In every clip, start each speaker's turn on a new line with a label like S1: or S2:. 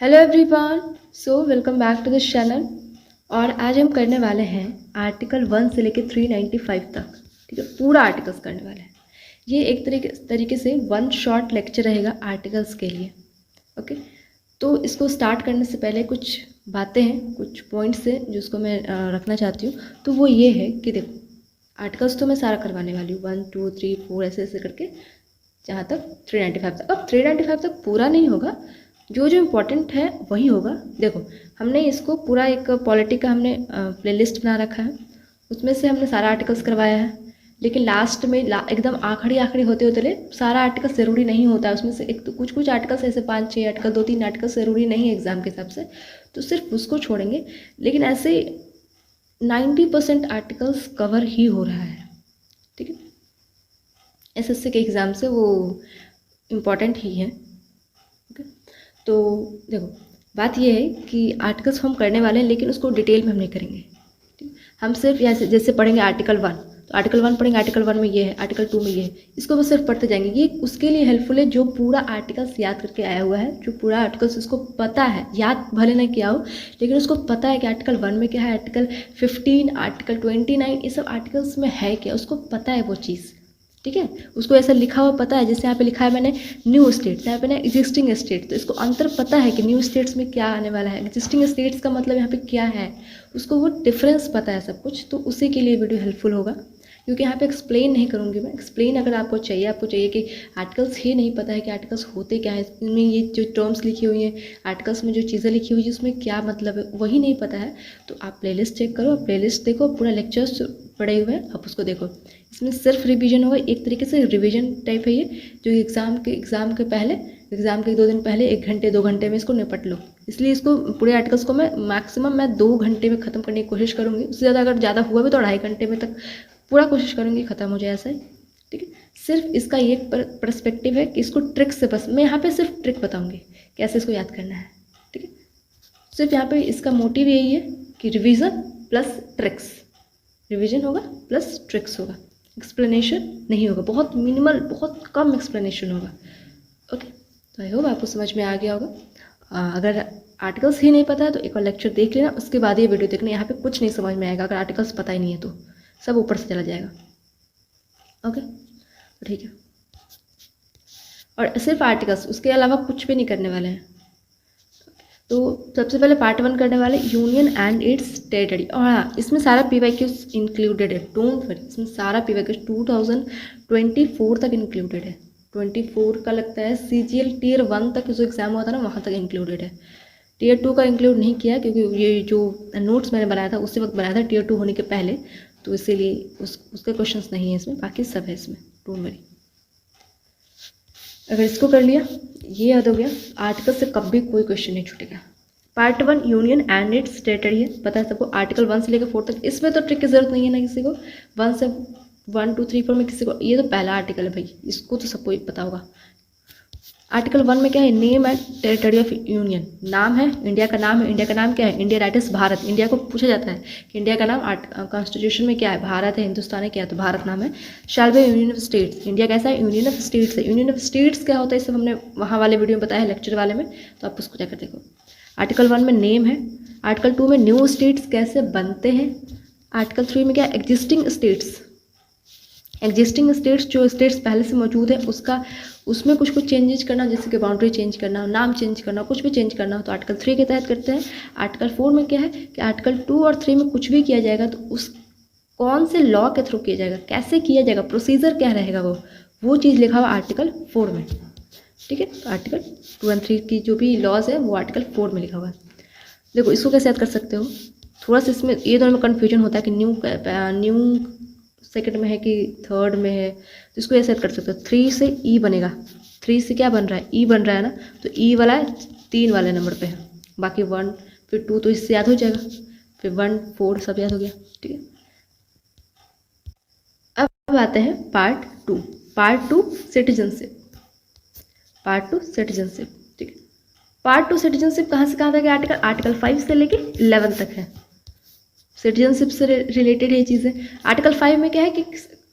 S1: Hello everyone, welcome back to this channel. और आज हम करने वाले हैं आर्टिकल 1 से लेकर 395 तक। ठीक है, पूरा आर्टिकल्स करने वाले हैं। ये एक तरीके से वन शॉर्ट लेक्चर रहेगा आर्टिकल्स के लिए। ओके, तो इसको स्टार्ट करने से पहले कुछ बातें हैं, कुछ पॉइंट्स हैं जिसको मैं रखना चाहती हूँ। तो वो ये है कि देखो, आर्टिकल्स तो मैं सारा करवाने वाली हूँ, 1 2 3 4 ऐसे ऐसे करके जहाँ तक 395 तक। अब 395 तक पूरा नहीं होगा, जो जो इम्पोर्टेंट है वही होगा। देखो, हमने इसको पूरा एक पॉलिटी का हमने प्लेलिस्ट बना रखा है, उसमें से हमने सारा आर्टिकल्स करवाया है। लेकिन लास्ट में एकदम आखिरी होते होते सारा आर्टिकल ज़रूरी नहीं होता है। उसमें से एक तो कुछ आर्टिकल्स ऐसे 5-6 आर्टिकल, 2-3 आर्टिकल ज़रूरी नहीं है एग्ज़ाम के हिसाब से, तो सिर्फ उसको छोड़ेंगे। लेकिन ऐसे 90% आर्टिकल्स कवर ही हो रहा है। ठीक है, एसएससी के एग्ज़ाम से वो इम्पॉर्टेंट ही है। तो देखो, बात ये है कि आर्टिकल्स हम करने वाले हैं, लेकिन उसको डिटेल में हम नहीं करेंगे। ठीक, हम सिर्फ जैसे पढ़ेंगे आर्टिकल 1, तो आर्टिकल 1 पढ़ेंगे, आर्टिकल 1 में ये है, आर्टिकल 2 में ये है, इसको बस सिर्फ पढ़ते जाएंगे। ये उसके लिए हेल्पफुल है जो पूरा आर्टिकल्स याद करके आया हुआ है, जो पूरा आर्टिकल्स उसको पता है, याद भले नहीं किया हो लेकिन उसको पता है कि आर्टिकल 1 में क्या है, आर्टिकल 15, आर्टिकल 29, ये सब आर्टिकल्स में है क्या, उसको पता है वो चीज़। ठीक है, उसको ऐसा लिखा हुआ पता है, जैसे यहाँ पे लिखा है मैंने न्यू स्टेट्स, यहाँ पे ना एग्जिस्टिंग स्टेट, तो इसको अंतर पता है कि न्यू स्टेट्स में क्या आने वाला है, एग्जिस्टिंग स्टेट्स का मतलब यहाँ पे क्या है, उसको वो डिफरेंस पता है सब कुछ। तो उसी के लिए वीडियो हेल्पफुल होगा, क्योंकि यहाँ पे एक्सप्लेन नहीं करूँगी मैं। एक्सप्लेन अगर आपको चाहिए कि आर्टिकल्स ही नहीं पता है कि आर्टिकल्स होते क्या है, इनमें ये जो टर्म्स लिखी हुई हैं, आर्टिकल्स में जो चीज़ें लिखी हुई है उसमें क्या मतलब है, वही नहीं पता है, तो आप प्लेलिस्ट चेक करो, प्लेलिस्ट देखो, पूरा लेक्चर्स पड़े हुए हैं, आप उसको देखो। इसमें सिर्फ रिवीजन होगा, एक तरीके से रिवीजन टाइप है ये, जो एग्ज़ाम के पहले, एग्ज़ाम के 2 दिन पहले 1 घंटे 2 घंटे में इसको निपट लो। इसलिए इसको पूरे आर्टिकल्स को मैं मैक्सिमम 2 घंटे में ख़त्म करने की कोशिश करूँगी। उससे ज़्यादा अगर ज़्यादा हुआ भी तो 2.5 घंटे में तक पूरा कोशिश करूँगी ख़त्म हो जाए, ऐसा ही। ठीक है, सिर्फ इसका ये पर्सपेक्टिव है कि इसको ट्रिक से, बस मैं यहाँ पे सिर्फ ट्रिक बताऊँगी कैसे इसको याद करना है। ठीक है, सिर्फ यहाँ पे इसका मोटिव यही है कि रिवीजन प्लस ट्रिक्स, रिवीजन होगा प्लस ट्रिक्स होगा, एक्सप्लेनेशन नहीं होगा, बहुत मिनिमल, बहुत कम एक्सप्लेनेशन होगा। ओके, तो आई होप आपको समझ में आ गया होगा। अगर आर्टिकल्स ही नहीं पता है तो एक और लेक्चर देख लेना, उसके बाद ये वीडियो देखना। यहाँ पे कुछ नहीं समझ में आएगा अगर आर्टिकल्स पता ही नहीं है, तो सब ऊपर से चला जाएगा। ओके, तो ठीक है, और सिर्फ आर्टिकल्स, उसके अलावा कुछ भी नहीं करने वाले हैं। तो सबसे पहले पार्ट 1 करने वाले यूनियन एंड इट्स टेरिटरी। और हाँ, इसमें सारा PYQs इंक्लूडेड है, डोंट वरी, इसमें सारा PYQs 2024 तक इंक्लूडेड है। 24 का लगता है CGL Tier 1 तक जो एग्ज़ाम हुआ था ना, वहाँ तक इंक्लूडेड है। Tier 2 का इंक्लूड नहीं किया, क्योंकि ये जो नोट्स मैंने बनाया था उसी वक्त बनाया था, Tier 2 होने के पहले, तो इसीलिए उसके क्वेश्चंस नहीं है इसमें, बाकी सब है इसमें, डोंट वरी। अगर इसको कर लिया, ये याद हो गया, आर्टिकल से कभी कोई क्वेश्चन नहीं छूटेगा। Part 1 union and it's territory है, पता है सबको, आर्टिकल 1 से लेकर 4 तक। इसमें तो ट्रिक की जरूरत नहीं है ना किसी को, 1 से 1 2 3 4 में किसी को, ये तो पहला आर्टिकल है भाई, इसको तो सबको पता होगा। आर्टिकल 1 में क्या है, name and territory of union, नाम है, इंडिया का नाम है, इंडिया का नाम क्या है, India that is Bharat. India को पूछा जाता है कि इंडिया का नाम कॉन्स्टिट्यूशन में क्या है, भारत है, हिंदुस्तान है, क्या है, तो भारत नाम है। Shall be union of states, India कैसा है, यूनियन ऑफ स्टेट्स है। यूनियन ऑफ स्टेट्स क्या होता है, सब हमने वहाँ वाले वीडियो में बताया है, लेक्चर वाले में, तो आप उसको जाकर देखो। आर्टिकल 1 में नेम है, आर्टिकल 2 में न्यू स्टेट्स कैसे बनते हैं, आर्टिकल 3 में क्या, एग्जिस्टिंग स्टेट्स, एग्जिस्टिंग स्टेट्स जो स्टेट्स पहले से मौजूद है उसमें कुछ चेंजेस करना, जैसे कि बाउंड्री चेंज करना, नाम चेंज करना, कुछ भी चेंज करना हो तो आर्टिकल 3 के तहत करते हैं। आर्टिकल 4 में क्या है कि आर्टिकल 2 और 3 में कुछ भी किया जाएगा तो उस कौन से लॉ के थ्रू किया जाएगा, कैसे किया जाएगा, प्रोसीजर क्या रहेगा, वो चीज़ लिखा हुआ आर्टिकल 4 में। ठीक है, तो आर्टिकल 2 और 3 की जो भी लॉज है वो आर्टिकल 4 में लिखा हुआ है। देखो, इसको कैसे याद कर सकते हो, थोड़ा सा इसमें ये दोनों में कन्फ्यूजन होता है कि न्यू सेकंड में है कि थर्ड में है, तो इसको ऐसे याद कर सकते हो, 3 से E बनेगा, 3 से क्या बन रहा है, E बन रहा है ना, तो E वाला है 3 वाले नंबर पे है, बाकी 1 फिर 2 तो इससे याद हो जाएगा, फिर 1 4 सब याद हो गया। ठीक है, अब आते हैं part 2। Part 2 citizenship, part 2 citizenship. ठीक है, पार्ट 2 सिटीजनशिप कहाँ से कहाँ तक है, आर्टिकल 5 से लेके 11 तक है, सिटीजनशिप से रिलेटेड ये चीज़ें। आर्टिकल 5 में क्या है कि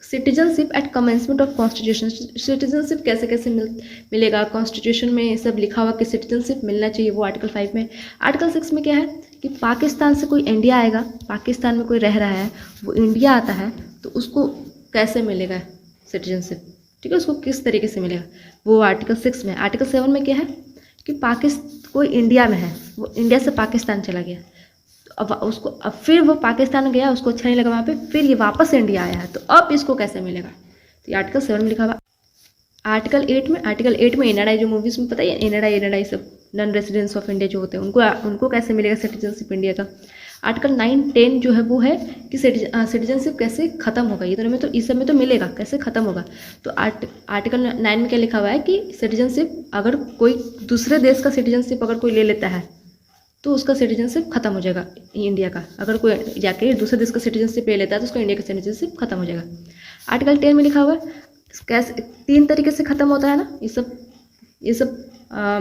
S1: citizenship at commencement of constitution, citizenship कैसे कैसे मिलेगा, कॉन्स्टिट्यूशन में सब लिखा हुआ कि सिटीजनशिप मिलना चाहिए, वो आर्टिकल 5 में। आर्टिकल 6 में क्या है कि पाकिस्तान से कोई इंडिया आएगा, पाकिस्तान में कोई रह रहा है, वो इंडिया आता है, तो उसको कैसे मिलेगा सिटीजनशिप, ठीक है, उसको किस तरीके से मिलेगा, वो आर्टिकल 6 में। आर्टिकल 7 में क्या है कि कोई इंडिया में है, वो इंडिया से पाकिस्तान चला गया, अब फिर वो पाकिस्तान गया, उसको अच्छा नहीं लगा वहाँ पे, फिर ये वापस इंडिया आया है, तो अब इसको कैसे मिलेगा, तो ये आर्टिकल 7 में लिखा हुआ। आर्टिकल 8 में एनआरआई, जो मूवीज़ में पता है एनआरआई सब नॉन रेसिडेंट्स ऑफ इंडिया जो होते हैं, उनको कैसे मिलेगा सिटीजनशिप इंडिया का। आर्टिकल 9, 10 जो है वो है कि सिटीजनशिप कैसे खत्म होगा, इस सब में तो मिलेगा, कैसे खत्म होगा। तो आर्टिकल 9 में क्या लिखा हुआ है कि सिटीजनशिप, अगर कोई दूसरे देश का सिटीजनशिप अगर कोई ले लेता है तो उसका सिटीजनशिप खत्म हो जाएगा इंडिया का। अगर कोई जाके दूसरे देश का सिटीजनशिप ले लेता है तो उसका इंडिया का सिटीजनशिप खत्म हो जाएगा। आर्टिकल 10 में लिखा हुआ है कैसे 3 तरीके से खत्म होता है ना, ये सब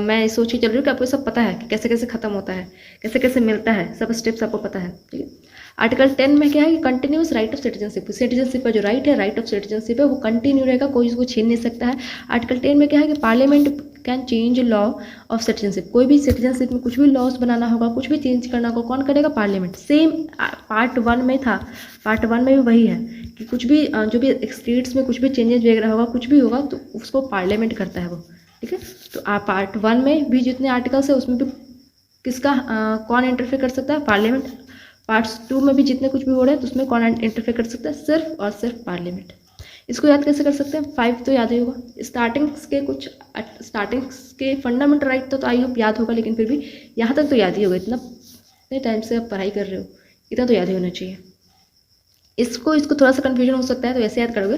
S1: मैं सोच के चल रही हूँ कि आपको सब पता है कि कैसे कैसे खत्म होता है, कैसे कैसे मिलता है, सब स्टेप्स आपको पता है, ठीक है। आर्टिकल 10 में क्या है कि कंटिन्यूस राइट ऑफ सिटीजनशिप का जो राइट है, राइट ऑफ सिटीजनशिप है, वो कंटिन्यू रहेगा, कोई इसको छीन नहीं सकता है। आर्टिकल 10 में क्या है कि parliament can change law of citizenship, कोई भी सिटीजनशिप में कुछ भी लॉज बनाना होगा, कुछ भी चेंज करना होगा, कौन करेगा, पार्लियामेंट। सेम पार्ट 1 में था, पार्ट 1 में भी वही है कि कुछ भी जो भी स्टेट्स में कुछ भी चेंजेस वगैरह होगा, कुछ भी होगा तो उसको पार्लियामेंट करता है वो, ठीक है। तो पार्ट 1 में भी जितने आर्टिकल्स है उसमें भी किसका कौन इंटरफेयर कर सकता है, पार्लियामेंट। पार्ट 2 में भी जितने कुछ भी हो रहे हैं तो उसमें कौन इंटरफेयर कर सकता है, सिर्फ और सिर्फ पार्लियामेंट। इसको याद कैसे कर सकते हैं, 5 तो याद ही होगा। स्टार्टिंग्स के फंडामेंटल राइट तो आई होप याद होगा, लेकिन फिर भी यहाँ तक तो याद ही होगा, इतने टाइम से आप पढ़ाई कर रहे हो, इतना तो याद ही होना चाहिए। इसको थोड़ा सा कन्फ्यूजन हो सकता है, तो ऐसे याद करोगे,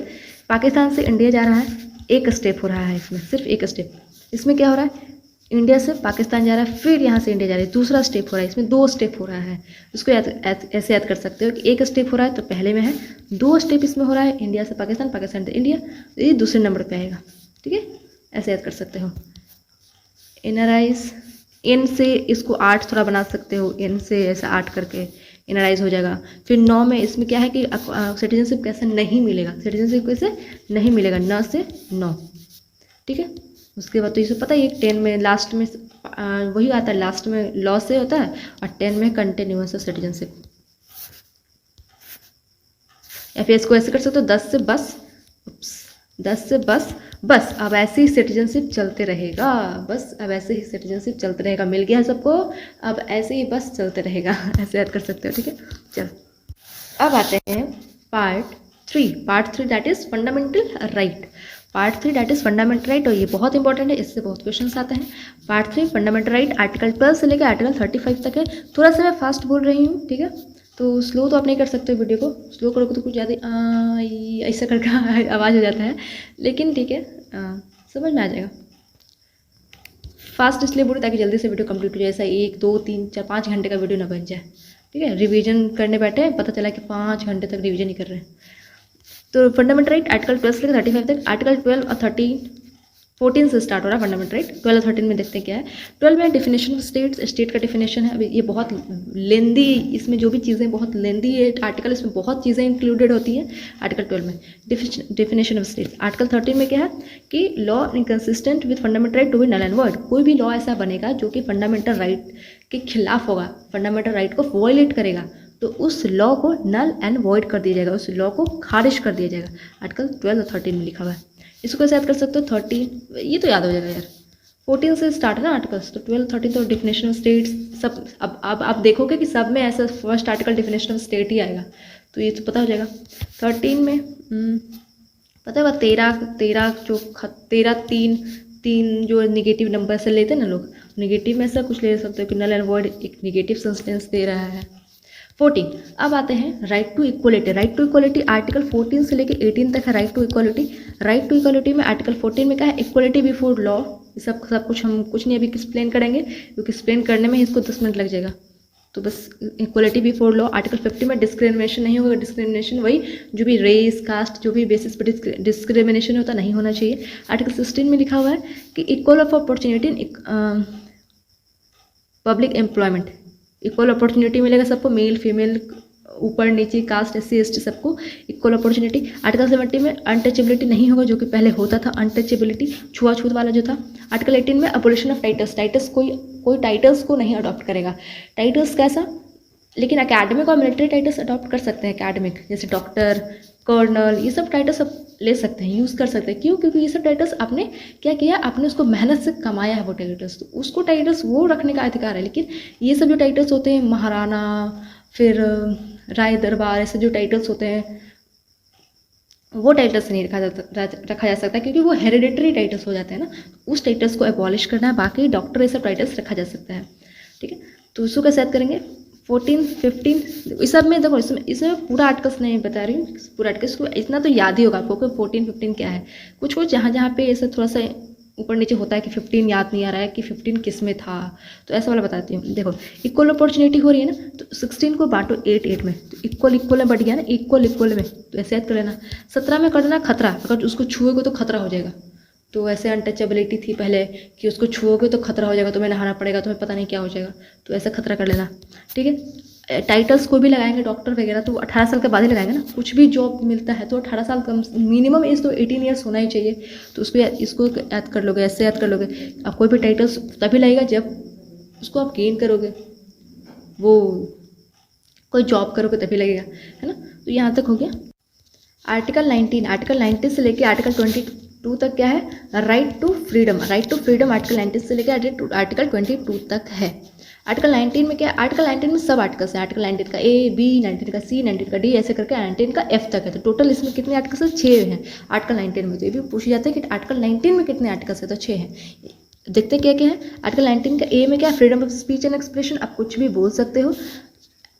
S1: पाकिस्तान से इंडिया जा रहा है, एक स्टेप हो रहा है इसमें, सिर्फ एक स्टेप। इसमें क्या हो रहा है, इंडिया से पाकिस्तान जा रहा है, फिर यहाँ से इंडिया जा रही है, दूसरा स्टेप हो रहा है, इसमें 2 स्टेप हो रहा है। उसको ऐसे याद कर सकते हो कि एक स्टेप हो रहा है तो पहले में है, 2 स्टेप इसमें हो रहा है, इंडिया से पाकिस्तान, पाकिस्तान से इंडिया, तो ये दूसरे नंबर पे आएगा, ठीक है, ऐसे याद कर सकते हो। एनआरआईज, एन से इसको 8 थोड़ा बना सकते हो, एन से ऐसा 8 करके एनआरआईज हो जाएगा। फिर 9 में इसमें क्या है कि सिटीजनशिप कैसे नहीं मिलेगा, सिटीजनशिप कैसे नहीं मिलेगा, 9 से 9, ठीक है। उसके बाद तो ये पता है, 10 में लास्ट में वही आता है, लास्ट में लॉ से होता है, और 10 में कंटिन्यूअस सिटीजनशिप। या फिर इसको ऐसे कर सकते हो, 10 से बस अब ऐसे ही सिटीजनशिप चलते रहेगा, बस अब ऐसे ही सिटीजनशिप चलते रहेगा, मिल गया सबको, अब ऐसे ही बस चलते रहेगा, ऐसे याद कर सकते हो, ठीक है। चल अब आते हैं part 3 that is fundamental right. Part 3 that is fundamental right, और ये बहुत इंपॉर्टेंट है, इससे बहुत क्वेश्चंस आते हैं। पार्ट 3 फंडामेंटल राइट आर्टिकल 12 से लेकर आर्टिकल 35 तक है। थोड़ा सा मैं फास्ट बोल रही हूँ, ठीक है, तो स्लो तो आप नहीं कर सकते हो, वीडियो को स्लो करोगे तो कुछ ज़्यादा ऐसा करके आवाज़ हो जाता है, लेकिन ठीक है, समझ में आ जाएगा। फास्ट इसलिए बोलूँ ताकि जल्दी से वीडियो कंप्लीट हो जाए, ऐसा 1, 2, 3, 4, 5 घंटे का वीडियो ना बन जाए, ठीक है। रिवीजन करने बैठे, पता चला कि 5 घंटे तक रिवीजन ही कर रहे हैं। तो फंडामेंटल राइट आर्टिकल 12 से लेकर 35 तक, आर्टिकल 12 और 14 से स्टार्ट हो रहा है फंडामेंटल राइट। 12 और 13 में देखते हैं क्या है। 12 में डेफिनेशन ऑफ स्टेट का डेफिनेशन है। अभी ये बहुत लेंदी, इसमें जो भी चीज़ें बहुत लेंदी है आर्टिकल, इसमें बहुत चीज़ें इंक्लूडेड होती हैं आर्टिकल 12 में। डेफिनेशन ऑफ स्टेट आर्टिकल 13 में क्या है कि law inconsistent with fundamental right to be null and void. कोई भी लॉ ऐसा बनेगा जो कि फंडामेंटल राइट के खिलाफ होगा, फंडामेंटल राइट को वॉयलेट करेगा, तो उस लॉ को नल एंड वॉइड कर दिया जाएगा, उस लॉ को खारिज कर दिया जाएगा। आर्टिकल 12 और 13 में लिखा हुआ है। इसको कैसे याद कर सकते हो, 13 ये तो याद हो जाएगा यार, 14 से स्टार्ट है ना आर्टिकल्स, तो 12, 13 तो डेफिनेशन ऑफ स्टेट्स सब। अब आप देखोगे कि सब में ऐसा first article definition of state ही आएगा, तो ये तो पता हो जाएगा। 13 में पता है 13 3 जो निगेटिव नंबर से लेते हैं ना लोग, निगेटिव में ऐसा कुछ ले सकते हो कि नल एंड वॉइड एक निगेटिव सेंटेंस दे रहा है। 14 अब आते हैं right to equality. Right to equality article 14 से लेकर 18 तक है right to equality. Right to equality में आर्टिकल 14 में क्या है, इक्वलिटी बिफोर लॉ। सब कुछ हम कुछ नहीं अभी एक्सप्लेन करेंगे, क्योंकि एक्सप्लेन करने में इसको 10 मिनट लग जाएगा, तो बस इक्वलिटी बिफोर लॉ। आर्टिकल 50 में डिस्क्रिमिनेशन नहीं होगा, डिस्क्रिमिनेशन वही जो भी रेस कास्ट जो भी बेसिस पर डिस्क्रिमिनेशन होता नहीं होना चाहिए। आर्टिकल 16 में लिखा हुआ है कि equal of opportunity in public employment, equal opportunity मिलेगा सबको, मेल फीमेल ऊपर नीचे कास्ट SC ST सबको इक्वल अपॉर्चुनिटी। आर्टिकल 70 में अनटचेबिलिटी नहीं होगा, जो कि पहले होता था, अनटचेबिलिटी छुआछूत वाला जो था। आर्टिकल 18 में अबोलिशन ऑफ टाइटल्स, टाइटल्स कोई टाइटल्स को नहीं अडॉप्ट करेगा। टाइटल्स कैसा, लेकिन एकेडमिक और मिलिट्री टाइटल्स अडॉप्ट कर सकते हैं। एकेडमिक जैसे डॉक्टर, कर्नल, ये सब टाइटल्स सब ले सकते हैं, यूज़ कर सकते हैं। क्यों? क्योंकि ये सब टाइटल्स आपने क्या किया, आपने उसको मेहनत से कमाया है वो टाइटल्स, तो उसको टाइटल्स वो रखने का अधिकार है। लेकिन ये सब जो टाइटल्स होते हैं, महाराणा, फिर राय दरबार, ऐसे जो टाइटल्स होते हैं, वो टाइटल्स नहीं रखा जा सकता, क्योंकि वो हेरिडिटरी टाइटल्स हो जाते हैं ना। उस टाइटल्स को एबॉलिश करना है, बाकी डॉक्टर ये सब टाइटल्स रखा जा सकता है। ठीक है, तो उसको कैसे याद करेंगे? 14, 15 इस सब में देखो, इसमें पूरा आर्टिकल्स नहीं बता रही हूँ, पूरा आर्टिकल्स को इतना तो याद ही होगा आपको कि 14, 15 क्या है। कुछ जहाँ जहाँ पे ऐसा थोड़ा सा ऊपर नीचे होता है कि 15 याद नहीं आ रहा है कि 15 किस में था, तो ऐसा वाला बताती हूँ। देखो, इक्वल अपॉर्चुनिटी हो रही है ना, तो 16 को बांटो 8 में, तो इक्वल में बढ़ गया ना, इक्वल में, तो ऐसे याद कर लेना। 17 में कर देना खतरा, अगर उसको छुओगे तो खतरा हो जाएगा। तो ऐसे अनटचेबिलिटी थी पहले कि उसको छुओगे तो खतरा हो जाएगा, तुम्हें नहाना पड़ेगा, तुम्हें पता नहीं क्या हो जाएगा, तो ऐसा खतरा कर लेना। ठीक है, टाइटल्स को भी लगाएंगे डॉक्टर वगैरह तो 18 साल के बाद ही लगाएंगे ना। कुछ भी जॉब मिलता है तो 18 साल कम, मिनिमम एज तो 18 ईयर्स होना ही चाहिए। तो इसको याद कर लोगे, ऐसे याद कर लोगे। आप कोई भी टाइटल्स तभी लगेगा जब उसको आप गेन करोगे, वो कोई जॉब करोगे तभी लगेगा, है ना। तो यहाँ तक हो गया। आर्टिकल 19 से लेके आर्टिकल 22 तक क्या है? Right to freedom. Right to freedom article 19 से लेके आर्टिकल 22 तक है। आर्टिकल 19 में क्या? आर्टिकल 19 में सब आर्टिकल्स हैं। आर्टिकल 19 का A, B, 19 का C, 19 का D, ऐसे करके 19 का F तक है। तो टोटल इसमें कितने आर्टिकल्स हैं? 6 हैं आर्टिकल 19 में। तो ये भी पूछी जाता है कि आर्टिकल 19 में कितने आर्टिकल्स हैं, तो 6 हैं। देखते क्या क्या है। आर्टिकल 19 का A में क्या? Freedom of speech and expression, आप कुछ भी बोल सकते हो।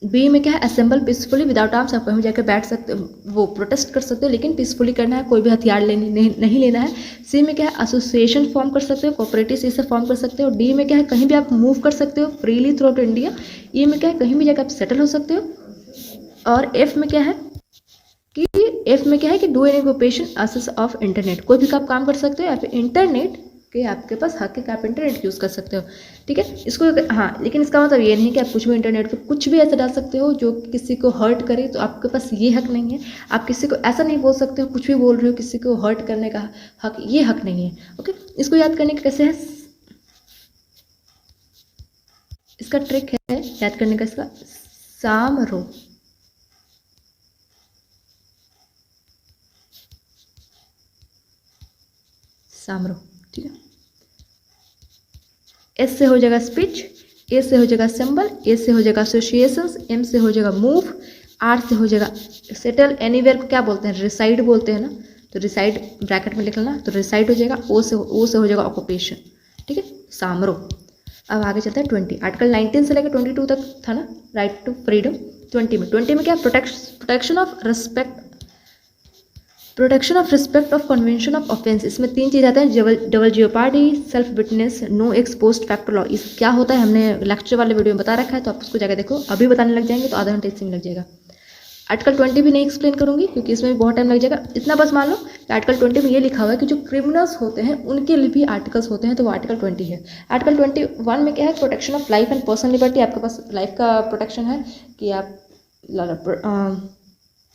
S1: बी में क्या है? असेंबल पीसफुली विदाउट आर्म्स, आप कहीं जाकर बैठ सकते हो, वो प्रोटेस्ट कर सकते हो, लेकिन पीसफुली करना है, कोई भी हथियार नहीं लेना है। सी में क्या है? एसोसिएशन फॉर्म कर सकते हो, कोऑपरेटिव से फॉर्म कर सकते हो। डी में क्या है? कहीं भी आप मूव कर सकते हो फ्रीली थ्रू आउट इंडिया। ई में क्या है? कहीं भी जाकर आप सेटल हो सकते हो। और एफ में क्या है कि do any occupation access of internet, कोई भी आप काम कर सकते हो या फिर इंटरनेट कि आपके पास हक है कि आप इंटरनेट यूज़ कर सकते हो। ठीक है, इसको हाँ, लेकिन इसका मतलब ये नहीं कि आप कुछ भी इंटरनेट पे कुछ भी ऐसा डाल सकते हो जो किसी को हर्ट करे, तो आपके पास ये हक नहीं है। आप किसी को ऐसा नहीं बोल सकते हो, कुछ भी बोल रहे हो, किसी को हर्ट करने का हक, ये हक नहीं है। ओके, इसको याद करने का कैसे है? इसका ट्रिक है याद करने का, इसका सामरो। ठीक है, एस से हो जाएगा स्पीच, ए से हो जाएगा सिंबल, ए से हो जाएगा एसोसिएशंस, एम से हो जाएगा मूव, आर से हो जाएगा सेटल। एनीवेयर को क्या बोलते हैं? रिसाइड बोलते हैं ना, तो रिसाइड ब्रैकेट में लिख लेना, तो रिसाइड हो जाएगा। ओ से हो जाएगा ऑक्यूपेशन। ठीक है, सामरो। अब आगे चलता है 20। आर्टिकल 19 से लेकर 22 तक था ना, राइट टू फ्रीडम। 20 में क्या? Protection of respect of convention of offence. इसमें 3 चीज़ आते हैं, double jeopardy, self witness, no exposed factor law. इस क्या होता है हमने लेक्चर वाले वीडियो में बता रखा है, तो आप उसको जाकर देखो। अभी बताने लग जाएंगे तो आधा घंटे इसमें लग जाएगा। आर्टिकल 20 भी नहीं एक्सप्लेन करूंगी क्योंकि इसमें भी बहुत टाइम लग जाएगा। इतना बस मान लो कि आर्टिकल 20 में ये लिखा हुआ है कि जो क्रिमिनल्स होते हैं उनके लिए भी आर्टिकल्स होते हैं, तो वो आर्टिकल 20 है। आर्टिकल 21 में क्या है? Protection of life and personal liberty. आपके पास लाइफ का प्रोटेक्शन है कि आप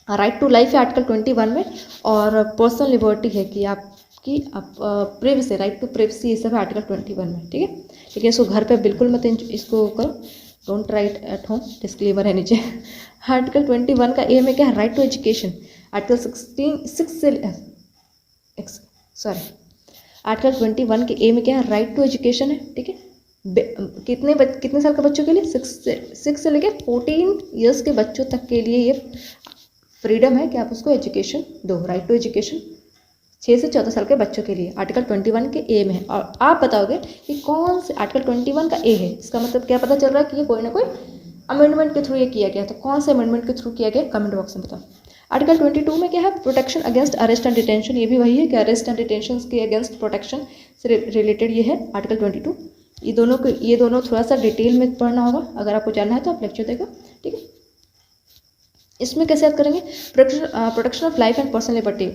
S1: राइट टू लाइफ है आर्टिकल 21 में, और पर्सनल लिबर्टी है कि आपकी प्रिवेसी, राइट टू प्रिवेसी, ये सब है आर्टिकल 21 में। ठीक है, लेकिन इसको घर पे बिल्कुल मत इसको करो, don't write at home, disclaimer है नीचे। आर्टिकल 21 का ए में क्या है? Right to education. आर्टिकल 21 के ए में क्या है? राइट टू एजुकेशन है। ठीक है, कितने साल के बच्चों के लिए? 6 से लेके 14 ईयर्स के बच्चों तक के लिए ये फ्रीडम है कि आप उसको एजुकेशन दो, राइट टू एजुकेशन। 6 से 14 साल के बच्चों के लिए आर्टिकल 21 के ए में है। और आप बताओगे कि कौन से आर्टिकल 21 का ए है, इसका मतलब क्या पता चल रहा है कि ये कोई ना कोई अमेंडमेंट के थ्रू ये किया गया। तो कौन से अमेंडमेंट के थ्रू किया गया, कमेंट बॉक्स में बताओ। आर्टिकल 22 में क्या है? Protection against arrest and detention. ये भी वही है कि अरेस्ट एंड डिटेंशन के अगेंस्ट प्रोटेक्शन से रिलेटेड ये है आर्टिकल 22। ये दोनों थोड़ा सा डिटेल में पढ़ना होगा, अगर आपको जानना है तो आप लेक्चर देखो। ठीक है, इसमें कैसे याद करेंगे? Protection of life and personal liberty.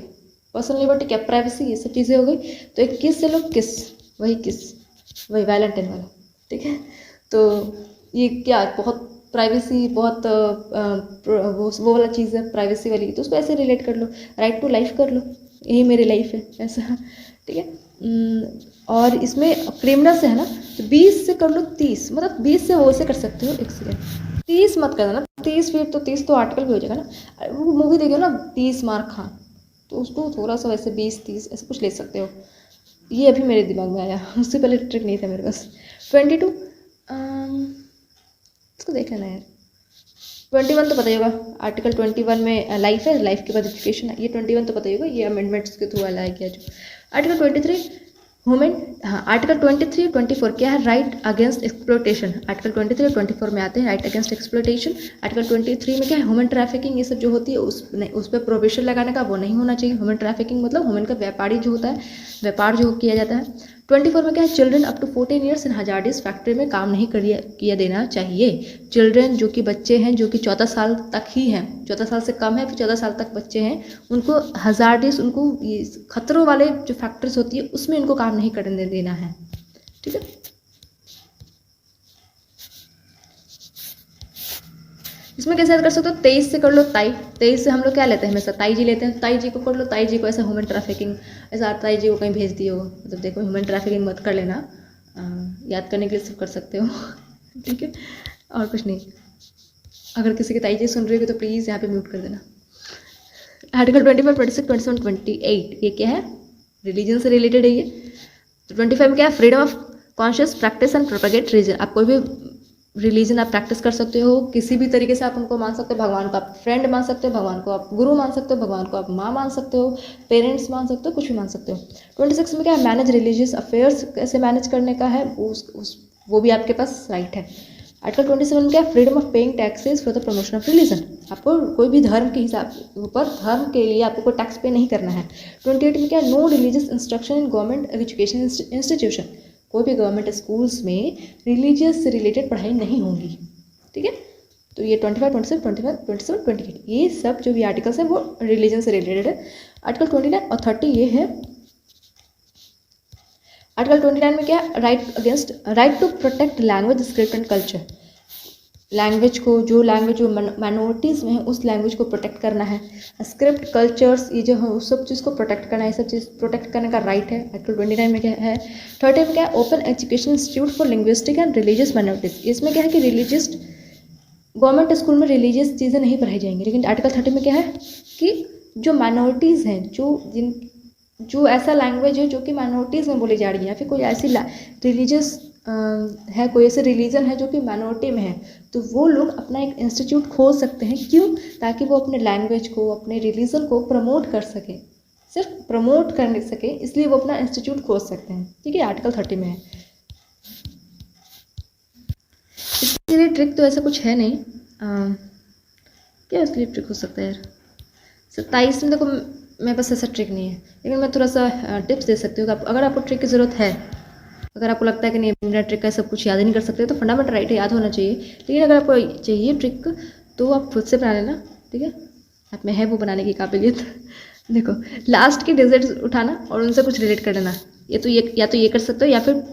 S1: Personal liberty क्या? प्राइवेसी, ये सब चीज़ें हो गई। तो एक किस से लो, वही वैलेंटाइन वाला। ठीक है, तो ये क्या बहुत प्राइवेसी बहुत वो वाला चीज़ है, प्राइवेसी वाली, तो उसको ऐसे रिलेट कर लो, राइट टू लाइफ कर लो, यही मेरी लाइफ है ऐसा, ठीक है। और इसमें क्रिमिनल से है ना, तो 20 से कर लो 30, मतलब 20 से वो से कर सकते हो, एक सेकेंड, 30 मत कर देना, 30 फिर तो 30 तो आर्टिकल भी हो जाएगा ना। वो मूवी देखो ना 30 मार खान, तो उसको थोड़ा सा वैसे 20-30 ऐसे कुछ ले सकते हो। ये अभी मेरे दिमाग में आया, उससे पहले ट्रिक नहीं था मेरे पास। 22 इसको देख लेना यार। 21 तो पता ही होगा, आर्टिकल 21 में लाइफ है, लाइफ के बाद एजुकेशन है, ये 21 तो पता ही होगा, ये अमेंडमेंट्स के थ्रू लाया गया जो। आर्टिकल 23 वुमेन, हाँ आर्टिकल 23-24 क्या है, राइट अगेंस्ट एक्सप्लोटेशन। आर्टिकल 23-24 में आते हैं राइट अगेंस्ट एक्सप्लोटेशन। आर्टिकल 23 में क्या है, ह्यूमन ट्रैफिकिंग, ये सब जो होती है उस पर प्रोविजन लगाने का, वो नहीं होना चाहिए। ह्यूमन ट्रैफिकिंग मतलब ह्यूमन का व्यापारी जो होता है, व्यापार जो किया जाता है। 24 में क्या है, children up to 14 years in hazardous factory में काम नहीं किया देना चाहिए। चिल्ड्रन जो कि बच्चे हैं, जो कि 14 साल तक ही हैं, 14 साल से कम है, फिर 14 साल तक बच्चे हैं, उनको हजार्डियस, उनको ये खतरों वाले जो फैक्ट्रीज होती है उसमें इनको काम नहीं करने देना है, ठीक है। इसमें कैसे याद कर सकते हो, 23 से कर लो ताई, 23 से हम लोग क्या लेते हैं, हमेशा ताई जी लेते हैं, ताई जी को कर लो, ताई जी को ऐसा ह्यूमन ट्रैफिकिंग, ऐसा ताई जी को कहीं भेज दियो, मतलब देखो ह्यूमन ट्रैफिकिंग मत कर लेना, याद करने के लिए सिर्फ कर सकते हो ठीक है, और कुछ नहीं। अगर किसी की ताई जी सुन रही होगी तो प्लीज़ यहाँ पे म्यूट कर देना। आर्टिकल 25, 26, 27, 28 ये क्या है, रिलीजन से रिलेटेड है ये। तो 25 में क्या है, freedom of conscious practice and propagate religion. आप कोई भी रिलीजन आप प्रैक्टिस कर सकते हो, किसी भी तरीके से आप उनको मान सकते हो, भगवान को आप फ्रेंड मान सकते हो, भगवान को आप गुरु मान सकते हो, भगवान को आप माँ मान सकते हो, पेरेंट्स मान सकते हो, कुछ भी मान सकते हो। 26 में क्या है, मैनेज रिलीजियस अफेयर्स, कैसे मैनेज करने का है वो भी आपके पास राइट है। आर्टिकल 27 में क्या है, freedom of paying taxes for the promotion of religion. आपको कोई भी धर्म के हिसाब ऊपर, धर्म के लिए आपको कोई टैक्स पे नहीं करना है। 28 में क्या है, no religious instruction in government education institution. कोई भी गवर्नमेंट स्कूल्स में रिलीजियस से रिलेटेड पढ़ाई नहीं होगी, ठीक है। तो ये 25, 26, 25, 27, 28 ये सब जो भी आर्टिकल्स हैं वो रिलीजन से रिलेटेड है। आर्टिकल 29 और 30 ये है। आर्टिकल 29 में क्या, right to protect language, script and culture. Language को, जो लैंग्वेज जो माइनॉरिटीज़ में है उस लैंग्वेज को प्रोटेक्ट करना है। स्क्रिप्ट, कल्चर्स, ये जो है उस सब चीज़ को प्रोटेक्ट करना है, ये सब चीज़ प्रोटेक्ट करने का राइट है। आर्टिकल 29 में क्या है। 30 में क्या है, open education institute for linguistic and religious minorities. इसमें क्या है कि रिलीजियस, गवर्नमेंट स्कूल में रिलीजियस चीज़ें नहीं पढ़ाई जाएंगी, लेकिन आर्टिकल 30 में क्या है कि जो माइनॉरिटीज़ हैं, जो ऐसा लैंग्वेज है जो कि माइनॉरिटीज़ में बोली जा रही है, या फिर कोई ऐसी रिलीजियस है, कोई ऐसे रिलीजन है जो कि माइनॉरिटी में है, तो वो लोग अपना एक इंस्टीट्यूट खोल सकते हैं। क्यों? ताकि वो अपने लैंग्वेज को, अपने रिलीजन को प्रमोट कर सके, सिर्फ प्रमोट कर सके, इसलिए वो अपना इंस्टीट्यूट खोल सकते हैं, ठीक है। आर्टिकल 30 में है। इसके लिए ट्रिक तो ऐसा कुछ है नहीं, क्या इसके लिए ट्रिक हो सकता है यार। 27 में देखो मेरे पास ऐसा ट्रिक नहीं है, लेकिन मैं थोड़ा सा टिप्स दे सकती हूँ। अगर आपको ट्रिक की ज़रूरत है, अगर आपको लगता है कि नहीं मेरा ट्रिक का सब कुछ याद ही नहीं कर सकते, तो फंडामेंटल राइट है, याद होना चाहिए। लेकिन अगर आपको चाहिए ट्रिक तो आप खुद से बना लेना, ठीक है। आप में है वो बनाने की काबिलियत देखो, लास्ट के डिजिट्स उठाना और उनसे कुछ रिलेट कर लेना। ये तो ये, या तो ये कर सकते हो, या फिर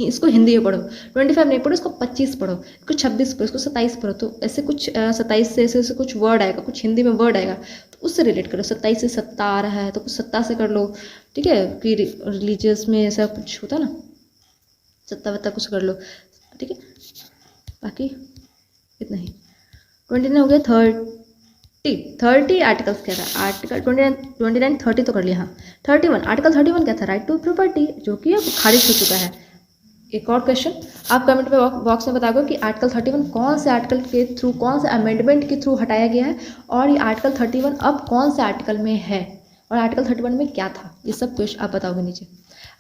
S1: इसको हिंदी में पढ़ो। 25 नहीं पढ़ो, इसको 25 पढ़ो, इसको 26 पढ़ो, इसको 27 पढ़ो। तो ऐसे कुछ 27 से ऐसे कुछ वर्ड आएगा, कुछ हिंदी में वर्ड आएगा, तो उससे रिलेट करो। 27 से सत्ता आ रहा है तो कुछ सत्ता से कर लो, ठीक है। कि रिलीजियस में ऐसा कुछ होता ना, सत्ता वत्ता कुछ कर लो, ठीक है। बाकी इतना ही। 29 हो गया। 30 आर्टिकल्स क्या था, आर्टिकल 29 30 तो कर लिया। हाँ 31, आर्टिकल 31 क्या था, राइट टू प्रॉपर्टी, जो कि अब खारिज हो चुका है। एक और क्वेश्चन आप कमेंट में बॉक्स में बता दो कि आर्टिकल 31 कौन से आर्टिकल के थ्रू, कौन से अमेंडमेंट के थ्रू हटाया गया है, और ये आर्टिकल 31 अब कौन से आर्टिकल में है, और आर्टिकल 31 में क्या था, ये सब क्वेश्चन आप बताओगे नीचे।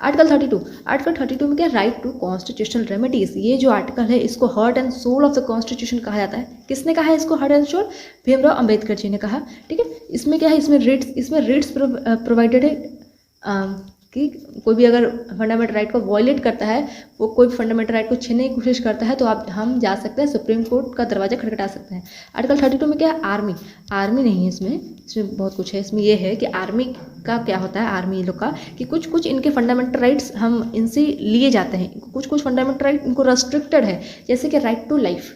S1: आर्टिकल 32 में क्या, राइट टू कॉन्स्टिट्यूशनल रेमेडीज। ये जो आर्टिकल है इसको heart and soul of the constitution कहा जाता है। किसने कहा है इसको heart and soul? Bhimrao Ambedkar ji ने कहा, ठीक है। इसमें क्या है, इसमें रिट्स प्रोवाइडेड है कि कोई भी अगर फंडामेंटल राइट को वायलेट करता है, वो कोई फंडामेंटल राइट को छीनने की कोशिश करता है, तो हम जा सकते हैं, सुप्रीम कोर्ट का दरवाजा खटखटा सकते हैं। आर्टिकल 32 में क्या है, आर्मी नहीं है इसमें बहुत कुछ है। इसमें ये है कि आर्मी का क्या होता है, आर्मी लोग का कि कुछ इनके फंडामेंटल राइट्स हम इनसे लिए जाते हैं, कुछ फंडामेंटल राइट इनको रेस्ट्रिक्टेड है, जैसे कि राइट टू लाइफ।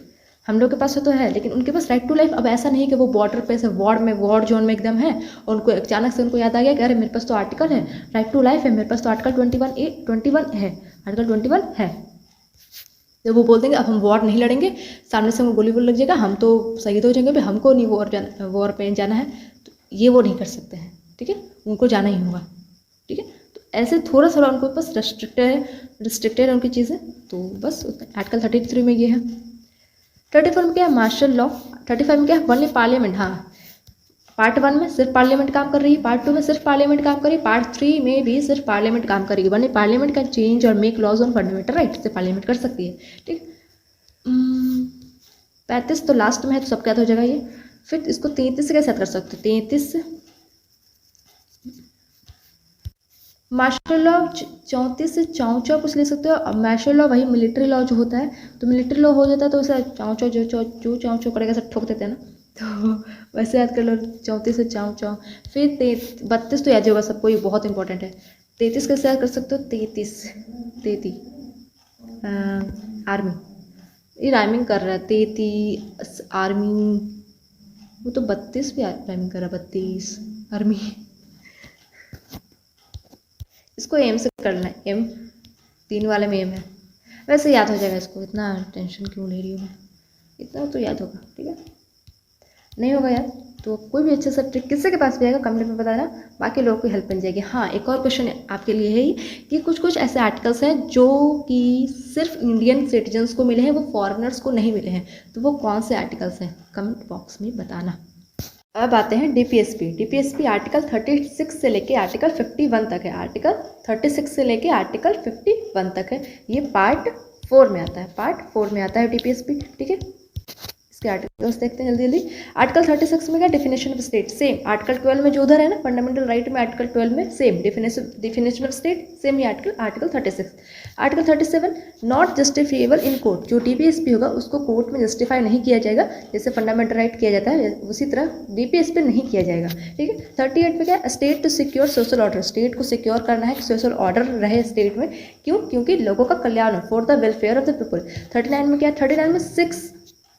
S1: हम लोग के पास तो है, लेकिन उनके पास राइट टू लाइफ। अब ऐसा नहीं कि वो बॉर्डर पे से वॉर जोन में एकदम है और उनको अचानक से उनको याद आ गया कि अरे मेरे पास तो आर्टिकल है, राइट टू लाइफ है, मेरे पास तो आर्टिकल 21 है, आर्टिकल 21 है। जब वो बोल देंगे अब हम वॉर नहीं लड़ेंगे, सामने से हमको गोली लग जाएगा, हम तो शहीद हो जाएंगे, भाई हमको नहीं वॉर पे जाना है, तो ये वो नहीं कर सकते हैं, ठीक है, उनको जाना ही होगा, ठीक है। तो ऐसे थोड़ा थोड़ा उनको बस रिस्ट्रिक्टेड है उनकी चीज़ें, तो बस आर्टिकल 33 में ये है। 34 में क्या है, मार्शल लॉ। 35 में क्या है, वनली पार्लियामेंट। हाँ, पार्ट 1 में सिर्फ पार्लियामेंट काम कर रही है, पार्ट 2 में सिर्फ पार्लियामेंट काम कर रही है, पार्ट 3 में भी सिर्फ पार्लियामेंट काम करेगी। वनली पार्लियामेंट कैन चेंज और make laws on fundamental right, से पार्लियामेंट कर सकती है, ठीक। 35 तो लास्ट में है, तो सब क्या हो जाएगा ये। फिर इसको 33 से कैसे याद कर सकते हो, 33 से मार्शल लॉ 34 से चाँव कुछ ले सकते हो। अब मार्शल लॉ वही मिलिट्री लॉ जो होता है, तो मिलिट्री लॉ हो जाता है तो उसे चाँव जो चाँव करेगा सब ठोक देते हैं ना, तो वैसे याद कर लो 34 से चाँव। फिर 32 तो याद होगा सबको, ये बहुत इंपॉर्टेंट है। 33 कैसे याद कर सकते हो, 33 आर्मी, ये राइमिंग कर रहा है, 33 आर्मी, वो तो 32 भी राइमिंग कर रहा है, 32 आर्मी। इसको एम से करना है, एम 3 वाले में एम है, वैसे याद हो जाएगा इसको, इतना टेंशन क्यों ले रही हूँ मैं, इतना तो याद होगा, ठीक है। नहीं होगा याद तो कोई भी अच्छा सा ट्रिक किसी के पास भी आएगा कमेंट में बताना, बाकी लोगों को हेल्प मिल जाएगी। हाँ, एक और क्वेश्चन आपके लिए है ही कि कुछ ऐसे आर्टिकल्स हैं जो कि सिर्फ इंडियन सिटीजन्स को मिले हैं, वो फॉरेनर्स को नहीं मिले हैं, तो वो कौन से आर्टिकल्स हैं, कमेंट बॉक्स में बताना। अब आते हैं डीपीएसपी आर्टिकल 36 से लेके आर्टिकल 51 तक है, आर्टिकल 36 से लेके आर्टिकल 51 तक है, ये पार्ट 4 में आता है डीपीएसपी, ठीक है। इसके आर्टिकल्स देखते हैं जल्दी। आर्टिकल 36 में क्या, definition of state, same article 12 में जो उधर है ना फंडामेंटल राइट में, आर्टिकल 12 में same definition of state, same he article 36। Article 37 not justifiable in court, जो डीपीएसपी होगा उसको कोर्ट में जस्टिफाई नहीं किया जाएगा, जैसे फंडामेंटल राइट किया जाता है उसी तरह डीपीएसपी नहीं किया जाएगा, ठीक है। 38 में क्या, state to secure social order, state को सिक्योर करना है कि सोशल ऑर्डर रहे स्टेट में, क्यों, क्योंकि लोगों का कल्याण हो, for the welfare of the people. 39 में क्या, 39 में 6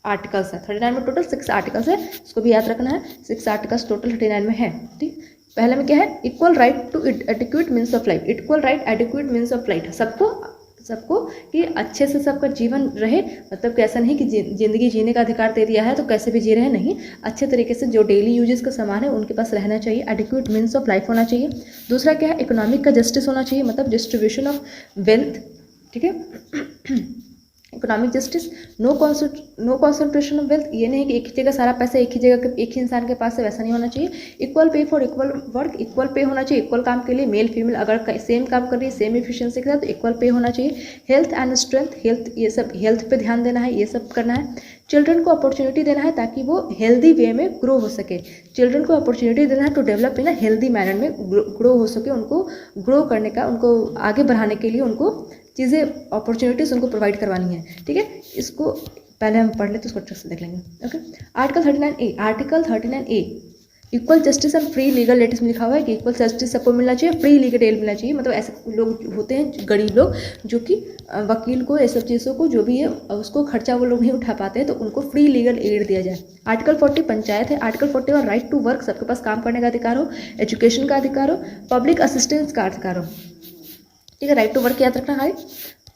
S1: आर्टिकल्स है, 39 में टोटल 6 आर्टिकल्स है, इसको भी याद रखना है, 6 आर्टिकल्स टोटल 39 में है, ठीक। पहले में क्या है, equal right to adequate means of life, equal right adequate means of life, सबको कि अच्छे से सबका जीवन रहे, मतलब कि ऐसा नहीं कि जिंदगी जीने का अधिकार दे दिया है तो कैसे भी जी रहे हैं, नहीं, अच्छे तरीके से जो डेली यूजेस का सामान है उनके पास रहना चाहिए, एडिक्वेट मीन्स ऑफ लाइफ होना चाहिए। दूसरा क्या है, इकोनॉमिक का जस्टिस होना चाहिए, मतलब डिस्ट्रीब्यूशन ऑफ वेल्थ, ठीक है, economic justice. No concentration of wealth, ये नहीं कि एक ही जगह सारा पैसा एक ही जगह एक ही इंसान के पास है, वैसा नहीं होना चाहिए। Equal pay for equal work, equal pay होना चाहिए इक्वल काम के लिए, मेल फीमेल अगर सेम काम कर रही है सेम एफिशिएंसी के साथ तो इक्वल पे होना चाहिए। हेल्थ एंड स्ट्रेंथ, हेल्थ, ये सब हेल्थ पे ध्यान देना है, ये सब करना है। चिल्ड्रन को अपॉर्चुनिटी देना है ताकि वो हेल्दी वे में ग्रो हो सके, चिल्ड्रन को अपॉर्चुनिटी देना है to develop in a healthy manner में ग्रो हो सके, उनको ग्रो करने का, उनको आगे बढ़ाने के लिए उनको चीज़ें अपॉर्चुनिटीज़ उनको प्रोवाइड करवानी है, ठीक है। इसको पहले हम पढ़ लेते, उसको ट्रिक से देख लेंगे, okay. Article 39A equal justice and free legal aid, इसमें लिखा हुआ है कि इक्वल जस्टिस सबको मिलना चाहिए, फ्री लीगल एड मिलना चाहिए, मतलब ऐसे लोग होते हैं गरीब लोग जो कि वकील को ये सब चीज़ों को जो भी है उसको खर्चा वो लोग नहीं उठा पाते हैं, तो उनको फ्री लीगल एड दिया जाए। आर्टिकल 40 पंचायत है। आर्टिकल 41 राइट टू वर्क, सबके पास काम करने का अधिकार हो, एजुकेशन का अधिकार हो, पब्लिक असिस्टेंस का अधिकार हो, ठीक है, राइट टू वर्क याद रखना है।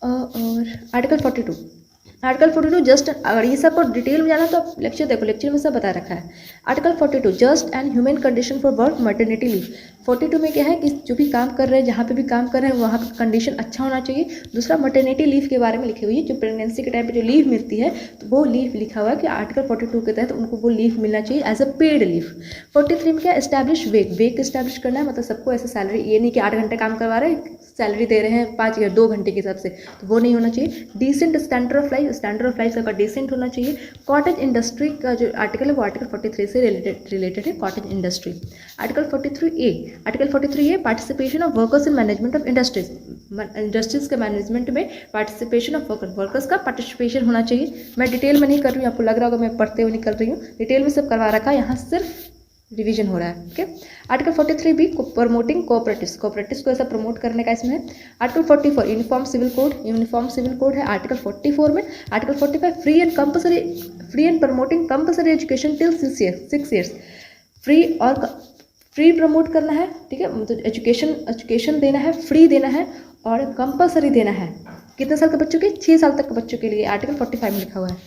S1: और आर्टिकल 42 जस्ट, अगर ये सब को डिटेल में जाना तो आप लेक्चर देखो, लेक्चर में सब बता रखा है। Article 42 just and human condition for work maternity leave, 42 में क्या है कि जो भी काम कर रहे हैं, जहाँ पे भी काम कर रहे हैं वहाँ का कंडीशन अच्छा होना चाहिए। दूसरा मैटरनिटी लीव के बारे में लिखी हुई है, जो प्रेगनेंसी के टाइम पे जो लीव मिलती है तो वो लीव लिखा हुआ है कि आर्टिकल 42 के तहत उनको वो लीव मिलना चाहिए एज अ पेड लीव। 43 में क्या, एस्टैब्लिश वेक इस्टेब्लिश करना है, मतलब सबको ऐसे सैलरी, ये नहीं कि 8 घंटे काम करवा रहे हैं सैलरी दे रहे हैं 5 या 2 घंटे के हिसाब से, तो वो नहीं होना चाहिए। डिसेंट स्टैंडर्ड ऑफ लाइफ सबका डिसेंट होना चाहिए। कॉटेज इंडस्ट्री का जो आर्टिकल है वो आर्टिकल 43 से रिलेटेड है, cottage industry. Article 43A participation of workers in management of industries के मैनेजमेंट में पार्टिसिपेशन ऑफ वर्कर्स का पार्टिसिपेशन होना चाहिए। मैं डिटेल में नहीं कर रही हूँ, आपको लग रहा होगा मैं पढ़ते हुए निकल रही हूँ, डिटेल में सब करवा रखा है, यहाँ सिर्फ रिवीजन हो रहा है, ठीक है। आर्टिकल 43B प्रमोटिंग कोऑपरेटिव्स को ऐसा प्रमोट करने का इसमें है। आर्टिकल 44 यूनिफॉर्म सिविल कोड है आर्टिकल 44 में। Article 45 free free and promoting compulsory education till 6 years, free promote करना है, ठीक है, मतलब एजुकेशन देना है, फ्री देना है और कंपलसरी देना है। कितने साल के बच्चों के? 6 साल तक के बच्चों के लिए आर्टिकल 45 में लिखा हुआ है।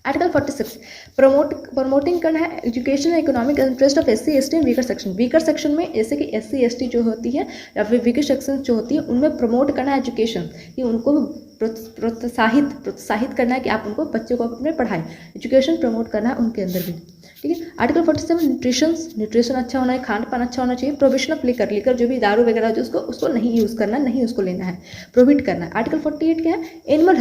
S1: आर्टिकल 46 प्रमोटिंग करना है education economic interest of SC ST and weaker section में, जैसे कि SC ST जो होती है या फिर वीकर सेक्शन जो होती है उनमें प्रमोट करना है एजुकेशन, कि उनको प्रोत्साहित करना है कि आप उनको बच्चों को अपने पढ़ाएं, एजुकेशन प्रमोट करना है उनके अंदर भी, ठीक है। आर्टिकल 47 न्यूट्रिशन अच्छा होना है, खान पान अच्छा होना चाहिए। प्रोहिबिशन ऑफ लिकर जो भी दारू वगैरह होती है उसको नहीं यूज़ करना, नहीं उसको लेना है, प्रोहिबिट करना है। आर्टिकल 48 क्या है? एनिमल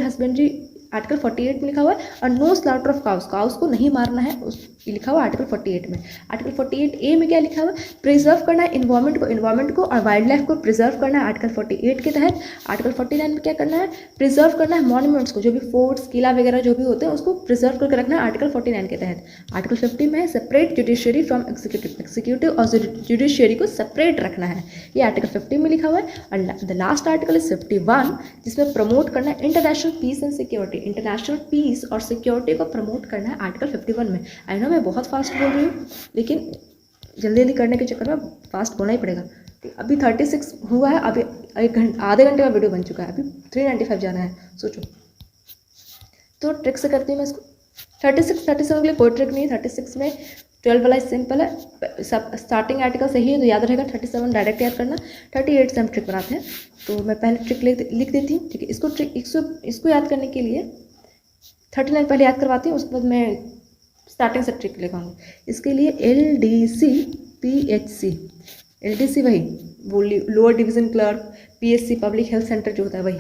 S1: हस्बेंड्री आर्टिकल 48 में लिखा हुआ है। और नो स्लॉटर ऑफ काउस को नहीं मारना है, लिखा हुआ आर्टिकल 48 में। आर्टिकल 48A में क्या लिखा हुआ है? प्रिजर्व करना है इन्वायरमेंट को और वाइल्ड लाइफ को प्रिजर्व करना है आर्टिकल 48 के तहत। आर्टिकल 49 में क्या करना है? प्रिजर्व करना है मॉन्यूमेंट्स को, जो भी फोर्ट्स किला वगैरह जो भी होते हैं उसको प्रिजर्व करके रखना है आर्टिकल 49 के तहत। आर्टिकल 50 में है सेपरेट जुडिशियरी फ्रॉम एग्जीक्यूटिव और जुडिशियरी को सेपरेट रखना है, ये आर्टिकल 50 में लिखा हुआ है। और द लास्ट आर्टिकल इज 51 जिसमें प्रमोट करना है international peace and security, international peace और सिक्योरिटी को प्रमोट करना है आर्टिकल 51 में। आई नो मैं बहुत फास्ट बोल रही हूँ, लेकिन जल्दी करने के चक्कर में फास्ट बोलना ही पड़ेगा। अभी 36 हुआ है, अभी आधे घंटे का वीडियो बन चुका है, अभी 395 जाना है, सोचो। तो ट्रिक से करती हूँ मैं इसको। 37 के लिए कोई ट्रिक नहीं है। 36 में 12 वाला सिंपल है, सब स्टार्टिंग आर्टिकल सही है तो याद रहेगा। 37 डायरेक्ट याद करना। 38 से हम ट्रिक बनाते हैं, तो मैं पहले ट्रिक लिख देती हूँ, ठीक है। इसको याद करने के लिए 39 पहले याद करवाती हूँ, उसके बाद मैं स्टार्टिंग से ट्रिक लिखाऊंगी। इसके लिए LDC वही वो lower division clerk, PSC public health centre जो होता है वही,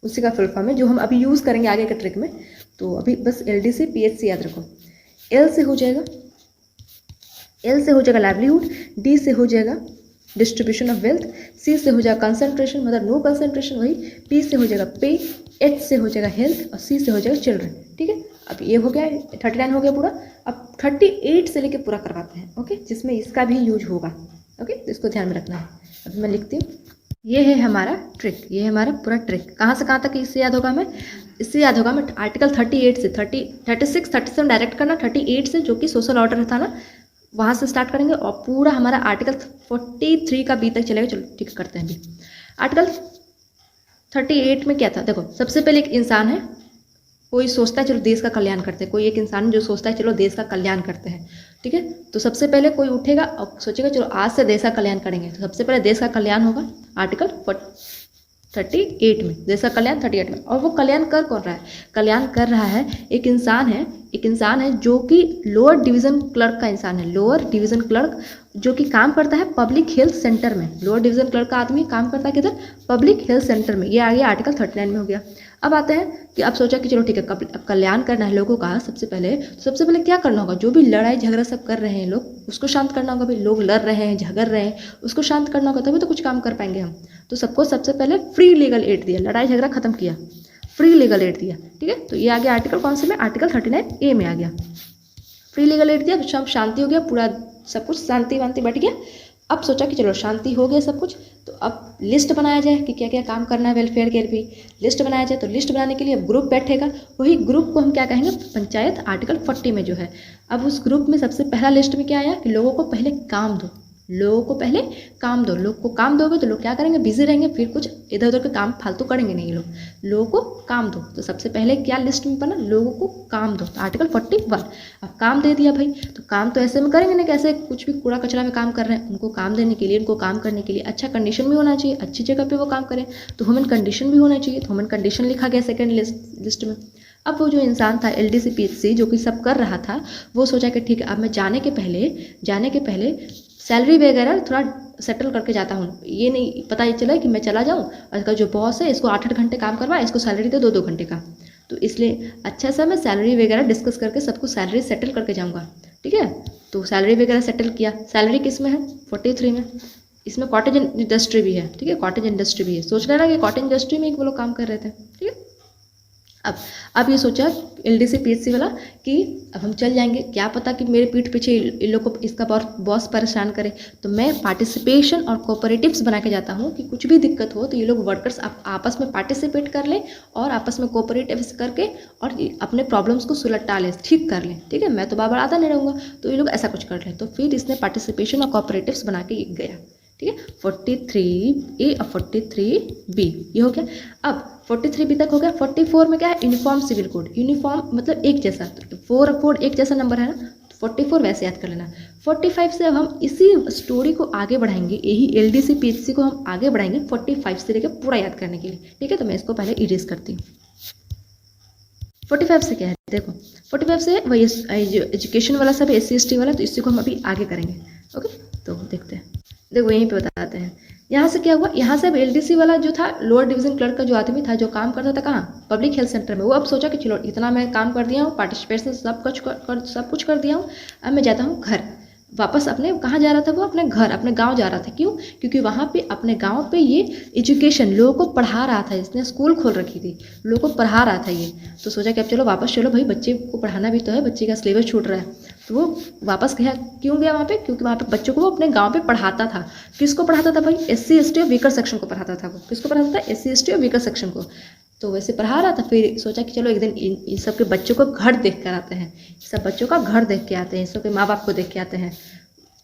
S1: उसी का फुल फॉर्म है जो हम अभी यूज़ करेंगे आगे के ट्रिक में। तो अभी बस LDC PSC याद रखो। L से हो जाएगा लाइवलीहुड, D से हो जाएगा डिस्ट्रीब्यूशन ऑफ वेल्थ, C से हो जाएगा कंसंट्रेशन मतलब नो कंसंट्रेशन वही, P से हो जाएगा पे, H से हो जाएगा हेल्थ और C से हो जाएगा चिल्ड्रन, ठीक है। अब ये हो गया, 39 हो गया पूरा। अब 38 से लेके पूरा करवाते हैं, ओके, जिसमें इसका भी यूज होगा, ओके, तो इसको ध्यान में रखना है। अब मैं लिखती हूँ, ये है हमारा ट्रिक, ये है हमारा पूरा ट्रिक। कहाँ से कहाँ तक इससे याद होगा हमें? इससे याद होगा हमें आर्टिकल 38 से 36 37 डायरेक्ट करना, 38 से जो कि सोशल ऑर्डर था ना वहाँ से स्टार्ट करेंगे और पूरा हमारा आर्टिकल 43 का बी तक चलेगा। चलो ठीक करते हैं अभी। आर्टिकल 38 में क्या था? देखो, सबसे पहले एक इंसान है, कोई सोचता है चलो देश का कल्याण करते हैं, कोई एक इंसान जो सोचता है चलो देश का कल्याण करते हैं, ठीक है। तो सबसे पहले कोई उठेगा और सोचेगा चलो आज से देश का कल्याण करेंगे, तो सबसे पहले देश का कल्याण होगा आर्टिकल 38 में, देश का कल्याण 38 में। और वो कल्याण कर कौन रहा है? कल्याण कर रहा है एक इंसान है जो कि लोअर डिवीज़न क्लर्क का इंसान है, लोअर डिवीज़न क्लर्क जो कि काम करता है पब्लिक हेल्थ सेंटर में। लोअर डिवीज़न क्लर्क का आदमी काम करता है किधर? पब्लिक हेल्थ सेंटर में। ये आ गया आर्टिकल 39 में हो गया। अब आते हैं कि अब सोचा कि चलो ठीक है अब कल्याण करना है लोगों का, सबसे पहले क्या करना होगा? जो भी लड़ाई झगड़ा सब कर रहे हैं लोग, उसको शांत करना होगा। भाई लोग लड़ रहे हैं, झगड़ रहे हैं, उसको शांत करना होगा, तभी तो कुछ काम कर पाएंगे हम। तो सबको सबसे पहले फ्री लीगल एड दिया, लड़ाई झगड़ा खत्म किया, फ्री लीगल एड दिया, ठीक है। तो ये आ गया आर्टिकल कौन से में? आर्टिकल 39A में आ गया, फ्री लीगल एड दिया, सब शांति हो गया, पूरा सब कुछ शांति वांति बैठ गया। अब सोचा कि चलो शांति हो गया सब कुछ, तो अब लिस्ट बनाया जाए कि क्या क्या काम करना है वेलफेयर के लिए, लिस्ट बनाया जाए। तो लिस्ट बनाने के लिए अब ग्रुप बैठेगा, वही ग्रुप को हम क्या कहेंगे? पंचायत, आर्टिकल 40 में जो है। अब उस ग्रुप में सबसे पहला लिस्ट में क्या आया कि लोगों को पहले काम दो, लोग को काम दोगे तो लोग क्या करेंगे? बिजी रहेंगे, फिर कुछ इधर उधर के काम फालतू करेंगे नहीं लोगों को काम दो। तो सबसे पहले क्या लिस्ट में बना? लोगों को काम दो, तो आर्टिकल 41। अब काम दे दिया भाई, तो काम तो ऐसे में करेंगे ना, कैसे कुछ भी कूड़ा कचरा में काम कर रहे हैं, उनको काम देने के लिए, उनको काम करने के लिए अच्छा कंडीशन भी होना चाहिए, अच्छी जगह पर वो काम करें, तो ह्यूमन कंडीशन भी होना चाहिए। तो ह्यूमन कंडीशन लिखा गया सेकेंड लिस्ट में। अब वो जो इंसान था LDC PSC जो कि सब कर रहा था, वो सोचा कि ठीक है अब मैं जाने के पहले सैलरी वगैरह थोड़ा सेटल करके जाता हूँ। ये नहीं पता ये चला कि मैं चला जाऊँ और इसका जो बॉस है इसको 8-8 घंटे काम करवा, इसको सैलरी दे 2-2 घंटे का। तो इसलिए अच्छा सा मैं सैलरी वगैरह डिस्कस करके सबको सैलरी सेटल करके जाऊँगा, ठीक है। तो सैलरी वगैरह सेटल किया। सैलरी किस में है? 43 में। इसमें कॉटेज इंडस्ट्री भी है, ठीक है, कॉटेज इंडस्ट्री भी है। सोच लेना कि कॉटेज इंडस्ट्री में एक वो लोग काम कर रहे थे, ठीक है। अब ये सोचा LDC PHC वाला कि अब हम चल जाएंगे, क्या पता कि मेरे पीठ पीछे इन लोग को इसका बॉस परेशान करे। तो मैं पार्टिसिपेशन और कोऑपरेटिव्स बना के जाता हूँ कि कुछ भी दिक्कत हो तो ये लोग वर्कर्स आपस में पार्टिसिपेट कर लें और आपस में कोऑपरेटिव्स करके और अपने प्रॉब्लम्स को सुलटा लें, ठीक कर लें। ठीक है, मैं तो बार आता नहीं रहूँगा, तो ये लोग ऐसा कुछ कर लें। तो फिर इसने पार्टिसिपेशन और कोऑपरेटिव्स बना के गया। ठीक है, 43A और 43B ये हो गया। अब 43B तक हो गया। 44 में क्या है, यूनिफॉर्म सिविल कोड। यूनिफॉर्म मतलब एक जैसा, 4 एक जैसा नंबर है ना, 44 वैसे याद कर लेना। 45 से अब हम इसी स्टोरी को आगे बढ़ाएंगे, यही LDC PHC को हम आगे बढ़ाएंगे 45 से लेकर पूरा याद करने के लिए। ठीक है, तो मैं इसको पहले इरेज करती हूँ। 45 से क्या है, देखो 45 से वही एजुकेशन वाला सब SC ST वाला, तो इसी को हम अभी आगे करेंगे। ओके, तो देखते हैं। देखो यहीं पे बताते हैं। यहाँ से क्या हुआ, यहाँ से अब LDC वाला जो था, लोअर डिवीजन क्लर्क का जो आदमी था, जो काम करता था कहाँ, पब्लिक हेल्थ सेंटर में, वो अब सोचा कि चलो इतना मैं काम कर दिया हूँ, पार्टिसिपेशन सब कुछ कर दिया हूँ, अब मैं जाता हूँ घर वापस। अपने कहाँ जा रहा था वो, अपने घर, अपने गांव जा रहा था। क्यों, क्योंकि वहाँ पे अपने गांव पे ये एजुकेशन लोगों को पढ़ा रहा था, इसने स्कूल खोल रखी थी, लोगों को पढ़ा रहा था ये। तो सोचा कि अब चलो वापस चलो भाई, बच्चे को पढ़ाना भी तो है, बच्चे का सिलेबस छूट रहा है। तो वो वापस गया। क्यों गया वहाँ पे, क्योंकि वहाँ पे बच्चों को वो अपने गाँव पे पढ़ाता था। किसको पढ़ाता था भाई, SC ST और वीकर सेक्शन को पढ़ाता था। वो किसको पढ़ाता था, SC ST और वीकर सेक्शन को। तो वैसे पढ़ा रहा था। फिर सोचा कि चलो एक दिन इन सब के बच्चों को घर देख कर आते हैं, सब बच्चों का घर देख के आते हैं, इन सब के माँ बाप को देख के आते हैं।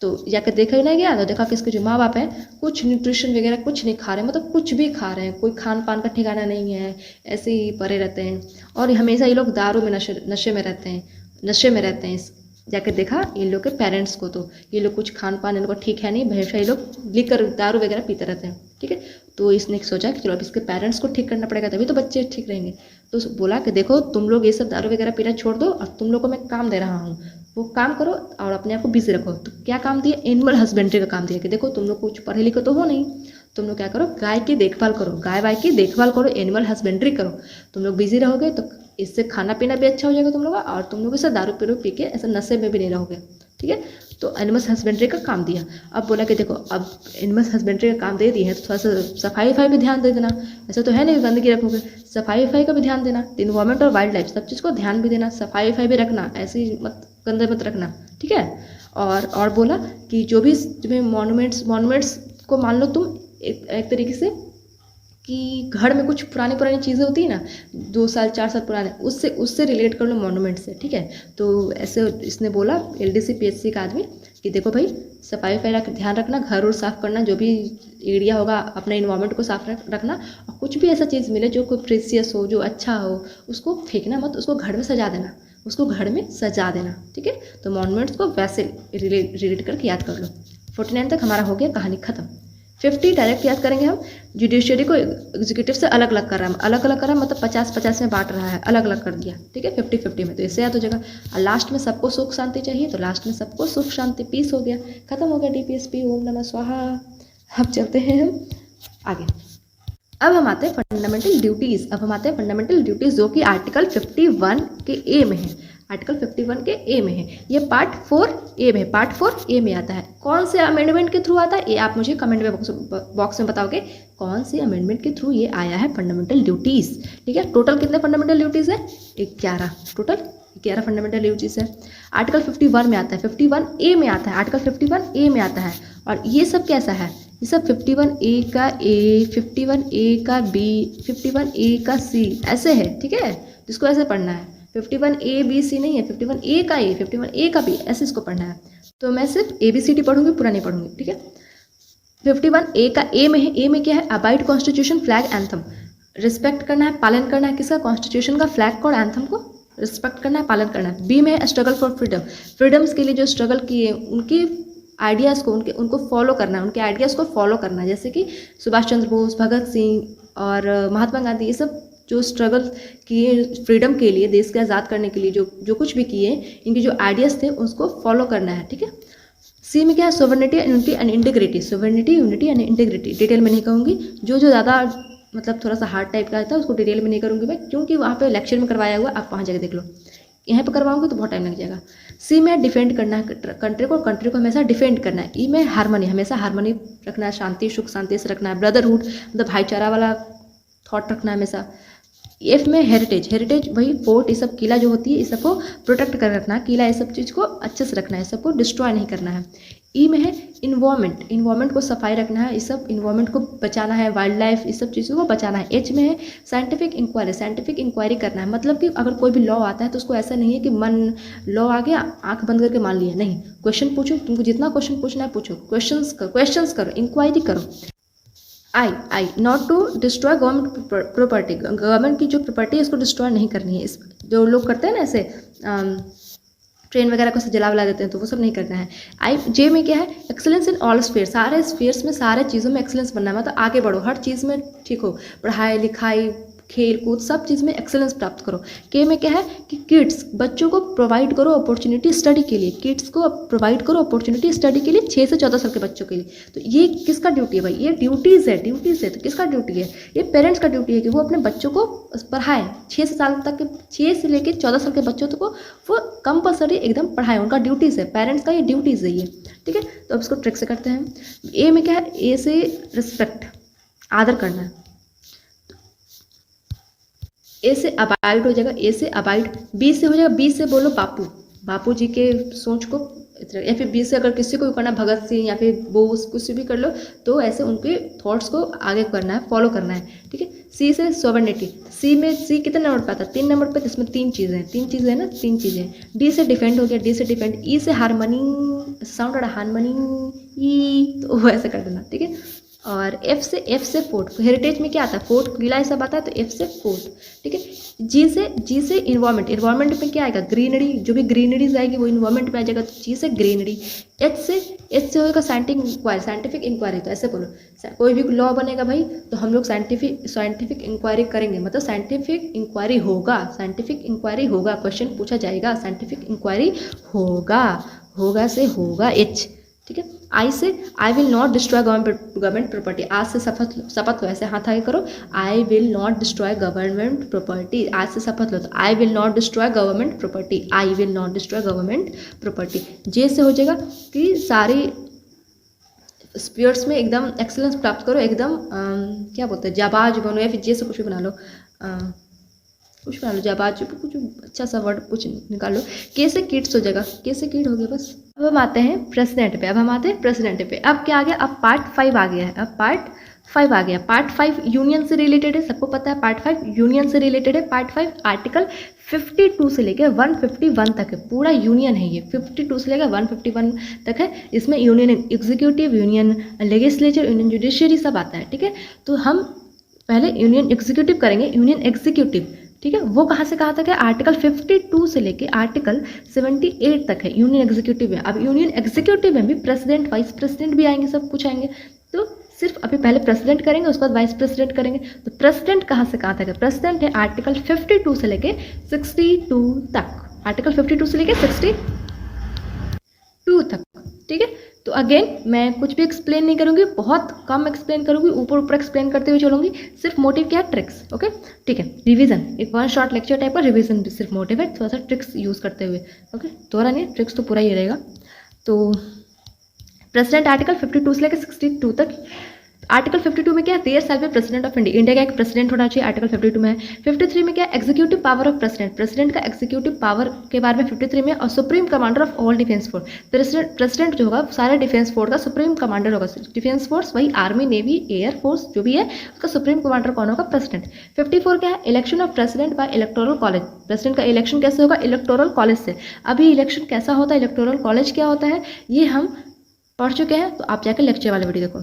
S1: तो जाकर देखा ही नहीं गया, तो देखा कि इसके जो माँ बाप हैं कुछ न्यूट्रिशन वगैरह कुछ नहीं खा रहे, मतलब कुछ भी खा रहे हैं, कोई खान पान का ठिकाना नहीं है, ऐसे ही पड़े रहते हैं। और हमेशा ये लोग दारू में नशे में रहते हैं। जाकर देखा इन लोग के पेरेंट्स को, तो ये लोग कुछ खान पान इनको ठीक है नहीं, हमेशा ये लोग लिकर दारू वगैरह पीते रहते हैं। ठीक है, तो इसने सोचा कि चलो अब इसके पेरेंट्स को ठीक करना पड़ेगा, तभी तो बच्चे ठीक रहेंगे। तो बोला कि देखो तुम लोग ये सब दारू वगैरह पीना छोड़ दो, और तुम लोग को मैं काम दे रहा हूँ, वो काम करो और अपने आप को बिजी रखो। तो क्या काम दिया, एनिमल हस्बेंड्री का काम दिया कि देखो तुम लोग कुछ पढ़े लिखे तो हो नहीं, तुम लोग क्या करो, गाय की देखभाल करो, गाय वाय की देखभाल करो, एनिमल हस्बेंड्री करो। तुम लोग बिजी रहोगे तो इससे खाना पीना भी अच्छा हो जाएगा तुम लोग, और तुम लोग इससे दारू पी के ऐसे नशे में भी नहीं रहोगे। ठीक है, तो एनिमल्स हस्बेंड्री का काम दिया। अब बोला कि देखो अब एनिमल्स हस्बेंड्री का काम दे दिए हैं, तो थोड़ा सा सफाई भी ध्यान दे देना। ऐसा तो है नहीं गंदगी रखोगे, सफाई का भी ध्यान देना, इन्वायरमेंट और वाइल्ड लाइफ सब चीज़ को ध्यान भी देना, सफाई भी रखना, ऐसी मत गंदे मत रखना। ठीक है, और बोला कि जो भी तुम्हें मॉन्यूमेंट्स को मान लो तुम एक तरीके से कि घर में कुछ पुरानी चीज़ें होती है ना, 2 साल 4 साल पुराने, उससे रिलेट कर लो मॉन्यूमेंट से। ठीक है, तो ऐसे इसने बोला LDC PHC का आदमी कि देखो भाई सफाई का ध्यान रखना, घर और साफ़ करना, जो भी एरिया होगा अपने इन्वायरमेंट को साफ रखना, और कुछ भी ऐसा चीज़ मिले जो कोई प्रेशियस हो, जो अच्छा हो, उसको फेंकना मत, उसको घर में सजा देना। ठीक है, तो मॉन्यूमेंट्स को वैसे रिलेट करके याद कर लो। 49 तक हमारा हो गया, कहानी खत्म। 50 डायरेक्ट याद करेंगे हम। जुडिशियरी को एग्जीक्यूटिव से अलग अलग कर रहा है, मतलब 50-50 में बांट रहा है, अलग अलग कर दिया। ठीक है, 50-50 में, तो इससे याद हो जाएगा। और लास्ट में सबको सुख शांति चाहिए, तो लास्ट में सबको सुख शांति पीस हो गया, खत्म हो गया DPSP। ओम नमः स्वाहा। अब चलते हैं हम आगे। अब हम आते हैं फंडामेंटल ड्यूटीज़, जो कि आर्टिकल 51 के ए में है। आर्टिकल 51 के ए में है, ये पार्ट 4A में, पार्ट 4A में आता है। कौन से अमेंडमेंट के थ्रू आता है, ये आप मुझे कमेंट बॉक्स में बताओगे कौन से अमेंडमेंट के थ्रू ये आया है फंडामेंटल ड्यूटीज़। ठीक है, टोटल कितने फंडामेंटल ड्यूटीज़ है, 11, टोटल 11 फंडामेंटल ड्यूटीज़ है। आर्टिकल 51 में आता है, 51A में आता है, आर्टिकल 51A में आता है। और ये सब कैसा है, ये सब 51A का A, 51A का B, 51A का C ऐसे है। ठीक है, जिसको ऐसे पढ़ना है, 51A B C नहीं है, 51A का A, 51A का B, ऐसे इसको पढ़ना है। तो मैं सिर्फ ABCD पढ़ूंगी, पूरा नहीं पढ़ूंगी। ठीक है, 51A का A में है। A में क्या है, abide constitution flag anthem, respect करना है, पालन करना है, किसका, कॉन्स्टिट्यूशन का, फ्लैग को और एंथम को रिस्पेक्ट करना है, पालन करना है। B में है स्ट्रगल फॉर फ्रीडम्स के लिए जो स्ट्रगल किए उनकी आइडियाज़ को, उनको फॉलो करना है, उनके आइडियाज़ को फॉलो करना है। जैसे कि सुभाष चंद्र बोस, भगत सिंह और महात्मा गांधी, ये सब जो स्ट्रगल किए फ्रीडम के लिए, देश को आज़ाद करने के लिए जो कुछ भी किए, इनके जो आइडियाज़ थे उसको फॉलो करना है। ठीक है, C में क्या है, sovereignty, unity and integrity. Detail में नहीं कहूँगी, जो ज़्यादा मतलब थोड़ा सा हार्ड टाइप का रहता है उसको डिटेल में नहीं करूँगी मैं, क्योंकि वहाँ पे लेक्चर में करवाया हुआ, आप वहाँ जाकर देख लो। यहाँ पे करवाऊंगी तो बहुत टाइम लग जाएगा। C में डिफेंड करना है कंट्री को हमेशा डिफेंड करना है। E में हार्मनी, हमेशा हार्मनी रखना है, शांति सुख शांति से रखना है। ब्रदरहुड मतलब भाईचारा वाला थॉट रखना है हमेशा। एफ में हेरिटेज, हेरिटेज वही फोर्ट, ये सब किला जो होती है इस सबको प्रोटेक्ट कर रखना, किला ये सब चीज़ को अच्छे से रखना है, सबको डिस्ट्रॉय नहीं करना है। ई में है इन्वायरमेंट, इन्वायरमेंट को सफाई रखना है, इस सब इन्वायरमेंट को बचाना है, वाइल्ड लाइफ इस सब चीज़ों को बचाना है। एच में है साइंटिफिक इंक्वायरी, साइंटिफिक इंक्वायरी करना है, मतलब कि अगर कोई भी लॉ आता है तो उसको ऐसा नहीं है कि मन लॉ आ गया आंख बंद करके मान लिया, नहीं, क्वेश्चन पूछो, तुमको जितना क्वेश्चन पूछना है पूछो, क्वेश्चंस करो, इंक्वायरी करो। I not to destroy government property, government की जो प्रॉपर्टी है इसको डिस्ट्रॉय नहीं करनी है। इस जो लोग करते हैं ना ऐसे ट्रेन वगैरह को जला वला देते हैं तो वो सब नहीं करना है। आई जे में क्या है एक्सेलेंस इन ऑल स्फीयर, सारे स्फीयर्स में सारे चीज़ों में एक्सेलेंस बनना है, मतलब आगे बढ़ो, हर चीज़ में ठीक हो, पढ़ाई लिखाई खेल कूद सब चीज़ में एक्सेलेंस प्राप्त करो। के में क्या है कि किड्स, बच्चों को प्रोवाइड करो अपॉर्चुनिटी स्टडी के लिए, किड्स को प्रोवाइड करो अपॉर्चुनिटी स्टडी के लिए 6 से 14 साल के बच्चों के लिए। तो ये किसका ड्यूटी है भाई, ये ड्यूटीज़ है, तो किसका ड्यूटी है, ये पेरेंट्स का ड्यूटी है कि वो अपने बच्चों को पढ़ाएं, 6 से साल तक के, 6 से लेकर 14 साल के बच्चों तक को वो कंपलसरी एकदम पढ़ाएं, उनका ड्यूटीज़ है, पेरेंट्स का ये ड्यूटीज़ है ये, ठीक है। तो अब इसको ट्रिक से करते हैं। ए में क्या है, ए से रिस्पेक्ट, आदर करना है, ए से अबाइड हो जाएगा, ए से अबाइड, बी से हो जाएगा, बी से बोलो बापू, बापू जी के सोच को, या फिर बी से अगर किसी को भी करना, भगत सिंह या फिर बोस कुछ भी कर लो, तो ऐसे उनके थॉट्स को आगे करना है, फॉलो करना है, ठीक है। सी से सॉवरेनिटी, सी में सी कितने नंबर पे आता है, 3 नंबर पे, तो इसमें 3 चीज़ें है ना, 3 चीज़ें। डी से डिफेंड हो गया, डी से डिफेंड, ई से हारमोनी, साउंड हारमोनी, ई, तो वो ऐसे कर देना, ठीक है। और एफ से फोर्ट, हेरिटेज में क्या आता है, फोर्ट किला ये सब आता है, तो एफ से फोर्ट, ठीक है। जी से इन्वायरमेंट, इन्वायरमेंट में क्या आएगा, ग्रीनरी, जो भी ग्रीनरीज आएगी वो इन्वायरमेंट में आ जाएगा, तो जी से ग्रीनरी। एच से होगा साइंटिफिक इंक्वायरी, तो ऐसे बोलो, कोई भी लॉ बनेगा भाई तो हम लोग साइंटिफिक इंक्वायरी करेंगे, मतलब साइंटिफिक इंक्वायरी होगा, क्वेश्चन पूछा जाएगा, साइंटिफिक इंक्वायरी होगा से होगा एच, ठीक है। I say I will not destroy government property, आज से शपथ लो, ऐसे हाथ आगे करो, I will not destroy government property, आज से शपथ लो, तो I will not destroy government property, I will not destroy government property. जे से हो जाएगा कि सारी स्पीयर्स में एकदम एक्सेलेंस प्राप्त करो, एकदम क्या बोलते हैं, जाबाज बनो, या फिर जे से कुछ भी बना लो, जाबाज, कुछ अच्छा सा वर्ड कुछ निकाल लो। के से किड्स हो जाएगा, के से किड हो गया बस। अब हम आते हैं प्रेसिडेंट पे, अब क्या आ गया, अब पार्ट 5 आ गया है, पार्ट 5 यूनियन से रिलेटेड है, सबको पता है पार्ट 5 यूनियन से रिलेटेड है। पार्ट 5 आर्टिकल 52 से लेकर 151 तक है, पूरा यूनियन है ये, 52 से लेकर 151 तक है। इसमें union executive, union legislature, union judiciary सब आता है, ठीक है। तो हम पहले यूनियन एग्जीक्यूटिव करेंगे, यूनियन एग्जीक्यूटिव, ठीक है, वो कहाँ से कहाँ तक है, आर्टिकल 52 से लेके आर्टिकल 78 तक है यूनियन एग्जीक्यूटिव में। अब यूनियन एग्जीक्यूटिव में भी प्रेसिडेंट, वाइस प्रेसिडेंट भी आएंगे, सब कुछ आएंगे, तो सिर्फ अभी पहले प्रेसिडेंट करेंगे, उसके बाद वाइस प्रेसिडेंट करेंगे। तो प्रेसिडेंट कहाँ से कहाँ तक है, प्रेसिडेंट है आर्टिकल 52 से लेके 62 तक, आर्टिकल 52 से लेके 62 तक, ठीक है। तो अगेन मैं कुछ भी एक्सप्लेन नहीं करूँगी, बहुत कम एक्सप्लेन करूँगी, ऊपर एक्सप्लेन करते हुए चलूँगी, सिर्फ मोटिव क्या है, ट्रिक्स, ओके, ठीक है। रिवीजन, एक 1 शॉर्ट लेक्चर टाइप का रिवीजन, सिर्फ मोटिव है, थोड़ा सा ट्रिक्स यूज़ करते हुए, ओके, थोड़ा नहीं, ट्रिक्स तो पूरा ही रहेगा। तो प्रेसिडेंट आर्टिकल 52 से लेकर 62 तक। आर्टिकल 52 में क्या है, there shall be president of India, India का एक प्रेसिडेंट होना चाहिए, आर्टिकल 52 में है। 53 में क्या है, एग्जीक्यूटिव पावर ऑफ प्रेसिडेंट का एग्जीक्यूटिव पावर के बारे में 53 में, और supreme commander of all defence force, president जो होगा सारे डिफेंस फोर्स का सुप्रीम कमांडर होगा, डिफेंस फोर्स वही आर्मी नेवी एयर फोर्स जो भी है उसका सुप्रीम कमांडर कौन होगा, प्रेसिडेंट। 54 क्या है, election of president bye electoral college, president का इलेक्शन कैसे होगा, इलेक्टोरल कॉलेज से। अभी इलेक्शन कैसा होता है, इलेक्टोरल कॉलेज क्या होता है, ये हम पढ़ चुके हैं, तो आप जाकर लेक्चर वाले वीडियो देखो,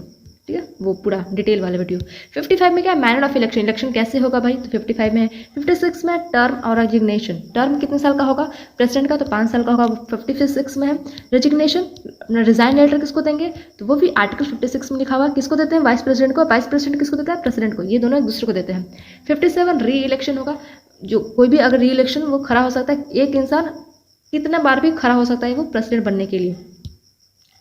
S1: ठीक है, वो पूरा डिटेल वाला वीडियो। 55 में क्या है, मैनर ऑफ इलेक्शन, इलेक्शन कैसे होगा भाई, तो 55 में है। 56 में टर्म और रेजिग्नेशन, टर्म कितने साल का होगा प्रेसिडेंट का, तो 5 साल का होगा, 56 में है। रेजिग्नेशन, रिजाइन लेटर किसको देंगे, तो वो भी आर्टिकल 56 में लिखा हुआ, किसको देते हैं, वाइस प्रेसिडेंट को, वाइस प्रेसिडेंट किसको देता है, प्रेसिडेंट को, ये दोनों एक दूसरे को देते हैं। 57 री इलेक्शन होगा, जो कोई भी अगर री इलेक्शन वो खड़ा हो सकता है, एक इंसान कितना बार भी खड़ा हो सकता है वो प्रेसिडेंट बनने के लिए,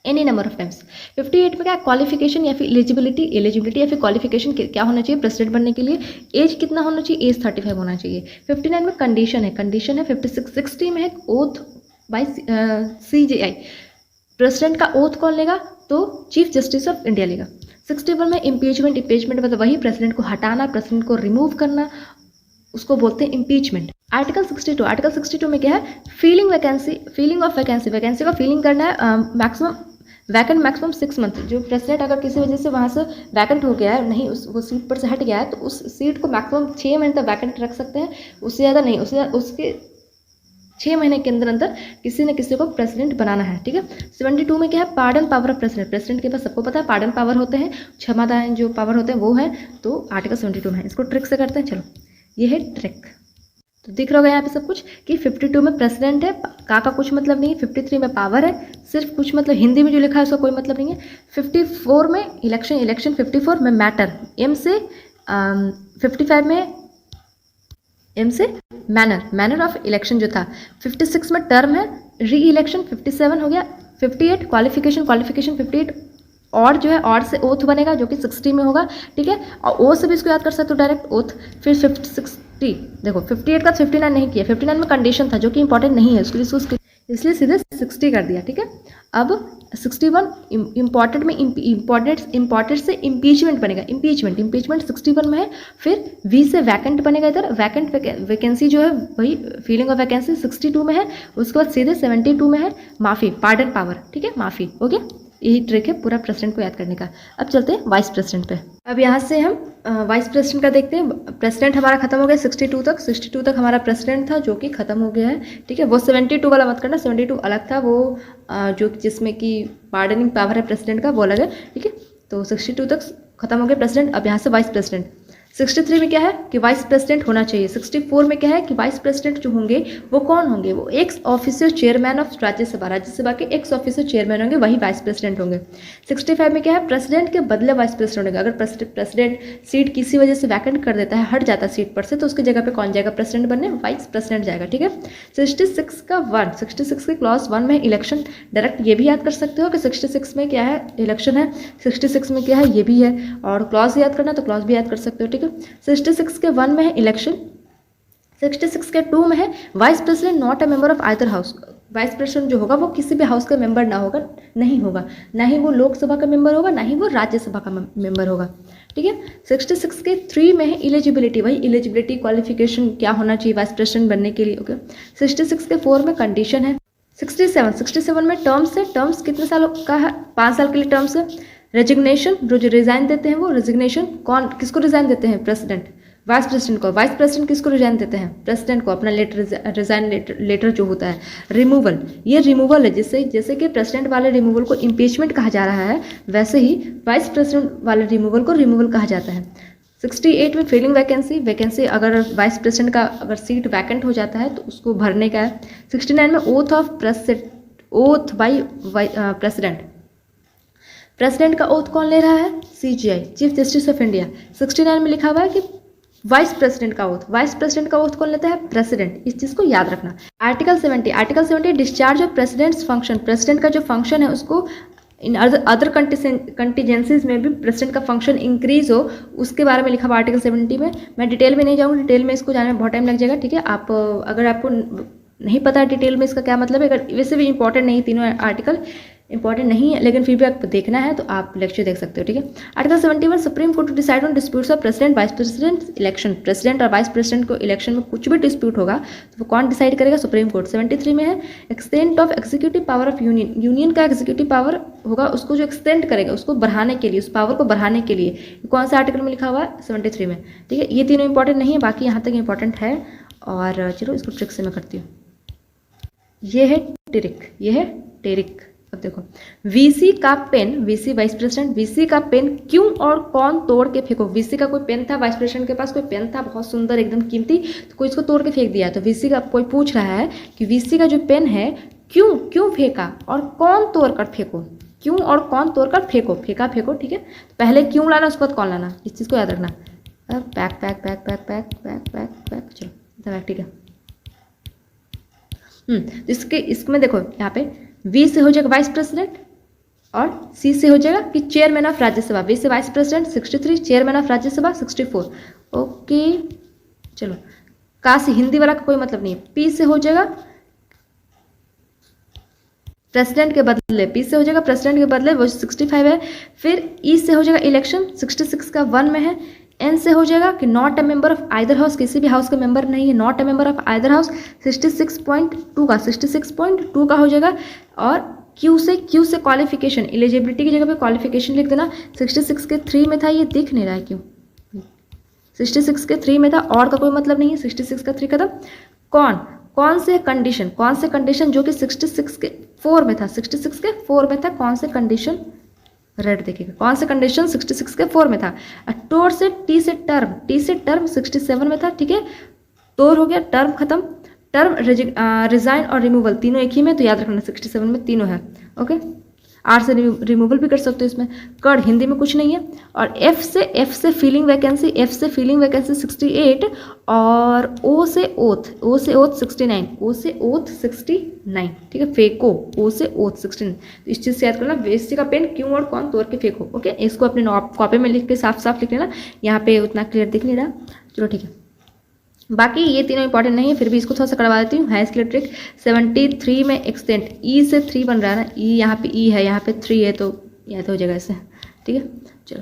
S1: एनी नंबर ऑफ टाइम्स। 58 में क्या क्वालिफिकेशन या फिर एलिजिबिलिटी या फिर क्वालिफिकेशन क्या होना चाहिए प्रेसिडेंट बनने के लिए, एज कितना होना चाहिए, एज 35 होना चाहिए। 59 में कंडीशन है 60 में है ओथ बाय CJI, प्रेसिडेंट का ओथ कौन लेगा, तो चीफ जस्टिस ऑफ इंडिया लेगा। 61 में इम्पीचमेंट मतलब वही प्रेसिडेंट को हटाना, प्रेसिडेंट को रिमूव करना, उसको बोलते हैं इम्पीचमेंट। आर्टिकल 62 में क्या है, फीलिंग ऑफ वैकेंसी का फीलिंग करना है मैक्सिमम वैकेंट मैक्सिमम 6 मंथ। जो प्रेसिडेंट अगर किसी वजह से वहाँ से वैकेंट हो गया है, नहीं वो सीट पर से हट गया है, तो उस सीट को मैक्सिमम 6 महीने तक वैकेंट रख सकते हैं, उससे ज़्यादा नहीं, उसके 6 महीने के अंदर अंदर किसी न किसी को प्रेसिडेंट बनाना है, ठीक है। 72 में क्या है, पार्डन पावर ऑफ प्रेसिडेंट के पास सबको पता है पार्डन पावर होते हैं, क्षमादान जो पावर होते हैं वो है, तो आर्टिकल 72 में है। इसको ट्रिक से करते हैं, चलो ये है ट्रिक। तो दिख रहा होगा यहाँ पे सब कुछ कि 52 में प्रेसिडेंट है, का कुछ मतलब नहीं है, 53 में पावर है, सिर्फ कुछ मतलब हिंदी में जो लिखा है उसका कोई मतलब नहीं है। 54 में इलेक्शन 54 में मैटर, एम से 55 में एम से मैनर ऑफ इलेक्शन जो था। 56 में टर्म है, री इलेक्शन 57 हो गया। 58 क्वालिफिकेशन 58 और जो है और से ओथ बनेगा जो कि 60 में होगा, ठीक है। और ओ से भी इसको याद कर सकते हो डायरेक्ट ओथ। फिर 60 देखो 58 का 59 नहीं किया, 59 में कंडीशन था जो कि इंपॉर्टेंट नहीं है, इसलिए सीधे 60 कर दिया, ठीक है। अब 61 इम्पॉर्टेंट में इम्पॉर्टेंट से इम्पीचमेंट बनेगा, इम्पीचमेंट 61 में है। फिर वी से वैकेंट बनेगा, इधर वैकेंसी जो है वही फीलिंग ऑफ वैकेंसी 62 में है। उसके बाद सीधे 72 में है माफ़ी, पार्डन पावर, ठीक है, माफ़ी, ओके। यही ट्रिक है पूरा प्रेसिडेंट को याद करने का। अब चलते हैं वाइस प्रेसिडेंट पे। अब यहाँ से हम वाइस प्रेसिडेंट का देखते हैं। प्रेसिडेंट हमारा खत्म हो गया 62 तक हमारा प्रेसिडेंट था जो कि खत्म हो गया है, ठीक है। वो 72 वाला मत करना, 72 अलग था, वो जो जिसमें कि पार्डनिंग पावर है प्रेसिडेंट का, वो अलग है, ठीक है। तो 62 तक खत्म हो गया प्रेसिडेंट। अब यहाँ से वाइस प्रेसिडेंट। 63 में क्या है कि वाइस प्रेसिडेंट होना चाहिए। 64 में क्या है कि वाइस प्रेसिडेंट जो होंगे वो कौन होंगे, वो x officer chairman of Rajya Sabha के एक्स ऑफिसर चेयरमैन होंगे, वही वाइस प्रेसिडेंट होंगे। 65 में क्या है, प्रेसिडेंट के बदले वाइस प्रेसिडेंट होंगे। अगर प्रेसिडेंट सीट किसी वजह से वैकेंट कर देता है, हट जाता है सीट पर से, तो उसकी जगह पे कौन जाएगा प्रेसिडेंट बनने, वाइस प्रेसिडेंट जाएगा, ठीक है। 66 के क्लॉज 1 में इलेक्शन, डायरेक्ट ये भी याद कर सकते हो कि 66 में क्या है, इलेक्शन है। 66 में क्या है, ये भी है, और क्लॉज याद करना तो क्लॉज भी याद कर सकते हो, ठीक है। 66 के 1 में है इलेक्शन। 66 के 2 में है vice president not a member of either house. Vice president जो होगा वो किसी भी हाउस का मेंबर नहीं होगा, ना ही वो लोकसभा का मेंबर होगा, ना ही वो राज्यसभा का मेंबर होगा, ठीक है। 66 के 3 में है इलिजिबिलिटी, वही इलिजिबिलिटी क्वालिफिकेशन क्या होना चाहिए वाइस प्रेसिडेंट बनने के लिए, ओके। 66 के 4 में कंडीशन है। 67 में टर्म्स है। टर्म्स कितने सालों का है, 5 साल के लिए टर्म्स है। रेजिग्नेशन, जो रिजाइन देते हैं वो रेजिग्नेशन किसको रिजाइन देते हैं, प्रेसिडेंट, वाइस प्रेसिडेंट को। वाइस प्रेसिडेंट किसको रिजाइन देते हैं, प्रेसिडेंट को, अपना रिजाइन लेटर जो होता है। रिमूवल, ये रिमूवल है, जैसे कि प्रेसिडेंट वाले रिमूवल को इम्पीचमेंट कहा जा रहा है, वैसे ही वाइस प्रेसिडेंट वाले रिमूवल को रिमूवल कहा जाता है। 68 में फिलिंग वैकेंसी अगर वाइस प्रेसिडेंट का अगर सीट वैकेंट हो जाता है तो उसको भरने का है। 69 में ओथ बाई प्रेसिडेंट। प्रेसिडेंट का ओथ कौन ले रहा है, CJI, chief justice of India. 69 में लिखा हुआ है कि वाइस प्रेसिडेंट का ओथ कौन लेता है, प्रेसिडेंट। इस चीज को याद रखना। Article 70 discharge of president's function. President का जो फंक्शन है उसको इन अदर कंटीजेंसीज में भी प्रेसिडेंट का फंक्शन इंक्रीज हो, उसके बारे में लिखा हुआ आर्टिकल 70 में। मैं डिटेल में नहीं जाऊँगी, डिटेल में इसको जाने में बहुत टाइम लग जाएगा, ठीक है। आप अगर आपको नहीं पता है डिटेल में इसका क्या मतलब है, अगर वैसे भी इंपॉर्टेंट नहीं, तीनों आर्टिकल इंपॉर्टेंट नहीं है, लेकिन फिर भी आपको देखना है तो आप लेक्चर देख सकते हो, ठीक है। Article 71 supreme court to decide on disputes of president vice president election. President और वाइस प्रेसिडेंट को इलेक्शन में कुछ भी डिस्प्यूट होगा तो वो कौन डिसाइड करेगा, सुप्रीम कोर्ट। 73 में है extent of executive power of union का एग्जीक्यूटिव पावर होगा, उसको जो एक्सटेंड करेगा, उसको बढ़ाने के लिए, उस पावर को बढ़ाने के लिए कौन सा आर्टिकल में लिखा हुआ है, 73 में, ठीक है। ये तीनों इंपॉर्टेंट नहीं है, बाकी यहाँ तक इंपॉर्टेंट है। और चलो इसको ट्रिक से मैं करती हूँ। ये है टेरिक। अब देखो, वीसी का pen, VC vice president, VC का पेन क्यों और कौन तोड़ के फेंको। वीसी का कोई पेन था, वाइस प्रेसिडेंट के पास कोई पेन था बहुत सुंदर एकदम कीमती, तो कोई इसको तोड़ के फेंक दिया। तो वीसी का कोई पूछ रहा है कि वीसी का जो पेन है क्यों फेंका और कौन तोड़ कर फेंको, क्यों और कौन तोड़ कर फेंको, फेंको, ठीक है। तो पहले क्यों लाना, उसके बाद कौन लाना, इस चीज़ को याद रखना। पैक चलो, ठीक है। इसमें देखो यहाँ पे वी से हो जाएगा वाइस प्रेसिडेंट और सी से हो जाएगा कि चेयरमैन ऑफ राज्यसभा। वी से vice president 63, chairman of Rajya Sabha 64, okay. चलो का से हिंदी वाला का कोई मतलब नहीं है। पी से हो जाएगा प्रेसिडेंट के बदले, पी से हो जाएगा प्रेसिडेंट के बदले, वो 65 है। फिर ई से हो जाएगा इलेक्शन, 66 का 1 में है। एन से हो जाएगा कि not a member of either house, किसी भी हाउस का मेंबर नहीं है, not a member of either house 66.2 का हो जाएगा। और क्यू से क्वालिफिकेशन, एलिजिबिलिटी की जगह पे क्वालिफिकेशन लिख देना। 66 के 3 में था, ये दिख नहीं रहा है क्यों, 66 के 3 में था, और का कोई मतलब नहीं है, 66 का 3 का था। कौन से कंडीशन जो कि 66 के 4 में था, 66 के 4 में था, कौन से कंडीशन, रेड देखिएगा, कौन से कंडीशन 66 के 4 में था। टोर से टी से टर्म 67 में था, ठीक है, टोर हो गया, टर्म खत्म, टर्म रिजाइन और रिमूवल तीनों एक ही में, तो याद रखना 67 में तीनों है, ओके। आर से रिमूवल भी कर सकते हो इसमें। कड़ हिंदी में कुछ नहीं है। और एफ से फीलिंग वैकेंसी 68 और ओ से ओथ 69, ठीक है, फेको ओ से ओथ 69। तो इस चीज़ से याद करना, वेस्टी का पेन क्यों और कौन तोड़ के फेंको, ओके। इसको अपने कॉपी में लिख के साफ साफ लिख लेना, यहाँ पे उतना क्लियर दिख नहीं रहा, चलो ठीक है। बाकी ये तीनों इंपॉर्टेंट नहीं है, फिर भी इसको थोड़ा सा करवा देती हूँ। हाईएस्ट इलेक्ट्रिक 73 में एक्सटेंट, ई से 3 बन रहा है ना, ई यहाँ पे ई है, यहाँ पे 3 है, तो याद हो जाएगा इससे, ठीक है। चलो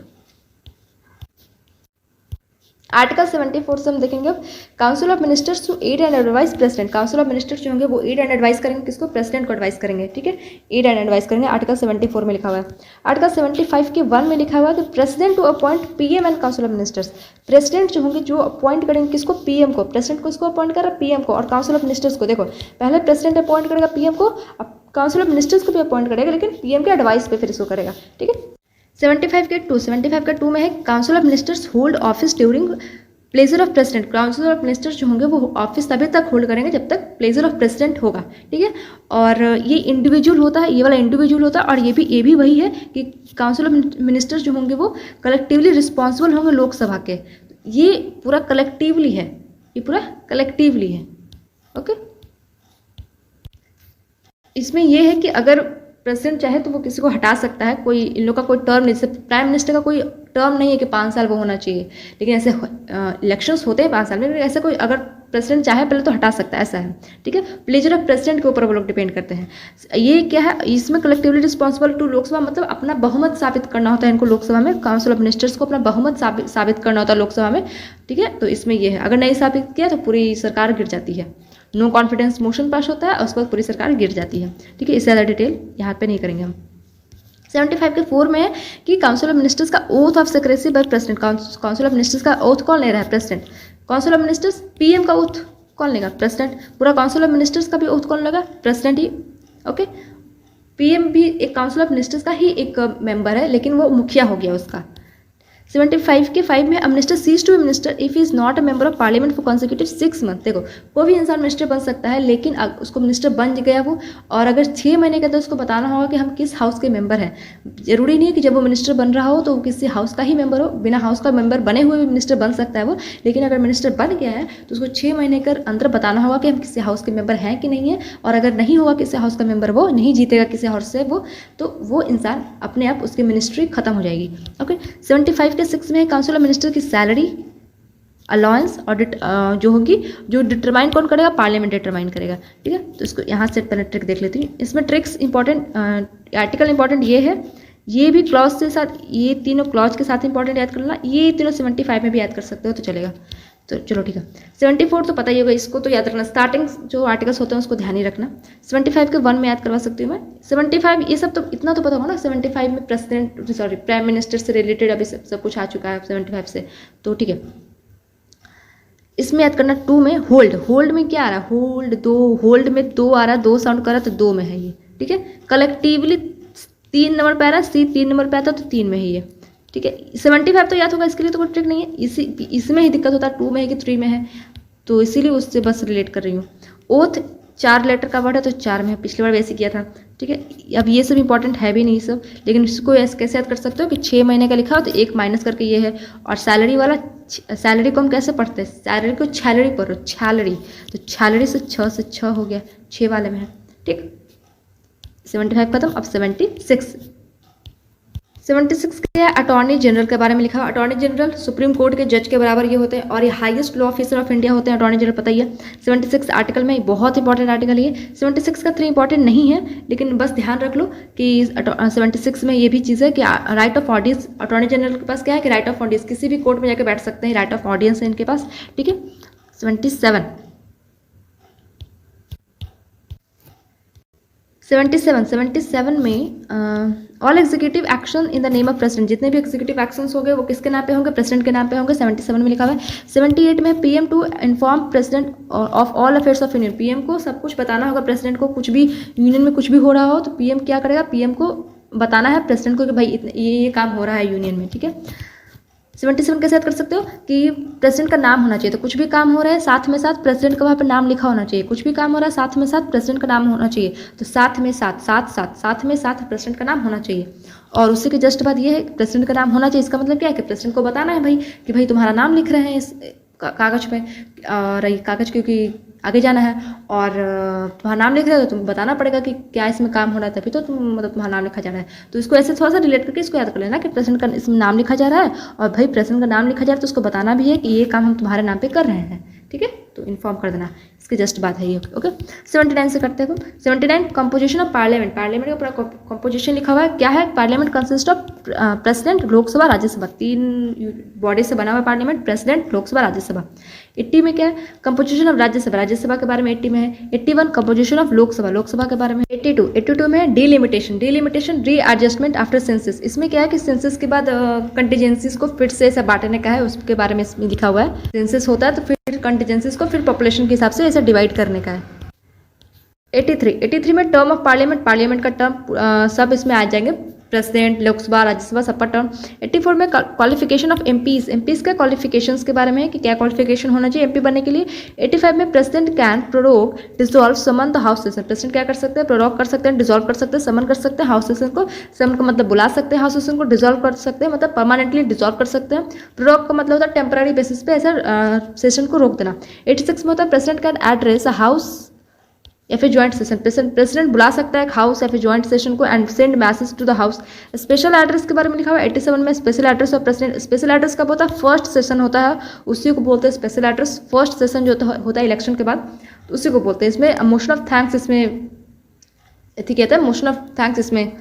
S1: आर्टिकल 74 से हम देखेंगे अब, council of ministers to aid and advise president. Council of ministers जो होंगे वो एड एंड एडवाइस करेंगे, किसको, प्रेसिडेंट को एडवाइस करेंगे, ठीक है, एड एंड एडवाइस करेंगे। आर्टिकल 74 में लिखा हुआ है। आर्टिकल 75 के 1 में लिखा हुआ है कि president to appoint PM and council of ministers. President जो होंगे जो अपॉइंट करेंगे किसको, पीएम को। प्रेसिडेंट को इसको अपॉइंट कर रहा है, पीएम को। और काउंसिल ऑफ मिनिस्टर्स को, देखो पहले प्रेसिडेंट अपॉइंट करेगा पीएम को, अब काउंसिल ऑफ मिनिस्टर्स को भी अपॉइंट करेगा, लेकिन पीएम के एडवाइस पे फिर इसको करेगा, ठीक है। 75 के 2 में है, council of ministers hold office during pleasure of president. Council of ministers जो होंगे वो ऑफिस तभी तक होल्ड करेंगे जब तक प्लेजर ऑफ प्रेसिडेंट होगा, ठीक है। और ये इंडिविजुअल होता है, ये वाला इंडिविजुअल होता है, और ये भी वही है कि काउंसिल ऑफ मिनिस्टर्स जो होंगे वो कलेक्टिवली रिस्पॉन्सिबल होंगे लोकसभा के। ये पूरा कलेक्टिवली है, ओके। इसमें यह है कि अगर प्रेसिडेंट चाहे तो वो किसी को हटा सकता है, कोई इन लोग का कोई टर्म नहीं, जैसे प्राइम मिनिस्टर का कोई टर्म नहीं है कि 5 साल वो होना चाहिए, लेकिन ऐसे इलेक्शंस होते हैं 5 साल में, लेकिन ऐसे कोई अगर प्रेसिडेंट चाहे पहले तो हटा सकता है, ऐसा है, ठीक है। प्लेजर ऑफ प्रेसिडेंट के ऊपर वो लोग डिपेंड करते हैं। ये क्या है, इसमें कलेक्टिवली रिस्पॉन्सिबल टू लोकसभा, मतलब अपना बहुमत साबित करना होता है इनको लोकसभा में। काउंसिल ऑफ मिनिस्टर्स को अपना बहुमत साबित करना होता है लोकसभा में, ठीक है। तो इसमें ये है, अगर नहीं साबित किया तो पूरी सरकार गिर जाती है, नो कॉन्फिडेंस मोशन पास होता है और उसके बाद पूरी सरकार गिर जाती है, ठीक है। इससे ज़्यादा डिटेल यहाँ पे नहीं करेंगे हम। 75 के 4 में है कि काउंसिल ऑफ मिनिस्टर्स का oath of secrecy by president. Council of ministers का ओथ कौन ले रहा है, president. Council of ministers PM का ओथ कौन लेगा, प्रेसिडेंट। पूरा काउंसिल ऑफ मिनिस्टर्स का भी ओथ कौन लेगा, प्रेसिडेंट ही, ओके। पीएम भी एक काउंसिल ऑफ मिनिस्टर्स का ही एक मेंबर है, लेकिन वो मुखिया हो गया उसका। 75 के 5 में, a minister ceases to be minister if he is not a member of parliament for consecutive 6 month. देखो कोई भी इंसान मिनिस्टर बन सकता है, लेकिन उसको मिनिस्टर बन गया वो, और अगर 6 महीने के अंदर उसको बताना होगा कि हम किस हाउस के मेंबर हैं। जरूरी नहीं है कि जब वो मिनिस्टर बन रहा हो तो वो किसी हाउस का ही मेंबर हो, बिना हाउस का मेंबर बने हुए भी मिनिस्टर बन सकता है वो, लेकिन अगर मिनिस्टर बन गया है तो उसको 6 महीने के अंदर बताना होगा कि हम किसी हाउस के मेंबर हैं कि नहीं है। और अगर नहीं होगा किसी हाउस का मेंबर, वो नहीं जीतेगा किसी हाउस से वो, तो वो इंसान अपने आप उसकी मिनिस्ट्री खत्म हो जाएगी, ओके। 75 के 6 में काउंसिल ऑफ मिनिस्टर की सैलरी, अलाउंस और जो होगी, जो डिटरमाइन कौन करेगा, पार्लियामेंट डिटरमाइन करेगा, ठीक है। तो इसको यहाँ से पहले ट्रिक देख लेती हूँ। इसमें ट्रिक्स इंपॉर्टेंट, आर्टिकल इंपॉर्टेंट ये है, ये भी क्लॉज के साथ, ये तीनों क्लॉज के साथ इंपॉर्टेंट याद कर लेना, ये तीनों 75 में भी याद कर सकते हो तो चलेगा। तो चलो ठीक है। 74 तो पता ही होगा, इसको तो याद रखना, स्टार्टिंग जो आर्टिकल्स होते हैं उसको ध्यान ही रखना। 75 के 1 में याद करवा सकती हूँ मैं। 75 ये सब तो इतना तो पता होगा ना, 75 में प्रेसिडेंट प्राइम मिनिस्टर से रिलेटेड अभी सब कुछ आ चुका है 75 से, तो ठीक है। इसमें याद करना 2 में होल्ड में क्या आ रहा है, होल्ड में 2 आ रहा है, 2 साउंड कर रहा है तो 2 में है ये, ठीक है। कलेक्टिवली 3 नंबर पे आ रहा है, सी 3 नंबर पे आता है तो 3 में है ये, ठीक है। 75 तो याद होगा, इसके लिए तो कोई ट्रिक नहीं है, इसमें ही दिक्कत होता है 2 में है कि 3 में है, तो इसीलिए उससे बस रिलेट कर रही हूँ। ओथ 4 लेटर का वर्ड है तो 4 में है, पिछली बार वैसे किया था, ठीक है। अब ये सब इंपॉर्टेंट है भी नहीं सब, लेकिन इसको कैसे याद कर सकते हो कि 6 महीने का लिखा हो तो 1 माइनस करके ये है। और सैलरी वाला, सैलरी को हम कैसे पढ़ते हैं, सैलरी को छैलरी पढ़ो, छैलरी, तो छैलरी से 6 हो गया, 6 वाले में है, ठीक। 75 खत्म, अब 76 76 क्या है, अटॉर्नी जनरल के बारे में लिखा हुआ। अटॉर्नी जनरल सुप्रीम कोर्ट के जज के बराबर ये होते हैं और ये highest law officer of India होते हैं अटॉर्नी जनरल, पता ही है। 76 आर्टिकल में बहुत इंपॉर्टेंट आर्टिकल ये। 76 का 3 इंपॉर्टेंट नहीं है, लेकिन बस ध्यान रख लो कि 76 में ये भी चीज़ है कि right of audience, attorney general के पास क्या है कि राइट ऑफ ऑडियंस, किसी भी कोर्ट में जाकर बैठ सकते हैं, राइट ऑफ ऑडियंस है इनके पास, ठीक है। 77 में all executive action in the name of president, जितने भी एग्जीक्यूटिव एक्शंस होंगे वो किसके नाम पे होंगे, प्रेसिडेंट के नाम पे होंगे। 77 में लिखा हुआ है। 78 में PM to inform president of all affairs of union, PM को सब कुछ बताना होगा प्रेसिडेंट को, कुछ भी यूनियन में कुछ भी हो रहा हो तो पीएम क्या करेगा, पीएम को बताना है प्रेसिडेंट को कि भाई ये काम हो रहा है यूनियन में, ठीक है। 77 कैसे याद कर सकते हो कि प्रेसिडेंट का नाम होना चाहिए, तो कुछ भी काम हो रहा है साथ में साथ प्रेसिडेंट का वहाँ पर नाम लिखा होना चाहिए, कुछ भी काम हो रहा है साथ में साथ प्रेसिडेंट का नाम होना चाहिए, तो साथ में साथ प्रेसिडेंट का नाम होना चाहिए। और उसी के जस्ट बाद ये है प्रेसिडेंट का नाम होना चाहिए, इसका मतलब क्या है कि प्रेसिडेंट को बताना है भाई कि भाई तुम्हारा नाम लिख रहे हैं इस कागज़ पे, और ये कागज़ क्योंकि आगे जाना है और तुम्हारा नाम लिख रहे हो तो तुम्हें बताना पड़ेगा कि क्या इसमें काम हो रहा है, तभी तो तुम्हारा नाम लिखा जा रहा है। तो इसको ऐसे थोड़ा सा रिलेट करके इसको याद कर लेना कि प्रेसिडेंट का इसमें नाम लिखा जा रहा है और भाई प्रेसिडेंट का नाम लिखा जा रहा है तो उसको बताना भी है कि ये काम हम तुम्हारे नाम पे कर रहे हैं, ठीक है, तो इन्फॉर्म कर देना, इसकी जस्ट बात है ये, ओके। 79 से करते हैं। 79 कंपोजिशन ऑफ पार्लियामेंट, पार्लियामेंट का पूरा कंपोजिशन लिखा हुआ है, क्या है, parliament consist of president, Lok Sabha, Rajya Sabha, 3 body से बना हुआ पार्लियामेंट, प्रेसिडेंट, लोकसभा, राज्यसभा। 80 में क्या है, कंपोजिशन ऑफ राज्यसभा, राज्यसभा के बारे में 80 में है। 81 कंपोजिशन ऑफ लोकसभा, लोकसभा के बारे में। 82 में डिलिमिटेशन, रीएडजस्टमेंट आफ्टर सेंसस, इसमें क्या है कि सेंसस के बाद कंटीजेंसीज को फिर से ऐसा बांटने का है, उसके बारे में इसमें लिखा हुआ है। सेंसस होता है तो फिर कंटीजेंसीज को फिर पॉपुलेशन के हिसाब से ऐसे डिवाइड करने का है। 83 में टर्म ऑफ पार्लियामेंट, पार्लियामेंट का टर्म सब इसमें आ जाएंगे, प्रेसिडेंट, लोकसभा, राज्यसभा, सबका टर्म। 84 में क्वालिफिकेशन ऑफ एमपीज, एमपीज के क्वालिफिकेशंस के बारे में है कि क्या क्वालिफिकेशन होना चाहिए एमपी बनने के लिए। 85 में president can prorogue, dissolve, summon the house session, president क्या कर सकते हैं, प्रोरोग कर सकते हैं, डिसॉल्व कर सकते हैं, समन कर सकते हैं हाउस सेशन को। समन का मतलब बुला सकते हैं हाउस सेशन को, डिसॉल्व कर सकते हैं मतलब परमानेंटली डिसॉल्व कर सकते हैं। प्रोरोग का मतलब होता है टेम्पररी बेसिस पे ऐसा सेशन को रोक देना। 86 में होता है president can address a house या फिर ज्वाइंट सेशन, प्रेसिडेंट बुला सकता है हाउस या फिर ज्वाइंट सेशन को and send message to the house. Special address के बारे में लिखा हुआ है 87 में, special address of president, special address कब होता है, फर्स्ट सेशन होता है उसी को बोलते हैं स्पेशल एड्रेस, फर्स्ट सेशन जो होता है इलेक्शन के बाद तो उसी को बोलते हैं। इसमें मोशन ऑफ थैंक्स, इसमें ठीक कहते हैं, मोशन ऑफ थैंक्स इसमें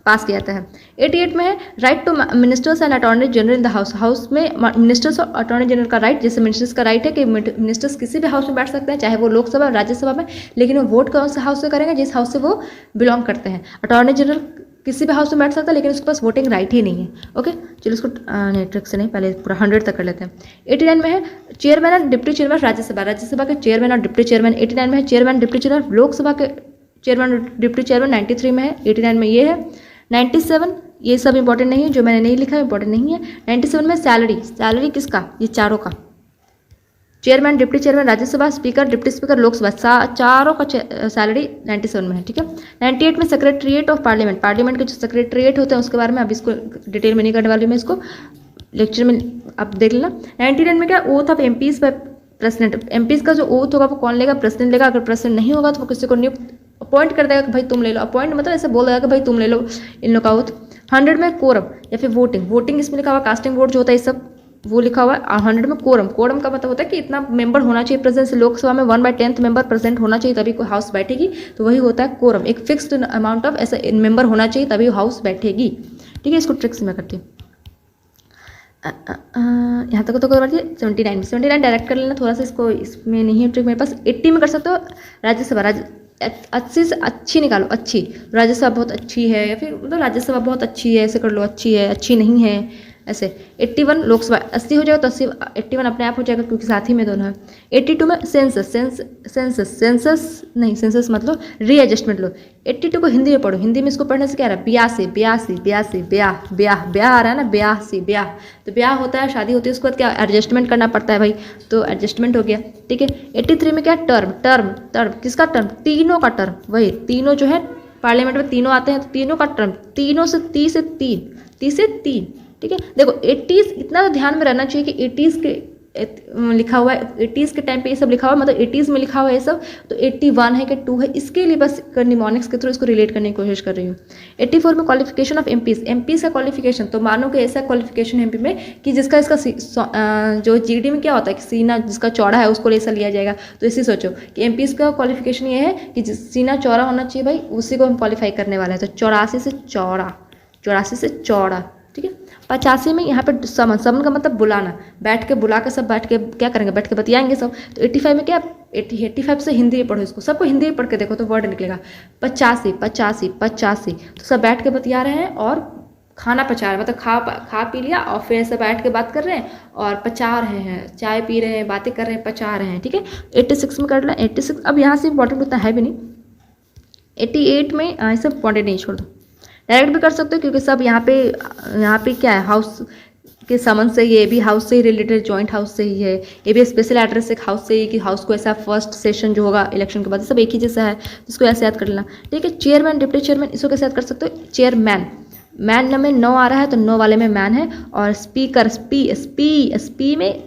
S1: पास किया जाता है। 88 में है right to ministers and attorney general in the house, house में मिनिस्टर्स और अटॉर्नी जनरल का राइट, जैसे मिनिस्टर्स का राइट है कि मिनिस्टर्स किसी भी हाउस में बैठ सकते हैं, चाहे वो लोकसभा राज्यसभा में, लेकिन वो वोट कौन से हाउस से करेंगे, जिस हाउस से वो बिलोंग करते हैं। अटॉर्नी जनरल किसी भी हाउस में बैठ सकता है लेकिन उसके पास वोटिंग राइट ही नहीं है, ओके। चलो इसको नेटवर्क से नहीं, पहले पूरा 100 तक कर लेते हैं। 89 में है chairman and deputy chairman Rajya Sabha, Rajya Sabha के चेयरमैन और डिप्टी चेयरमैन। 89 में है चेयरमैन डिप्टी चेयरमैन लोकसभा के चेयरमैन और डिप्टी चेयरमैन। 93 में है, 89 में ये है। 97 ये सब इंपॉर्टेंट नहीं है, जो मैंने नहीं लिखा है इंपॉर्टेंट नहीं है। 97 में सैलरी, सैलरी किसका, ये चारों का, chairman, deputy chairman, Rajya Sabha, speaker, deputy speaker, Lok Sabha, चारों का सैलरी 97 में है, ठीक है। 98 में सेक्रेटरीट ऑफ पार्लियामेंट, पार्लियामेंट के जो सेक्रेटरीट होते हैं उसके बारे में अब इसको डिटेल में नहीं करने वाली मैं, इसको लेक्चर में आप देख लेना। 99 में क्या, oath of MPs by president, MPs का जो ओथ होगा वो कौन लेगा, प्रेसिडेंट लेगा। अगर प्रेसिडेंट नहीं होगा तो वो किसी को नियुक्त अपॉइंट कर देगा कि भाई तुम ले लो, अपॉइंट मतलब ऐसे बोल देगा कि भाई तुम ले लो इन लोग का ओथ। 100 में कोरम या फिर वोटिंग, वोटिंग इसमें लिखा हुआ कास्टिंग वोट जो होता है ये सब वो लिखा हुआ है। 100 में कोरम, कोरम का मतलब होता है कि इतना मेंबर होना चाहिए प्रेजेंट, लोकसभा में 1/10 मेंबर प्रेजेंट होना चाहिए तभी कोई हाउस बैठेगी, तो वही होता है कोरम, एक फिक्स्ड अमाउंट ऑफ ऐसा मेंबर होना चाहिए तभी हाउस बैठेगी, ठीक है। इसको ट्रिक से मैं करती हूँ, यहाँ तक तो करवा दिए। 79 डायरेक्ट कर लेना थोड़ा सा, इसको इसमें नहीं है ट्रिक मेरे पास। 80 में कर सकते हो राज्यसभा, अच्छी से अच्छी निकालो, अच्छी, राज्यसभा बहुत अच्छी है या फिर मतलब राज्यसभा बहुत अच्छी है ऐसे कर लो, अच्छी है, अच्छी नहीं है ऐसे। 81 लोकसभा, 80 हो जाएगा तो 80, 81 अपने आप हो जाएगा क्योंकि साथ ही में दोनों है। 82 में सेंसस नहीं, सेंसस मतलब रीएडजस्टमेंट लो। 82 को हिंदी में पढ़ो, हिंदी में इसको पढ़ने से क्या आ रहा है, ब्याह, ब्याह आ रहा है ना, ब्याह, तो ब्याह होता है, शादी होती है, उसके बाद क्या एडजस्टमेंट करना पड़ता है भाई, तो एडजस्टमेंट हो गया, ठीक है। 83 में क्या, टर्म, किसका टर्म, तीनों का टर्म, वही तीनों जो है पार्लियामेंट में तीनों आते हैं तो तीनों का टर्म, तीनों से 30 से 3, ठीक है। देखो 80s इतना तो ध्यान में रहना चाहिए कि 80s के लिखा हुआ है 80s के टाइम पे ये सब लिखा हुआ है, मतलब 80s में लिखा हुआ है ये सब, तो 81 है कि 2 है, इसके लिए बस निमोनिक्स के थ्रू इसको रिलेट करने की कोशिश कर रही हूँ। 84 में क्वालिफिकेशन ऑफ एमपीज, एमपीज का क्वालिफिकेशन, तो मानो कि ऐसा क्वालिफिकेशन एमपी में कि जिसका इसका जो जीडी में क्या होता है कि सीना जिसका चौड़ा है उसको ऐसा लिया जाएगा, तो इसी सोचो कि एमपीज का क्वालिफिकेशन ये है कि सीना चौड़ा होना चाहिए भाई, उसी को हम क्वालिफाई करने वाला है, तो 84 से चौड़ा, 84 से चौड़ा, ठीक है। 85 में यहाँ पे समन, समन का मतलब बुलाना, बैठ के बुला के सब बैठ के क्या करेंगे, बैठ के बतियाएंगे सब। तो 85 में क्या, 85 से हिंदी में पढ़ो इसको, सबको हिंदी में पढ़ के देखो तो वर्ड निकलेगा। 85 85 85, तो सब बैठ के बतिया रहे हैं और खाना पचा रहे हैं, मतलब खा पी लिया और फिर ऐसे बैठ के बात कर रहे हैं और पचा रहे हैं, चाय पी रहे हैं, बातें कर रहे हैं, पचा रहे हैं, ठीक है। 86 में कर लें, 86 अब यहाँ से इंपॉर्टेंट उतना है भी नहीं। 88 में ऐसे इंपॉर्टेंट नहीं, छोड़ दो, डायरेक्ट भी कर सकते हो क्योंकि सब यहाँ पे क्या है, हाउस के समन से, ये भी हाउस से ही रिलेटेड, जॉइंट हाउस से ही है, ये भी स्पेशल एड्रेस एक हाउस से ही कि हाउस को ऐसा फर्स्ट सेशन जो होगा इलेक्शन के बाद सब एक ही जैसा है, इसको ऐसे याद कर लेना, ठीक है। चेयरमैन, डिप्टी चेयरमैन, इसको कैसे याद कर सकते हो, चेयरमैन, मैन में 9 आ रहा है तो 9 वाले में मैन है, और स्पीकर, स्पी में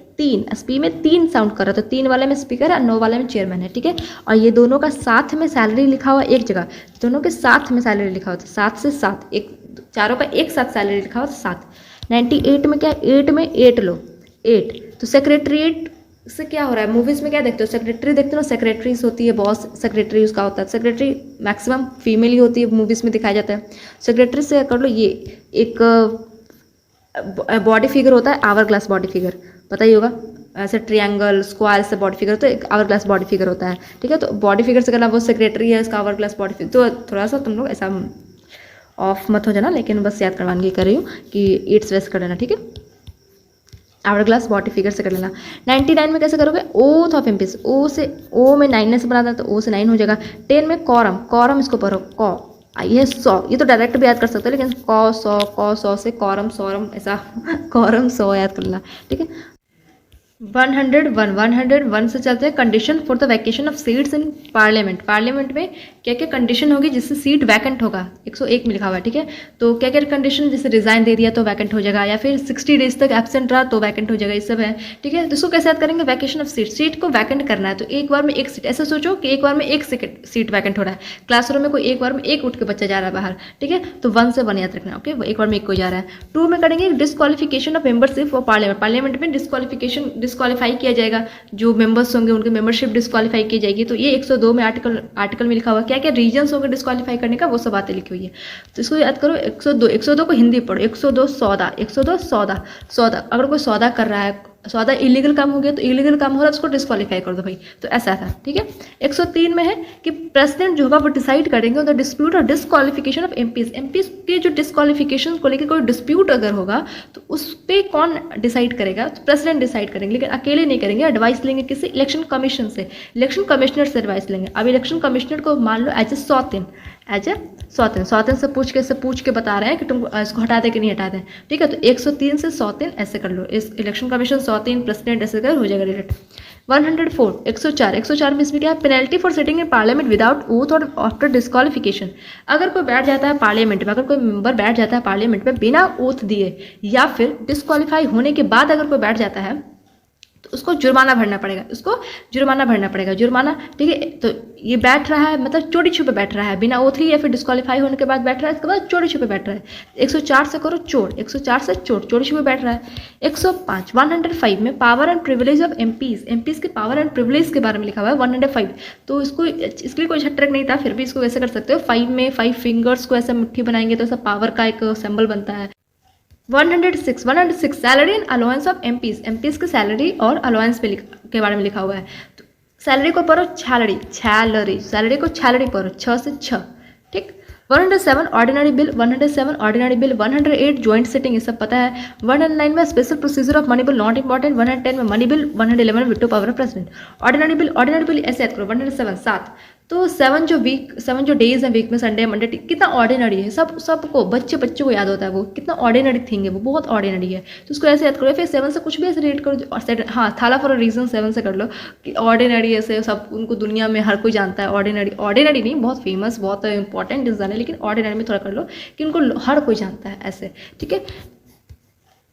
S1: 3 साउंड कर रहा है तो 3 वाले में स्पीकर है, 9 वाले में चेयरमैन है, ठीक है। और ये दोनों का साथ में सैलरी लिखा हुआ एक जगह, दोनों के साथ में सैलरी लिखा हुआ था, 7 से 7, एक चारों का एक साथ सैलरी लिखा हुआ था 7। 98 में क्या, 8 में 8 लो, 8, तो सेक्रेटरीट से क्या हो रहा है, मूवीज़ में क्या देखते हो, सेक्रेटरी देखते हो, सेक्रेटरीज होती है, बॉस सेक्रेटरी उसका होता है, सेक्रेटरी मैक्सिमम फीमेल ही होती है, मूवीज़ में दिखाया जाता है। सेक्रेटरी से कर लो, ये एक बॉडी फिगर होता है, आवर ग्लास बॉडी फिगर, पता ही होगा, ऐसे ट्रायंगल स्क्वायर से बॉडी फिगर, तो एक आवर ग्लास बॉडी फिगर होता है, ठीक है। तो बॉडी फिगर से करना, वो सेक्रेटरी है, इसका आवर ग्लास बॉडी फिगर, तो थोड़ा सा तुम लोग ऐसा ऑफ मत हो जाना, लेकिन बस याद करवाने की कर रही हूँ कि ईट्स वेस्ट कर लेना, ठीक है। आवर ग्लास बॉडी फिगर से कर लेना। 99 में कैसे करोगे, ओथ ऑफ एमपीज, ओ से, ओ में 9 से बना था तो ओ से 9 हो जाएगा। 10 में कॉरम, कॉरम इसको पढ़ो, कॉ, ये 100, ये तो डायरेक्ट भी याद कर सकते हो, लेकिन कॉ 100 से कॉरम सौरम ऐसा कॉरम 100 याद कर लेना, ठीक है। 101 से चलते हैं, condition for the vacation of seats in parliament, parliament में क्या क्या कंडीशन होगी जिससे सीट वैकेंट होगा, 101 में लिखा हुआ है, ठीक है। तो क्या क्या कंडीशन, जैसे रिजाइन दे दिया तो वैकेंट हो जाएगा, या फिर 60 डेज तक एब्सेंट रहा तो वैकेंट हो जाएगा, ये सब है, ठीक है। तो इसको कैसे याद करेंगे, वैकेशन ऑफ सीट, सीट को वैकेंट करना है तो एक बार में एक सीट, ऐसे सोचो कि एक बार में एक सीट वैकेंट हो रहा है, क्लासरूम में कोई एक बार में एक उठ के बच्चा जा रहा है बाहर, ठीक है, तो 1 से 1 याद रखना, ओके, एक बार में एक को जा रहा है। 2 में करेंगे disqualification of membership for parliament, parliament में डिस्क्वालीफाई किया जाएगा, जो मेंबर्स होंगे उनकी मेंबरशिप डिस्क्वालीफाई की जाएगी, तो ये 102 में आर्टिकल में लिखा हुआ क्या क्या रीजंस होंगे डिस्क्वालीफाई करने का, वो सब बातें लिखी हुई है, तो इसको याद करो। 102 को हिंदी पढ़ो, 102 सौदा, अगर कोई सौदा कर रहा है, सौदा इलीगल काम हो गया तो इलीगल काम हो रहा है उसको डिस्क्वालीफाई कर दो भाई, तो ऐसा था, ठीक है। 103 में है कि प्रेसिडेंट जो होगा वो डिसाइड करेंगे द डिस्प्यूट और डिस्क्वालिफिकेशन ऑफ एमपीज, एमपीज के जो डिस्क्वालिफिकेशन को लेकर कोई डिस्प्यूट अगर होगा तो उस पर कौन डिसाइड करेगा, तो प्रेसिडेंट डिसाइड करेंगे, लेकिन अकेले नहीं करेंगे, एडवाइस लेंगे किसी, इलेक्शन कमीशन से, इलेक्शन कमिश्नर से एडवाइस लेंगे। अब इलेक्शन कमिश्नर को मान लो एज ए सौतेन से पूछ के बता रहे हैं कि तुम इसको हटा दें कि नहीं हटा दें, ठीक है। तो 103 से सौतेन ऐसे कर लो, इस इलेक्शन कमीशन सौतेन प्रेसिडेंट ऐसे कर हो जाएगा रिलेट। 104 में इसमें क्या है, penalty for sitting in parliament without oath और आफ्टर डिस्क्वालिफिकेशन, अगर कोई बैठ जाता है पार्लियामेंट में, अगर कोई मेंबर बैठ जाता है पार्लियामेंट में बिना ओथ दिए या फिर डिस्क्वालीफाई होने के बाद अगर कोई बैठ जाता है तो उसको जुर्माना भरना पड़ेगा, जुर्माना, ठीक है। तो ये बैठ रहा है मतलब चोरी छुपे बैठ रहा है, बिना ओथ लिए या फिर डिस्क्वालीफाई होने के बाद बैठ रहा है, इसके बाद चोरी छुपे बैठ रहा है। 104 से करो चोर, 104 से चोर, चोरी छुपे बैठ रहा है। 105 में power and privilege of MPs के पावर एंड प्रिविलेज के बारे में लिखा हुआ है 105, तो इसके लिए कोई झटक नहीं था, फिर भी इसको वैसे कर सकते हो। 5 में 5 फिंगर्स को ऐसा मुट्ठी बनाएंगे तो ऐसा पावर का एक सिंबल बनता है। 106 salary and allowance of MPs की सैलरी और अलाउंस के बारे में लिखा हुआ है। तो सैलरी को पढ़ो सैलरी को छैलरी पढ़ो 6 से 6, ठीक। 107 ऑर्डिनरी बिल, 108 ज्वाइंट सिटिंग, ये सब पता है। 109 में special procedure of money bill not important, 110 में मनी बिल, 111 में veto power of president. Ordinary bill ऐसे याद करो, 107 7, तो 7 जो डेज हैं वीक में, संडे मंडे, कितना ऑर्डिनरी है, सबको बच्चों को याद होता है वो कितना ऑर्डिनरी थिंग है, वो बहुत ऑर्डिनरी है, तो उसको ऐसे याद करो। फिर 7 से कुछ भी ऐसे रिलेट करो, और हाँ थाला फॉर अ रीजन 7 से कर लो कि ऑर्डिनरी ऐसे सब उनको दुनिया में हर कोई जानता है, ऑर्डिनरी नहीं, बहुत फेमस बहुत इंपॉर्टेंट इंसान है, लेकिन ऑर्डिनरी में थोड़ा कर लो कि उनको हर कोई जानता है ऐसे, ठीक है।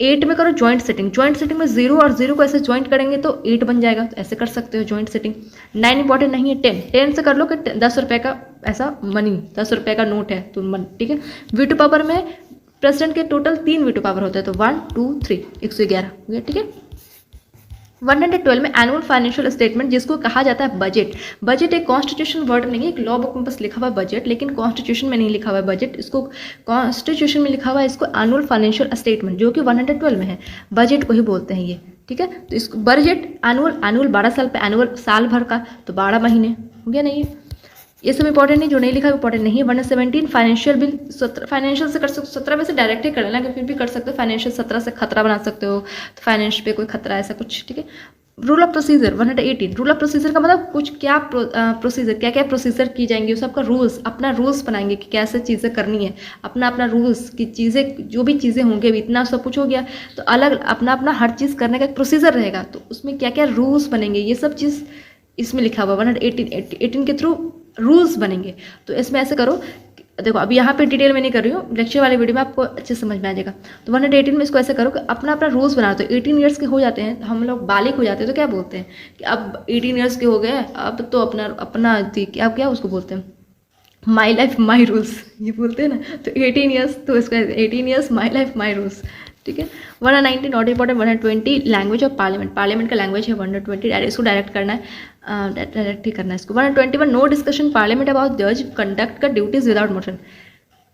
S1: 8 में करो ज्वाइंट सेटिंग, ज्वाइंट सेटिंग में 0 और 0 को ऐसे ज्वाइंट करेंगे तो 8 बन जाएगा, तो ऐसे कर सकते हो ज्वाइंट सेटिंग। 9 इंपॉर्टेंट नहीं है, 10 से कर लो कि 10 रुपये का ऐसा मनी, 10 रुपये का नोट है तो मन, ठीक है। वीटो पावर में प्रेसिडेंट के टोटल 3 वीटो पावर होते हैं, तो 1 2 3 111 हो गया, ठीक है। 112 में एनुअल फाइनेंशियल स्टेटमेंट, जिसको कहा जाता है बजट। बजट एक कॉन्स्टिट्यूशन वर्ड नहीं है, एक लॉ बुक में बस लिखा हुआ है बजट, लेकिन कॉन्स्टिट्यूशन में नहीं लिखा हुआ है बजट, इसको कॉन्स्टिट्यूशन में लिखा हुआ है इसको एनुअल फाइनेंशियल स्टेटमेंट, जो कि 112 में है, बजट को ही बोलते हैं ये, ठीक है। तो इसको बजट एनुअल 12 साल पे, एनुअल साल भर का, तो 12 महीने हो गया। नहीं ये सब इंपॉर्टेंट नहीं, जो नहीं लिखा है इंपॉर्टेंट नहीं है। 117 फाइनेंशियल बिल, 17 फाइनेंशियल से कर सकते, 17 में से डायरेक्ट ही कर लेना, फिर भी कर सकते हो। फाइनेंशियल 17 से खतरा बना सकते हो, तो फाइनेंस पे कोई खतरा ऐसा कुछ, ठीक है। Rule of procedure 118, rule of procedure का मतलब कुछ क्या प्रोसीजर, क्या क्या प्रोसीजर की जाएंगी, उस सबका रूल्स, अपना रूल्स बनाएंगे कि कैसे चीज़ें करनी है, अपना अपना रूल्स की चीज़ें, जो भी चीज़ें होंगे, अभी इतना सब कुछ हो गया तो अलग अपना अपना हर चीज़ करने का एक प्रोसीजर रहेगा, तो उसमें क्या क्या रूल्स बनेंगे, ये सब चीज़ इसमें लिखा हुआ 118 के थ्रू रूल्स बनेंगे। तो इसमें ऐसे करो, देखो अभी यहाँ पे डिटेल में नहीं कर रही हूँ, लेक्चर वाले वीडियो में आपको अच्छे समझ में आ जाएगा। तो 118 में इसको ऐसे करो कि अपना अपना रूल्स बना दो। 18 ईयर्स के हो जाते हैं, हम लोग बालिग हो जाते हैं, तो क्या बोलते हैं कि अब 18 ईयर्स के हो गए, अब तो अपना अपना क्या क्या उसको बोलते हैं, माई लाइफ माई रूल्स, ये बोलते हैं ना। तो 18 ईयर्स, तो इसका 18 years my life my rules, ठीक है। 119 not important. 120 language of parliament, parliament का लैंग्वेज है 120, इसको डायरेक्ट करना है, डायरेक्ट ही करना है इसको। 121 नो डिस्कशन पार्लियामेंट अबाउट जज कंडक्ट का ड्यूटीज विदाउट मोशन,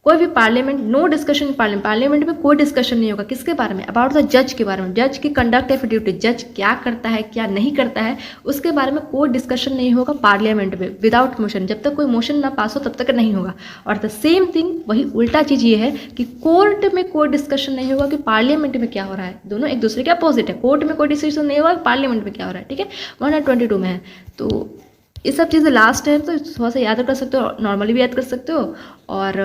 S1: कोई भी पार्लियामेंट, नो डिस्कशन पार्लियामेंट में कोई डिस्कशन नहीं होगा, किसके बारे में, अबाउट द जज के बारे में, जज की कंडक्ट ऑफ ड्यूटी, जज क्या करता है क्या नहीं करता है उसके बारे में कोई डिस्कशन नहीं होगा पार्लियामेंट में विदाउट मोशन, जब तक कोई मोशन ना पास हो तब तक नहीं होगा। और द सेम थिंग, वही उल्टा चीज़ ये है कि कोर्ट में कोई डिस्कशन नहीं होगा कि पार्लियामेंट में क्या हो रहा है, दोनों एक दूसरे के अपोजिट है, कोर्ट में कोई डिसीजन नहीं होगा, पार्लियामेंट में क्या हो रहा है, ठीक है। 122 में है, तो ये सब चीज़ें लास्ट है, तो थोड़ा सा याद कर सकते हो, नॉर्मली भी याद कर सकते हो। और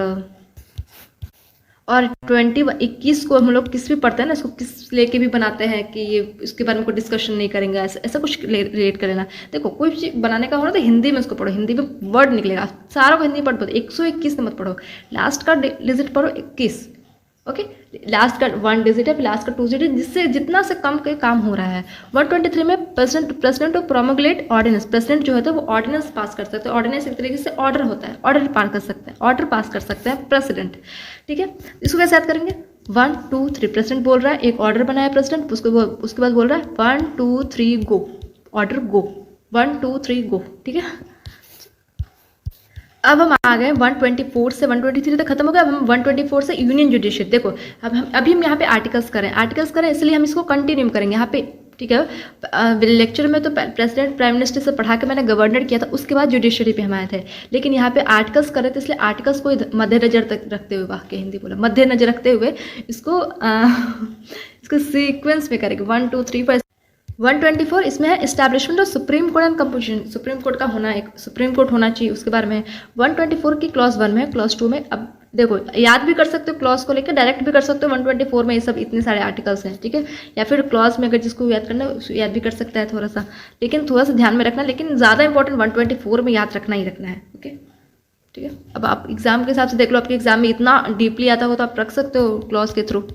S1: 21 को हम लोग किस भी पढ़ते हैं ना, इसको किस लेके भी बनाते हैं कि ये इसके बारे में कोई डिस्कशन नहीं करेंगे, ऐसा कुछ रिलेट कर लेना। देखो कोई चीज़ बनाने का हो ना तो हिंदी में उसको पढ़ो, हिंदी में वर्ड निकलेगा, सारा को हिंदी में पढ़ो, 121 मत पढ़ो, लास्ट का डिजिट पढ़ो 21, ओके। लास्ट का 1 डिजिट है, लास्ट का 2 डिजिट, जिससे जितना से कम के काम हो रहा है। 123 में प्रेसिडेंट ऑफ प्रोमोगुलेट ऑर्डिनेंस, प्रेसिडेंट जो होता है वो ऑर्डिनेंस पास कर सकते हैं, ऑर्डिनेंस एक तरीके से ऑर्डर होता है, ऑर्डर पास कर सकते हैं, ऑर्डर पास कर सकते हैं प्रेसिडेंट, ठीक है। इसको कैसे याद करेंगे, 1 2 3 प्रेसिडेंट बोल रहा है, एक ऑर्डर बनाया प्रेसिडेंट, उसके बाद बोल रहा है 1 2 3 गो, ऑर्डर गो, 1 2 3 गो, ठीक है। अब हम आ गए 124 से 123 तक खत्म हो गया, अब हम 124 से यूनियन जुडिशियरी। देखो अब हम यहाँ पे आर्टिकल्स करें, इसलिए हम इसको कंटिन्यू करेंगे यहाँ पे, ठीक है। लेक्चर में तो प्रेसिडेंट प्राइम मिनिस्टर से पढ़ा के मैंने गवर्नर किया था, उसके बाद जुडिशरी पे हम आए थे, लेकिन यहाँ पे आर्टिकल्स कर रहे थे, इसलिए आर्टिकल्स को मद्देनजर तक रखते हुए, वाह के हिंदी बोला, मद्देनजर रखते हुए इसको इसको सीक्वेंस में करेंगे 1 2 3 4। 124 इसमें है establishment of supreme court and composition, supreme court का होना, एक सुप्रीम कोर्ट होना चाहिए, उसके बारे में 124 की क्लॉज 1 में है, क्लॉज 2 में। अब देखो याद भी कर सकते हो क्लॉज को लेकर, डायरेक्ट भी कर सकते हो, 124 में ये सब इतने सारे आर्टिकल्स हैं, ठीक है। या फिर क्लॉज में अगर जिसको याद करना है याद भी कर सकता है थोड़ा सा, लेकिन थोड़ा सा ध्यान में रखना, लेकिन ज़्यादा इंपॉर्टेंट 124 में याद रखना ही रखना है, ओके, ठीक है। अब आप एग्जाम के हिसाब से देख लो, आपके एग्जाम में इतना डीपली आता हो तो आप रख सकते हो क्लॉज के थ्रू।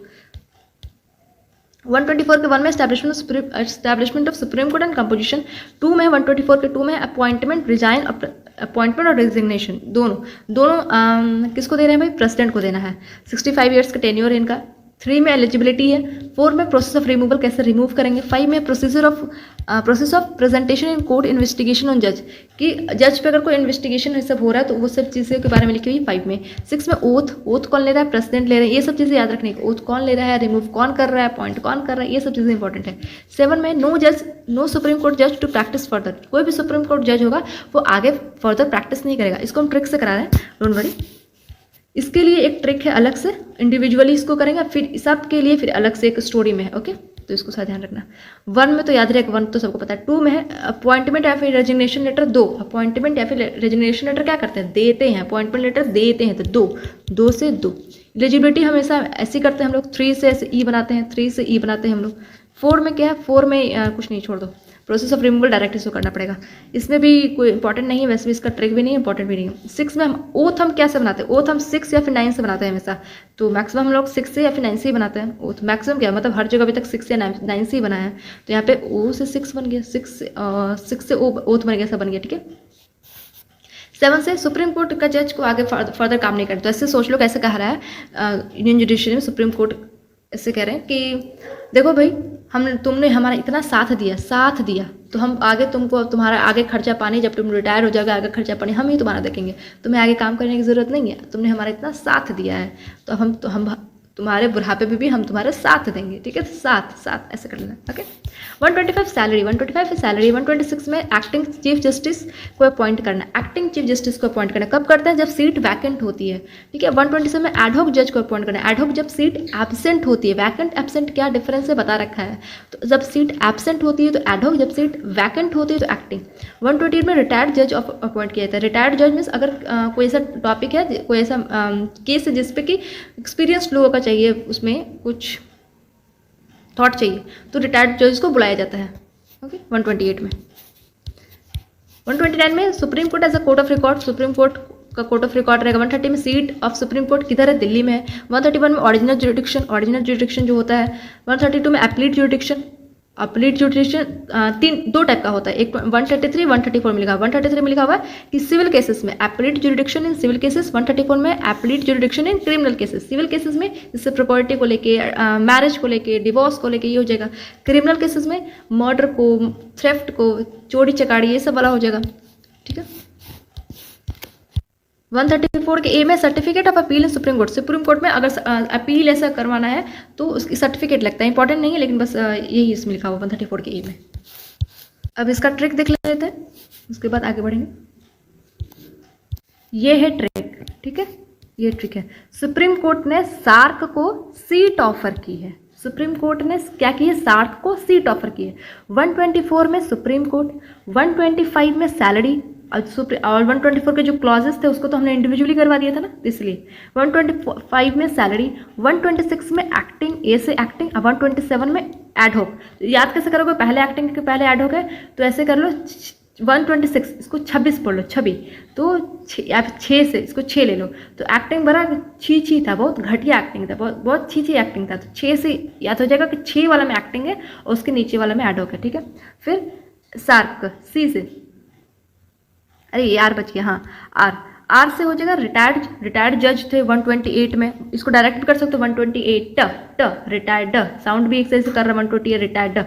S1: 124 के 1 में establishment of supreme court and composition, 2 में 124 के 2 में अपॉइंटमेंट रिजाइन, अपॉइंटमेंट और रेजिग्नेशन, दोनों किसको देना है भाई, प्रेसिडेंट को देना है। 65 ईयर्स का टेन्योर इनका। 3 में एलिजिबिलिटी है। 4 में प्रोसेस ऑफ रिमूवल, कैसे रिमूव करेंगे। 5 में process of presentation in court investigation on जज, कि जज पे अगर कोई इन्वेस्टिगेशन सब हो रहा है तो वो सब चीज़ें के बारे में लिखी हुई 5 में। 6 में ओथ कौन ले रहा है, प्रेसिडेंट ले रहे हैं, ये सब चीज़ें याद रखने की, ओथ कौन ले रहा है, रिमूव कौन कर रहा है, अपॉइंट कौन कर रहा है, ये सब चीज़ें इंपॉर्टेंट है। 7 में नो सुप्रीम कोर्ट जज टू प्रैक्टिस फर्दर, कोई भी सुप्रीम कोर्ट जज होगा वो आगे फर्दर प्रैक्टिस नहीं करेगा, इसको हम ट्रिक से करा रहे हैं, डोंट वरी। इसके लिए एक ट्रिक है अलग से, इंडिविजुअली इसको करेंगे, फिर सबके लिए फिर अलग से एक स्टोरी में है, ओके, तो इसको साथ ध्यान रखना। 1 में तो याद रखेगा, 1 तो सबको पता है। 2 में है अपॉइंटमेंट या फिर रेजिग्नेशन लेटर, 2 अपॉइंटमेंट या फिर रेजिग्नेशन लेटर क्या करते हैं, देते हैं, अपॉइंटमेंट लेटर देते हैं, तो 2 से 2। एलिजिबिलिटी हमेशा ऐसे करते हैं हम लोग, 3 से ऐसे ई बनाते हैं, 3 से ई बनाते हैं हम लोग। 4 में क्या है, 4 में कुछ नहीं, छोड़ दो। प्रोसेस ऑफ रिमूवल डायरेक्ट इसको करना पड़ेगा। इसमें भी कोई इंपॉर्टेंट नहीं है, वैसे भी इसका ट्रिक भी नहीं है, इंपॉर्टेंट भी नहीं है। 6 में हम ओथ हम क्या से बनाते हैं, ओथ हम 6 या फिर 9 से बनाते हैं हमेशा, तो मैक्सिमम हम लोग 6 से या फिर 9 से ही बनाते हैं ओथ। मैक्सिमम क्या मतलब हर जगह अभी तक 6 या 9 से ही बनाया है, तो यहाँ पे ओ से 6 बन गया, 6 से ओथ बन गया, सब बन गया, ठीक है। 7 से सुप्रीम कोर्ट का जज को आगे फर्दर काम नहीं करता, तो ऐसे सोच लो कैसे कह रहा है इंडियन जुडिशरी में सुप्रीम कोर्ट ऐसे कह रहे हैं कि देखो भाई तुमने हमारा इतना साथ दिया तो हम आगे तुमको तुम्हारा आगे खर्चा पानी, जब तुम रिटायर हो जाओगे आगे खर्चा पानी हम ही तुम्हारा देखेंगे, तुम्हें आगे काम करने की ज़रूरत नहीं है, तुमने हमारा इतना साथ दिया है तो हम तुम्हारे बुढ़ापे में भी हम तुम्हारे साथ देंगे, ठीक है। साथ ऐसे कर लेना, ओके। 125 salary, 125 salary. 126 में एक्टिंग चीफ जस्टिस को अपॉइंट करना, एक्टिंग चीफ जस्टिस को अपॉइंट करना कब करते हैं, जब सीट वैकेंट होती है, ठीक है। 127 में एडहॉक जज को अपॉइंट करना, एडहॉक जब सीट एब्सेंट होती है, वैकेंट एब्सेंट क्या डिफरेंस है बता रखा है, तो जब सीट एब्सेंट होती है तो एडहॉक, जब सीट वैकेंट होती है तो एक्टिंग। 128 में रिटायर्ड जज अपॉइंट किया जाता है, रिटायर्ड जज मीन्स अगर कोई ऐसा टॉपिक है, कोई ऐसा केस है जिसपे कि एक्सपीरियंस लोगों का चाहिए, उसमें कुछ थॉट चाहिए, तो रिटायर्ड जज को बुलाया जाता है, ओके। 128 में 129 में supreme court as a court of record, supreme court का कोर्ट ऑफ रिकॉर्ड रहेगा। 130 में सीट ऑफ सुप्रीम कोर्ट किधर है, दिल्ली में है। 131 में ओरिजिनल जुरिडिक्शन जो होता है। 132 में एप्लीट जुरिडिक्शन, दो टाइप का होता है, एक 133 134 में लिखा, 133 में लिखा हुआ है कि सिविल केसेस में appellate jurisdiction in civil cases, 134 में appellate jurisdiction in criminal cases. Civil cases में जैसे प्रॉपर्टी को लेके, मैरिज को लेके, डिवोर्स को लेके ये हो जाएगा। क्रिमिनल केसेस में मर्डर को, थ्रेफ्ट को, चोरी चकारी ये सब वाला हो जाएगा, ठीक है। 134 के ए में certificate of appeal in supreme court में अगर अपील ऐसा करवाना है तो उसकी सर्टिफिकेट लगता है, इंपॉर्टेंट नहीं है लेकिन बस यही इसमें लिखा हुआ 134 के ए में। अब इसका ट्रिक देख लेते हैं, उसके बाद आगे बढ़ेंगे। ये है ट्रिक, ठीक है, ये ट्रिक है। सुप्रीम कोर्ट ने सार्क को सीट ऑफर की है, सुप्रीम कोर्ट ने क्या की है, सार्क को सीट ऑफर की है। 124 में सुप्रीम कोर्ट, 125 में सैलरी, और 124 के जो क्लॉजेस थे उसको तो हमने इंडिविजुअली करवा दिया था ना, इसलिए 125 में सैलरी, 126 में एक्टिंग, ए से एक्टिंग, 127 में एडहॉक। याद कैसे करोगे, पहले एक्टिंग के पहले एडहॉक है, तो ऐसे कर लो 126 इसको 26 पढ़ लो, 26, तो 6 से इसको 6 ले लो, तो एक्टिंग बड़ा छी था, बहुत घटिया एक्टिंग था, बहुत छी एक्टिंग था, तो 6 से याद हो जाएगा कि 6 वाला में एक्टिंग है और उसके नीचे वाला में एडहॉक है, ठीक है। फिर सार्क सी से, अरे ये आर बच गया, हाँ आर से हो जाएगा रिटायर्ड जज थे 128 में, इसको डायरेक्ट भी कर सकते हो 128 ट रिटायर्ड, साउंड भी एक से कर रहा है 128 रिटायर्ड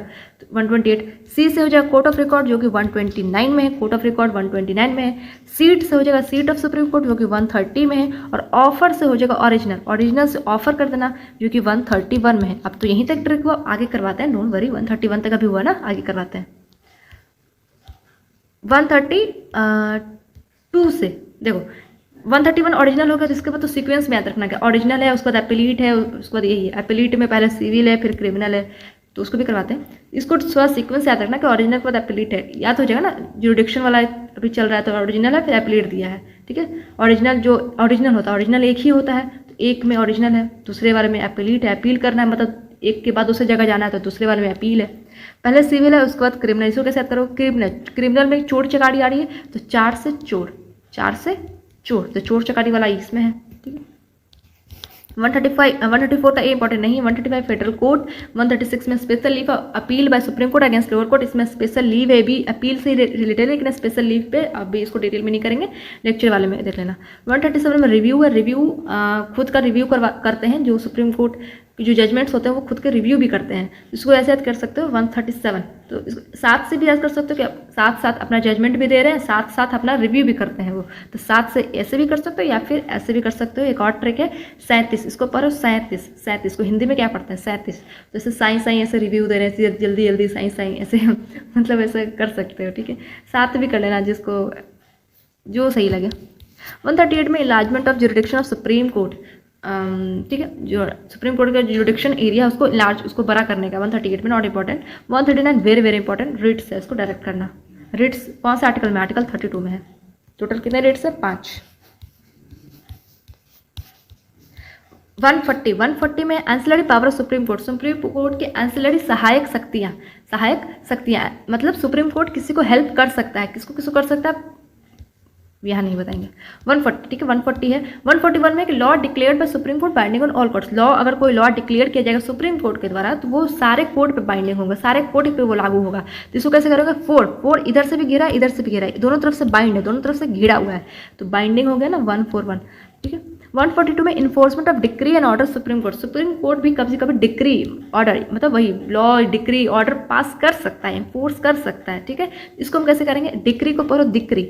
S1: 128। सी से हो जाएगा कोर्ट ऑफ रिकॉर्ड जो कि 129 में है, कोर्ट ऑफ रिकॉर्ड 129 में है। सीट से हो जाएगा सीट ऑफ सुप्रीम कोर्ट जो कि 130 में है, और ऑफर से हो जाएगा ओरिजिनल से ऑफर कर देना जो कि 131 में है। अब तो यहीं तक ट्रिक हुआ, आगे करवाते हैं, डोंट वरी, 131 तक अभी हुआ ना, आगे करवाते हैं। 132 से देखो 131 ओरिजिनल हो गया, तो इसके बाद तो सीक्वेंस में याद रखना क्या, ओरिजिनल है उसके बाद एपिलीट है, उसके बाद यही है, एपिलीट में पहले सिविल है फिर क्रिमिनल है, तो उसको भी करवाते हैं। इसको थोड़ा सीक्वेंस याद रखना कि ओरिजिनल के बाद एपिलीट है, याद हो जाएगा ना, जुरिडिक्शन वाला अभी चल रहा है तो ओरिजिनल है फिर एपिलीट दिया है, ठीक है। ओरिजिनल जो ओरिजिनल होता है, ओरिजिनल एक ही होता है, तो एक में ओरिजिनल है, दूसरे वाले में एपिलीट है, अपील करना है, मतलब एक के बाद दूसरी जगह जाना है तो दूसरे वाले में अपील है। पहले सिविल है उसके बाद क्रिमिनल, इसको कैसे याद करो, क्रिमिनल में चोर चकारी आ रही है तो 4 से चोर, तो चोर चकारी वाला इसमें है, ठीक है। 134 का ए इंपॉर्टेंट नहीं है। 135 फेडरल कोर्ट, 136 में special leave appeal bye supreme court against lower court, इसमें स्पेशल लीव है भी, अपील से रिलेटेड है लेकिन स्पेशल लीव पे अभी इसको डिटेल में नहीं करेंगे, लेक्चर वाले में देख लेना। 137 में रिव्यू है, रिव्यू खुद का रिव्यू करते हैं, जो सुप्रीम कोर्ट की जो जजमेंट्स होते हैं वो खुद के रिव्यू भी करते हैं, इसको ऐसे याद कर सकते हो 137, तो साथ से भी याद कर सकते हो कि साथ साथ अपना जजमेंट भी दे रहे हैं, साथ साथ अपना रिव्यू भी करते हैं वो, तो साथ से ऐसे भी कर सकते हो या फिर ऐसे भी कर सकते हो। एक और ट्रिक है 37, इसको पढ़ो 37 को हिंदी में क्या पढ़ते हैं 37, जैसे साई ऐसे रिव्यू दे रहे हैं, जल्दी साई ऐसे मतलब ऐसे कर सकते हो, ठीक है। साथ भी कर लेना जिसको जो सही लगे। 138 में enlargement of jurisdiction of supreme court, ठीक है, जो सुप्रीम कोर्ट का जुरिडिक्शन एरिया उसको लार्ज, उसको बड़ा करने का 138 में, not important. 139 very important, writs है, इसको डायरेक्ट करना। रिट्स कौन से आर्टिकल में, आर्टिकल 32 में है। टोटल कितने रिट्स है, 5। 140 में ancillary power of supreme court के एंसिलरी सहायक शक्तियाँ मतलब सुप्रीम कोर्ट किसी को हेल्प कर सकता है, किसको कर सकता है यहाँ नहीं बताएंगे। 140 ठीक है, 140 है। 141 में कि law declared by supreme court binding on all courts. Law अगर कोई लॉ डिक्लेयर किया जाएगा सुप्रीम कोर्ट के द्वारा तो वो सारे कोर्ट पे बाइंडिंग होगा, सारे कोर्ट पे वो लागू होगा। तो इसको कैसे करोगे, फोर इधर से भी घिरा इधर से भी घिरा, दोनों तरफ से बाइंड है, दोनों तरफ से घिरा हुआ है, तो बाइंडिंग हो गया ना 141 ठीक है। 142 में enforcement of decree and order supreme court भी कभी कभी डिक्री ऑर्डर मतलब वही लॉ डिक्री ऑर्डर पास कर सकता है, इन्फोर्स कर सकता है ठीक है। इसको हम कैसे करेंगे, डिक्री को पढ़ो, दिक्री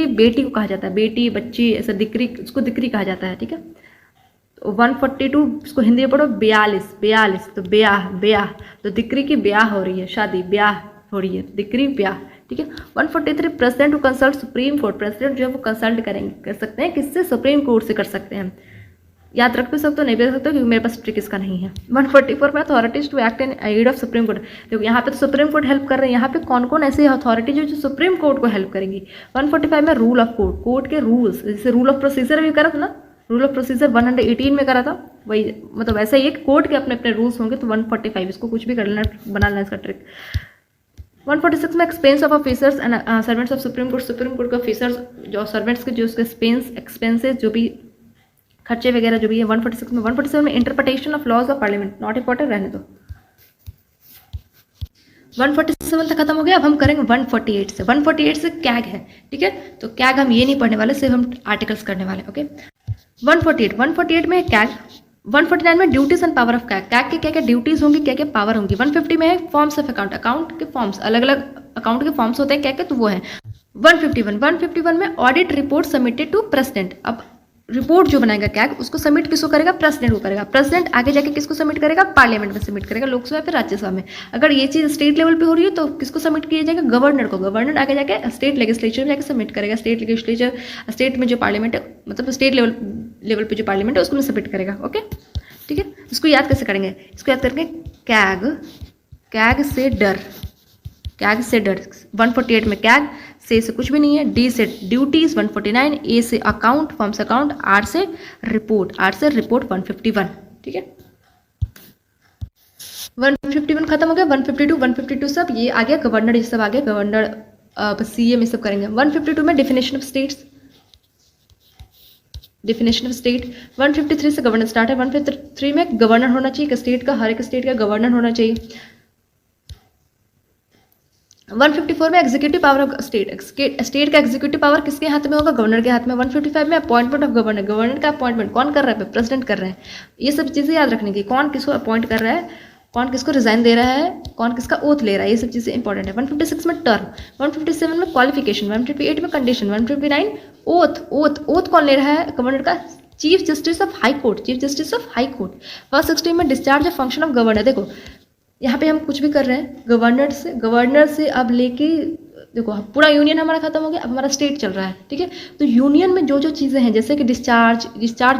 S1: बेटी को कहा जाता है, बेटी बच्ची ऐसा दिक्री, उसको दिक्री कहा जाता है ठीक है। तो 142 इसको हिंदी में पढ़ो 42 तो ब्याह तो दिक्री की ब्याह हो रही है, शादी ब्याह हो रही है, दिक्री ब्याह ठीक है। 143 president to consult supreme court. President जो है वो कंसल्ट कर सकते हैं, किससे, सुप्रीम कोर्ट से कर सकते हैं। याद रख भी सकते हो, नहीं भी रख सकते हो, क्योंकि मेरे पास ट्रिक इसका नहीं है। 144 में authorities to act in aid of supreme court. देखो यहाँ पे तो सुप्रीम कोर्ट हेल्प कर रहे हैं, यहाँ पे कौन कौन ऐसी अथॉरिटी जो सुप्रीम कोर्ट को हेल्प करेंगी। 145 में रूल ऑफ कोर्ट के रूल्स, जैसे रूल ऑफ प्रोसीजर भी करा था ना, रूल ऑफ प्रोसीजर 118 में करा था, वही मतलब ऐसा ही एक कोर्ट के अपने अपने रूल्स होंगे। तो 145 इसको कुछ भी कर लेना, बना लेना इसका ट्रिक। 146 में expense of officers and servants of supreme court के ऑफिसर्स जो सर्वेंट्स के जो उसके एक्सपेंसेस जो भी खर्चे वगैरह जो भी है 146 में। 147 में interpretation of laws of parliament, not important, रहने दो। 147 तक खत्म हो गया। अब हम करेंगे 148 से। 148 से कैग है ठीक है, तो कैग हम ये नहीं पढ़ने वाले, सिर्फ हम आर्टिकल्स करने वाले ओके। 148 में कैग। 149 में duties and power of CAG के क्या क्या ड्यूटीज होंगी, क्या क्या पावर होंगी। 150 में है फॉर्म्स ऑफ अकाउंट के फॉर्म्स, अलग अलग अकाउंट के फॉर्म्स होते हैं क्या क्या, तो वो है। 151 में audit report submitted to president. अब रिपोर्ट जो बनाएगा कैग उसको सबमिट किसको करेगा, प्रेसिडेंट को करेगा। प्रेसिडेंट आगे जाके किसको सबमिट करेगा, पार्लियामेंट में सबमिट करेगा, लोकसभा या फिर राज्यसभा में। अगर ये चीज़ स्टेट लेवल पे हो रही है तो किसको सबमिट किया जाएगा, गवर्नर को। गवर्नर आगे जाके स्टेट लेजिस्लेचर में जाके सबमिट करेगा, स्टेट में जो पार्लियामेंट है मतलब स्टेट लेवल पे जो पार्लियामेंट है उसको सबमिट करेगा ओके ठीक है। इसको याद कैसे करेंगे, इसको याद करेंगे कैग से डर। 148 में कैग, से कुछ भी नहीं है, डी से ड्यूटीज 149, ए से अकाउंट फॉर्म्स अकाउंट, आर से रिपोर्ट 151 ठीक है। 151 खत्म हो गया। 152 सब ये आ गया, गवर्नर ये सब आ गया, गवर्नर सीएम ये सब करेंगे। 152 में डेफिनेशन ऑफ स्टेट। 153 से गवर्नर स्टार्ट है। 153 में गवर्नर होना चाहिए स्टेट का, हर एक स्टेट का गवर्नर होना चाहिए। 154 में एग्जीक्यूटिव पावर ऑफ स्टेट का एग्जीक्यूटिव पावर किसके हाथ में होगा, गवर्नर के हाथ में। 155 में अपॉइंटमेंट ऑफ गवर्नर का अपॉइंटमेंट कौन कर रहा है, प्रेसिडेंट कर रहे हैं। ये सब चीज़ें याद रखने की, कौन किसको अपॉइंट कर रहा है, कौन किसको रिजाइन दे रहा है, कौन किसका ओथ ले रहा है, ये सब चीज़ें इंपॉर्टेंट है। 156 में टर्म। 157 में क्वालिफिकेशन। 158 में कंडीशन। 159 ओथ कौन ले रहा है गवर्नर का, chief justice of high court. 160 में discharge of function of governor. देखो यहाँ पे हम कुछ भी कर रहे हैं, गवर्नर से अब लेके देखो पूरा यूनियन हमारा खत्म हो गया, अब हमारा स्टेट चल रहा है ठीक है। तो यूनियन में जो जो चीज़ें हैं जैसे कि डिस्चार्ज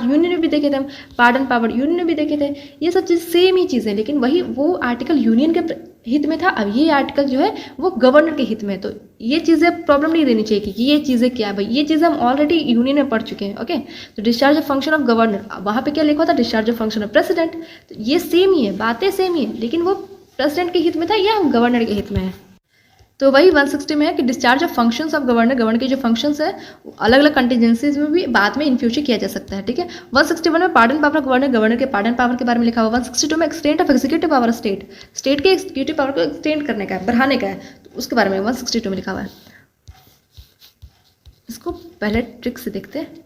S1: यूनियन में भी देखे थे हम, पार्डन पावर यूनियन में भी देखे थे, ये सब चीज़ सेम ही चीज़ें, लेकिन वही वो आर्टिकल यूनियन के हित में था, अब ये आर्टिकल जो है वो गवर्नर के हित में है। तो ये चीज़ें प्रॉब्लम नहीं देनी चाहिए कि ये चीज़ें क्या है भाई, ये चीज़ें हम ऑलरेडी यूनियन में पढ़ चुके हैं ओके। तो discharge of function of governor, वहाँ पे क्या लिखा था, discharge of function of president. तो ये सेम ही है, बातें सेम ही है, लेकिन वो प्रेसिडेंट के हित में था या गवर्नर के हित में है। तो वही 160 में है कि discharge of functions of governor के जो फंक्शंस है अलग अलग कंटीजेंसीज में भी बाद में इन फ्यूचर किया जा सकता है ठीक है। 161 में पार्डन पावर ऑफ गवर्नर के पार्डन पावर के बारे में लिखा हुआ। 162 में extent of executive power state के एग्जीक्यूटिव पावर को एक्सटेंड करने का है, बढ़ाने का है, तो उसके बारे में 162 में लिखा हुआ है। इसको पहले ट्रिक से देखते हैं,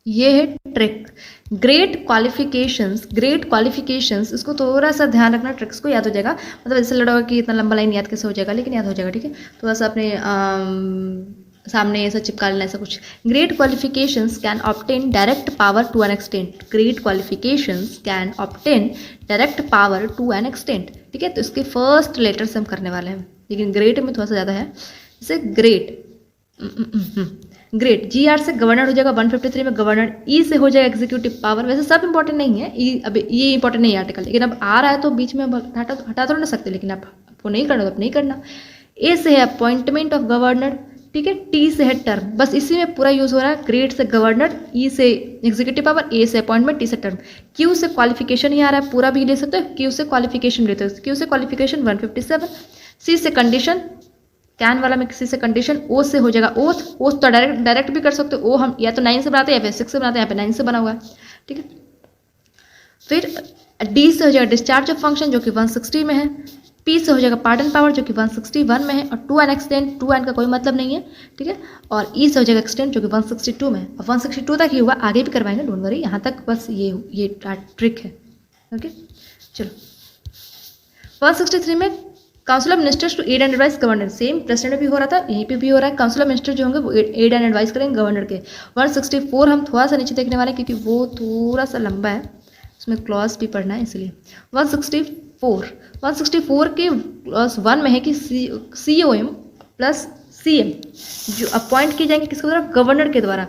S1: ये है ट्रिक। ग्रेट क्वालिफिकेशंस, इसको थोड़ा सा ध्यान रखना, ट्रिक्स को याद हो जाएगा, मतलब ऐसे लड़ा कि इतना लंबा लाइन याद कैसे हो जाएगा, लेकिन याद हो जाएगा ठीक है। थोड़ा सा अपने सामने ऐसा चिपका लेना, ऐसा कुछ। Great qualifications can obtain direct power to an extent. Great qualifications can obtain direct power to an extent ठीक है। तो इसके फर्स्ट लेटर से हम करने वाले हैं, लेकिन ग्रेट में थोड़ा सा ज़्यादा है। जैसे ग्रेट GR से गवर्नर हो जाएगा। 153 में गवर्नर, E से हो जाएगा एग्जीक्यूटिव पावर। वैसे सब इंपॉर्टेंट नहीं है, अब ये इंपॉर्टेंट नहीं है आर्टिकल, लेकिन अब आ रहा है तो बीच में हटा तो नहीं सकते, लेकिन आपको नहीं करना तो नहीं करना। A से है अपॉइंटमेंट ऑफ गवर्नर ठीक है। टी से है टर्म, बस इसी में पूरा यूज हो रहा है। ग्रेड से गवर्नर, ई से एग्जीक्यूटिव पावर, ए से अपॉइंटमेंट, टी से टर्म। क्यू से क्वालिफिकेशन ही आ रहा है, पूरा भी ले सकते हो। क्यू से क्वालिफिकेशन लेते हो, क्यू से क्वालिफिकेशन 157। सी से कंडीशन, कैन वाला में किसी से कंडीशन। ओ से हो जाएगा ओथ, ओथ तो डायरेक्ट भी कर सकते हो। ओ हम या तो 9 से बनाते हैं या फिर 6 से बनाते हैं, यहाँ पे 9 से बना हुआ है, ठीक है। फिर डी से हो जाएगा डिस्चार्ज ऑफ फंक्शन जो कि 160 में है। पी से हो जाएगा पार्डन पावर जो कि 161 में है, और to an extend, to an का कोई मतलब नहीं है, ठीक है। और ई से हो जाएगा एक्सटेंड जो कि 162 में है, और 162 तक ही हुआ, आगे भी करवाएंगे, डोंट वरी, यहाँ तक बस ये ट्रिक है, ओके। चलो 163 में council of ministers to aid and advise governor, same president में भी हो रहा था, यहीं पे भी हो रहा है। काउंसिल ऑफ मिनिस्टर जो होंगे वो एड एंड एडवाइस करेंगे गवर्नर के। 164 हम थोड़ा सा नीचे देखने वाले हैं क्योंकि वो थोड़ा सा लंबा है, उसमें क्लॉज भी पढ़ना है इसलिए। 164 के क्लॉज 1 में है कि COM प्लस CM जो अपॉइंट किए जाएंगे किसके द्वारा, गवर्नर के द्वारा,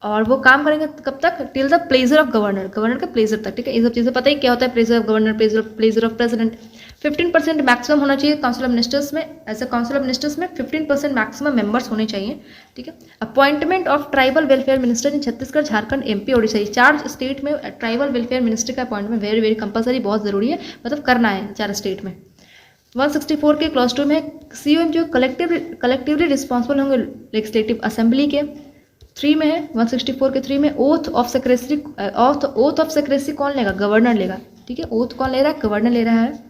S1: और वो काम करेंगे कब तक, till the pleasure of governor, governor के प्लेजर तक, ठीक है। ये सब चीज़ें पता ही क्या होता है, pleasure of governor, pleasure of president. 15% maximum होना चाहिए काउंसिल ऑफ मिनिस्टर्स में, ऐसे काउंसिल ऑफ मिनिस्टर्स में 15% मैक्सिमम मेंबर्स होने चाहिए, ठीक है। Appointment of tribal welfare minister in Chhattisgarh, Jharkhand, MP, Odisha, 4 state में ट्राइबल वेलफेयर मिनिस्टर का अपॉइंटमेंट वेरी वेरी कंपलसरी, बहुत जरूरी है, मतलब करना है 4 स्टेट में। 164 के क्लॉज 2 में COM जो कलेक्टिवली रिस्पॉन्सिबल होंगे लेजिस्लेटिव असेंबली के। 3 में है 164 के 3 में ओथ ऑफ सेक्रेसी कौन लेगा, गवर्नर लेगा, ठीक है। ओथ कौन ले रहा है, गवर्नर ले रहा है।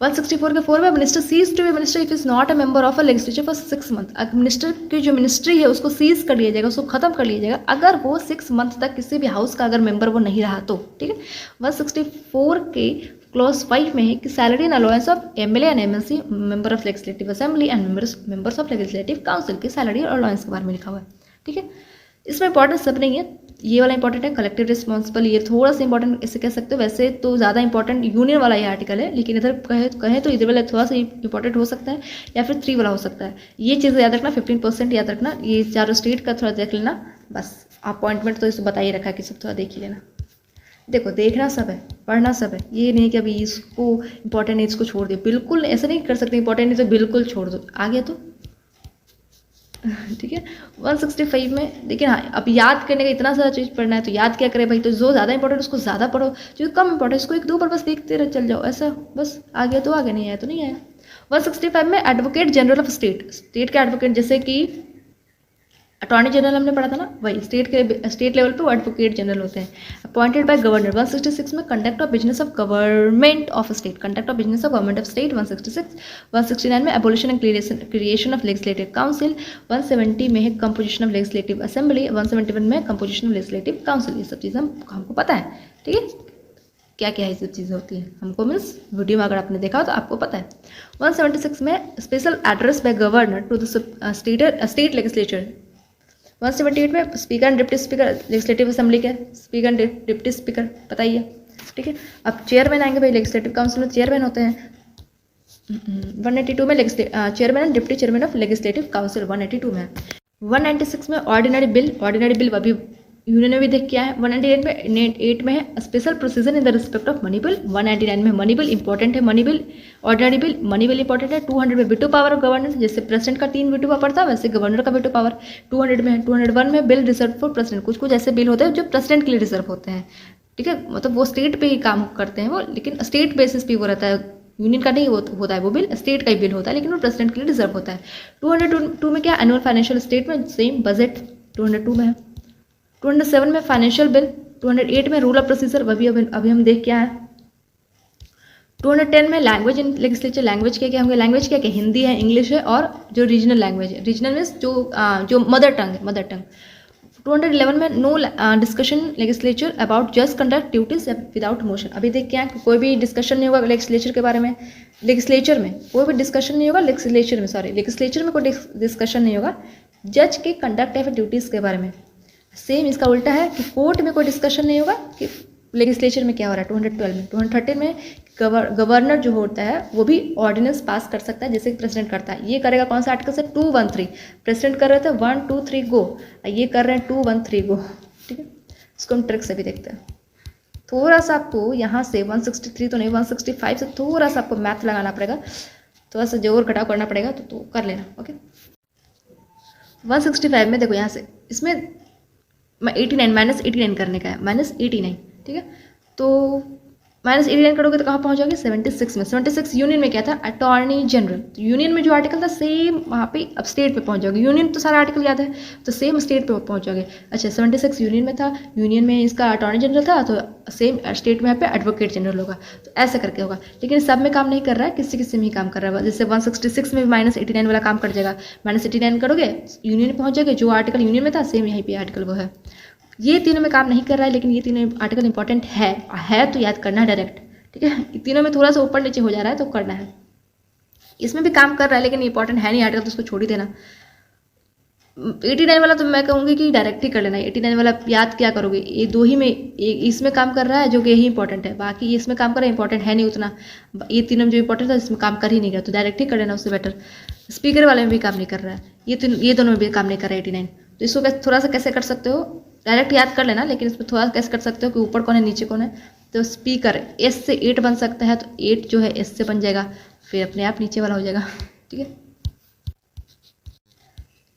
S1: 164 के 4 में minister ceases to be minister if is not a member of a legislature for 6 month, minister की जो मिनिस्ट्री है उसको सीज कर लिया जाएगा, उसको खत्म कर लिया जाएगा अगर वो 6 मंथ तक किसी भी हाउस का अगर मेंबर वो नहीं रहा तो, ठीक है। 164 के क्लॉज 5 में है कि salary and allowance of MLA and MLC, member of legislative assembly and members of legislative council की सैलरी और अलाउंस के बारे में लिखा हुआ है, ठीक है। इसमें इंपॉर्टेंट सब नहीं है, ये वाला इंपॉर्टेंट है, कलेक्टिव रिस्पॉन्सिबल, ये थोड़ा सा इंपॉर्टेंट इसे कह सकते हो, वैसे तो ज़्यादा इंपॉर्टेंट यूनियन वाला ये आर्टिकल है, लेकिन इधर कहें तो इधर वाला थोड़ा सा इंपॉर्टेंट हो सकता है या फिर 3 वाला हो सकता है। ये चीज़ याद रखना, 15% याद रखना, ये चारों स्टेट का थोड़ा देख लेना, बस अपॉइंटमेंट तो इसे बता ही रखा है कि सब थोड़ा देख ही लेना। देखो देखना सब है, पढ़ना सब है, ये नहीं कि अभी इसको इंपॉर्टेंट है इसको छोड़ दो, बिल्कुल ऐसा नहीं कर सकते, इंपॉर्टेंट है तो बिल्कुल छोड़ दो, आ गया तो ठीक है। 165 में देखिए, हाँ अब याद करने का इतना सारा चीज़ पढ़ना है तो याद क्या करें भाई, तो जो ज़्यादा इंपॉर्टेंट उसको ज़्यादा पढ़ो, जो कम इंपॉर्टेंट उसको 1-2 बार बस देखते रह चल जाओ, ऐसा बस, आ गया तो आ गया, नहीं आया तो नहीं आया। 165 में advocate general of state, state के एडवोकेट जैसे कि अटॉर्नी जनरल हमने पढ़ा था ना, वही स्टेट लेवल पे वो एडवोकेट जनरल होते हैं, अपॉइंटेड बाय गवर्नर। 166 में conduct of business of government of state, conduct of business of government of state 166। 169 में abolition and creation of legislative council. 170 में है कंपोजिशन ऑफ लेजिस्लेटिव असेंबली। 171 में composition of legislative council. ये सब चीज़ें हमको पता है, ठीक है, क्या क्या ये सब चीज़ें होती हैं हमको, मीन्स वीडियो में अगर आपने देखा हो तो आपको पता है। 176 में special address by governor to the state legislature. 178 में speaker and deputy speaker legislative assembly के, स्पीकर एंड डिप्टी स्पीकर बताइए, ठीक है। अब चेयरमैन आएंगे भाई, लेजिस्लेटिव काउंसिल में चेयरमैन होते हैं। 182 में chairman and deputy chairman of legislative council 182 में। 196 में ऑर्डिनरी बिल अभी यूनियन ने भी देख किया है। 198 में है special procedure in the respect of money bill. 199 में मनी बिल इंपॉर्टेंट है, money bill ordinary bill, money bill important है। 200 में वीटो पावर ऑफ गवर्नर, जैसे प्रेसिडेंट का 3 वीटो पावर था वैसे गवर्नर का वीटो पावर 200 में है। 201 में बिल रिजर्व फॉर प्रेसिडेंट, कुछ ऐसे बिल होते हैं जो प्रेसिडेंट के लिए रिजर्व होते हैं, ठीक है, मतलब वो स्टेट पे ही काम करते हैं वो, लेकिन स्टेट बेसिस पे वो रहता है, यूनियन का नहीं होता है वो बिल, स्टेट का ही बिल होता है, लेकिन वो प्रेसिडेंट के लिए रिजर्व होता है। 202 में क्या, annual financial statement, same budget 202 में है। 207 में फाइनेंशियल बिल। 208 में रूल ऑफ प्रोसीजर, अभी हम देख क्या है। 210 में लैंग्वेज इन लेजिस्लेचर, लैंग्वेज क्या क्या होंगे, लैंग्वेज क्या क्या, हिंदी है, इंग्लिश है और जो रीजनल लैंग्वेज है, रीजनल मीन्स जो मदर टंग है, मदर टंग। 211 में no discussion legislature about just conduct duties without motion, अभी देख क्या है, कोई भी डिस्कशन नहीं होगा लेजिस्लेचर के बारे में, लेजिस्लेचर में कोई भी डिस्कशन नहीं होगा, लेजिस्लेचर में कोई डिस्कशन नहीं होगा जज के कंडक्ट ऑफ ड्यूटीज़ के बारे में। सेम इसका उल्टा है कि कोर्ट में कोई डिस्कशन नहीं होगा कि लेजिस्लेचर में क्या हो रहा है। 212 में 213 में गवर्नर जो होता है वो भी ऑर्डिनेंस पास कर सकता है जैसे कि प्रेसिडेंट करता है। ये करेगा कौन सा आर्टिकल से, 213, प्रेसिडेंट कर रहे थे 1 2 3 गो, ये कर रहे हैं 2 1 3 गो, ठीक है। इसको हम ट्रिक से भी देखते हैं। थोड़ा सा आपको यहाँ से 163 तो नहीं 165 से थोड़ा सा आपको मैथ लगाना पड़ेगा, थोड़ा सा जोड़ घटाव करना पड़ेगा तो कर लेना। ओके 165 में देखो यहाँ से इसमें 89 -89 करने का है, -89 ठीक है। तो -89 करोगे तो कहाँ पहुँच जाओगे 76 में। 76 यूनियन में क्या था, अटॉर्नी जनरल। तो यूनियन में जो आर्टिकल था सेम वहाँ पे अब स्टेट पे पहुँच जाओगे। यूनियन तो सारा आर्टिकल याद है तो सेम स्टेट पे पहुँच जाओगे। अच्छा 76 यूनियन में था, यूनियन में इसका अटॉर्नी जनरल था तो सेम स्टेट में यहाँ पे एडवोकेट जनरल होगा। तो ऐसा करके होगा, लेकिन सब में काम नहीं कर रहा है, किसी किसी में ही काम कर रहा है। जैसे 166 में -89 वाला काम कर जाएगा, -89 करोगे यूनियन में पहुँच जाओगे, जो आर्टिकल यूनियन में था सेम यहीं पे आर्टिकल वो है। ये तीनों में काम नहीं कर रहा है, लेकिन ये तीनों आर्टिकल इंपॉर्टेंट है तो याद करना है डायरेक्ट, ठीक है। तीनों में थोड़ा सा ऊपर नीचे हो जा रहा है तो करना है। इसमें भी काम कर रहा है लेकिन इंपॉर्टेंट है नहीं आर्टिकल, तो उसको छोड़ ही देना। 89 वाला तो मैं कहूँगी कि डायरेक्ट ही कर लेना। 89 वाला याद क्या करोगे, ये दो ही में, इसमें काम कर रहा है जो कि यही इंपॉर्टेंट है, बाकी इसमें काम कर रहा है इंपॉर्टेंट है नहीं उतना। ये तीनों में जो इंपॉर्टेंट है इसमें काम कर ही नहीं रहा, तो डायरेक्ट ही कर लेना उससे बेटर। स्पीकर वाले में भी काम नहीं कर रहा है, ये दोनों में भी काम नहीं कर रहा है 89। तो इसको थोड़ा सा कैसे कर सकते हो, डायरेक्ट याद कर लेना, लेकिन इसमें थोड़ा कैसे कर सकते हो कि ऊपर कौन है नीचे कौन है। तो स्पीकर एस से 8 बन सकता है, तो 8 जो है एस से बन जाएगा, फिर अपने आप नीचे वाला हो जाएगा, ठीक है।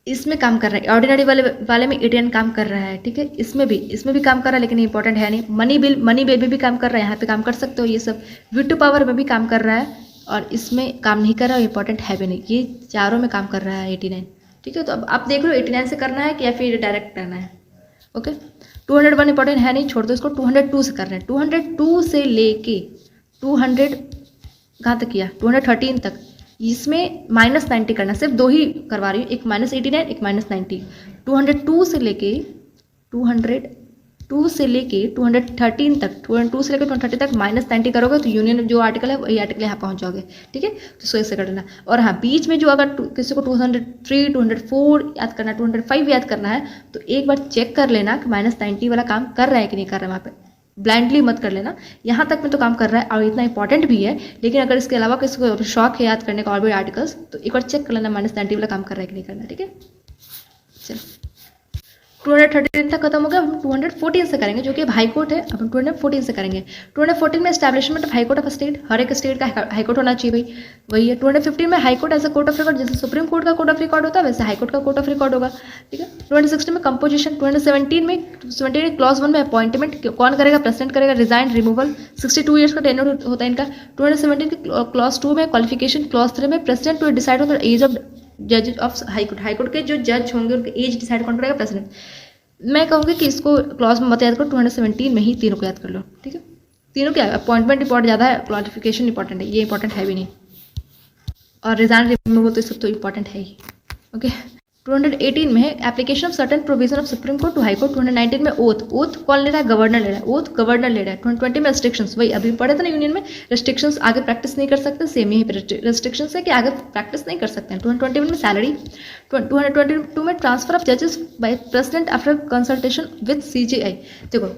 S1: इसमें काम कर रहा है, ऑर्डिनरी वाले में 89 काम कर रहा है, ठीक है। इसमें भी काम कर रहा है लेकिन इंपॉर्टेंट है नहीं। मनी बिल में भी काम कर रहा है, यहाँ पे काम कर सकते हो ये सब। V2 पावर में भी काम कर रहा है और इसमें काम नहीं कर रहा है, इंपॉर्टेंट है भी नहीं। ये चारों में काम कर रहा है 89, ठीक है। तो अब आप देख लो 89 से करना है कि या फिर डायरेक्ट करना है। ओके 201 इंपॉर्टेंट है नहीं, छोड़ दो इसको। 202 से कर रहे हैं, 202 से लेके 200 कहाँ तक किया, 213 तक। इसमें -90 करना, सिर्फ दो ही करवा रही हूँ, एक -89 एक -90। 202 से लेके 202 से लेके 213 तक, 202 से लेके 230 तक -90 करोगे तो यूनियन जो आर्टिकल है वही आर्टिकल यहाँ पहुँच जाओगे, ठीक है। तो सो ऐसे कर लेना। और हाँ बीच में जो अगर किसी को 203 204 याद करना, 205 याद करना है तो एक बार चेक कर लेना कि -90 वाला काम कर रहा है कि नहीं कर रहा है। वहाँ पे ब्लाइंडली मत कर लेना, यहाँ तक में तो काम कर रहा है और इतना इंपॉर्टेंट भी है। लेकिन अगर इसके अलावा किसी को शौक है याद करने का और भी आर्टिकल्स, तो एक बार चेक कर लेना -90 वाला काम कर रहा है कि नहीं करना, ठीक है। चलो 213 तक खत्म हो गया, हम 214 से करेंगे जो कि हाई कोर्ट है। अब हम 214 से करेंगे। 214 में establishment of high court of state, हर एक स्टेट का हाई कोर्ट होना चाहिए भाई, वही है। 215 में high court as a court of record, जैसे सुप्रीम कोर्ट का कोर्ट ऑफ रिकॉर्ड होता है वैसे हाई कोर्ट का कोर्ट ऑफ रिकॉर्ड होगा, ठीक है। 2016 में कंपोजिशन। 2017 में क्लॉज 1 में अपॉइंटमेंट कौन करेगा, प्रेसिडेंट करेगा, रिजाइन, रिमूवल, 62 ईयर्स का टेन्योर होता है इनका। 2017 के क्लॉज 2 में क्वालिफिकेशन, क्लॉज 3 में president to decide on the age of जज of high court. High court के जो जज होंगे उनके एज डिसाइड कौन करेगा, प्रेसिडेंट। मैं कहूँगी कि इसको क्लॉज में मत याद करो, 217 में ही तीनों को याद कर लो, ठीक है। तीनों क्या, अपॉइंटमेंट इंपॉर्टेंट ज़्यादा है, क्वालिफिकेशन इंपॉर्टेंट है, ये इंपॉर्टेंट है भी नहीं, और रिजाइन रिमूवल तो सब तो इंपॉर्टेंट है ही। ओके 218 में है application of certain provision of supreme court to high court. 219 में ओथ कौन ले रहा है, गवर्नर ले रहा है, ओथ गवर्नर ले रहा है। 2020 में रेस्ट्रिक्शंस, वही अभी पढ़े थे ना यूनियन में, रेस्ट्रिक्शंस आगे प्रैक्टिस नहीं कर सकते, सेम यही पे रेस्ट्रिक्शंस है कि आगे प्रैक्टिस नहीं कर सकते हैं। 2021 में सैलरी। 222 में ट्रांसफर ऑफ जजेस by president after consultation with CJI। देखो